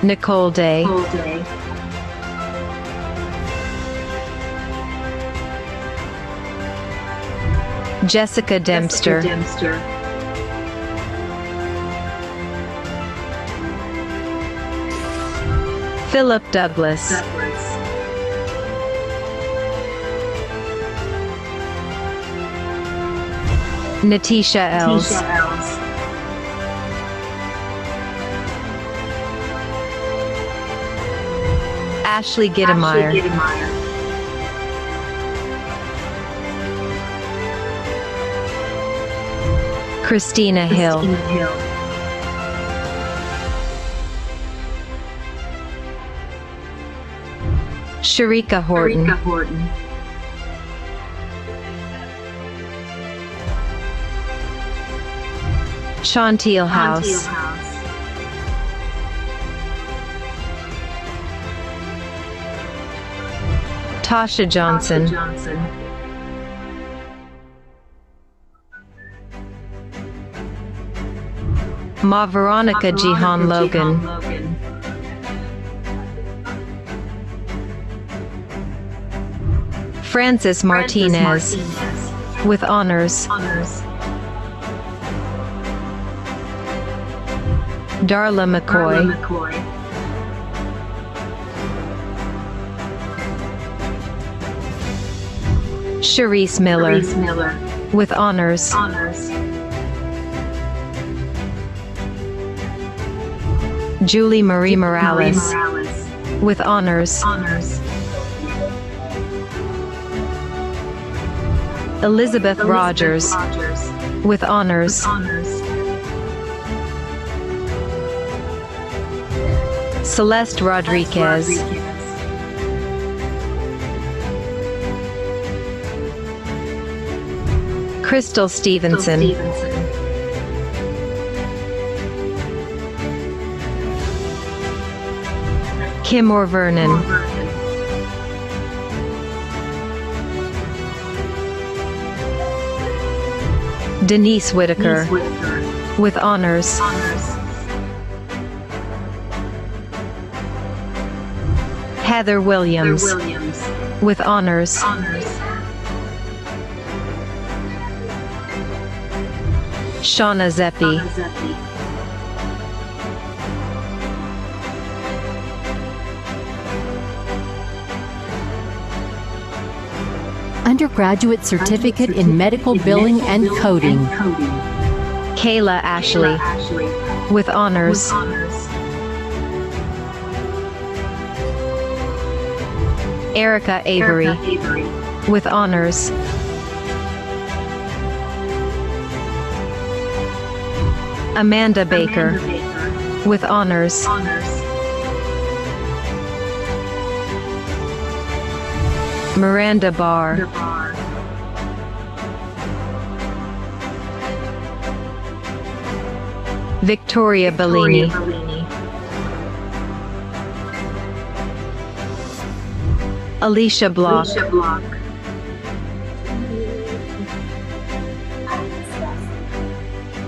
[SPEAKER 4] Nicole Day, Jessica Dempster, Philip Douglas, Natisha Els, Ashley Gittemeyer, Christina Hill, Sharika Horton, Chantil House, Tasha Johnson. Ma Veronica Jihan Logan. Francis Martinez, with honors. Darla McCoy. Sharice Miller, with honors. Julie Marie Morales, with honors. Elizabeth Rogers, with honors. Celeste Rodriguez. Crystal Stevenson. Kim or Vernon. Denise Whitaker, with honors. Heather Williams, with honors. Shauna Zeppi.
[SPEAKER 10] Undergraduate Certificate in Medical Billing and Coding.
[SPEAKER 4] Kayla Ashley, with honors. Erica Avery, with honors. Amanda Baker, with honors. Miranda Barr. Victoria Bellini. Alicia Block.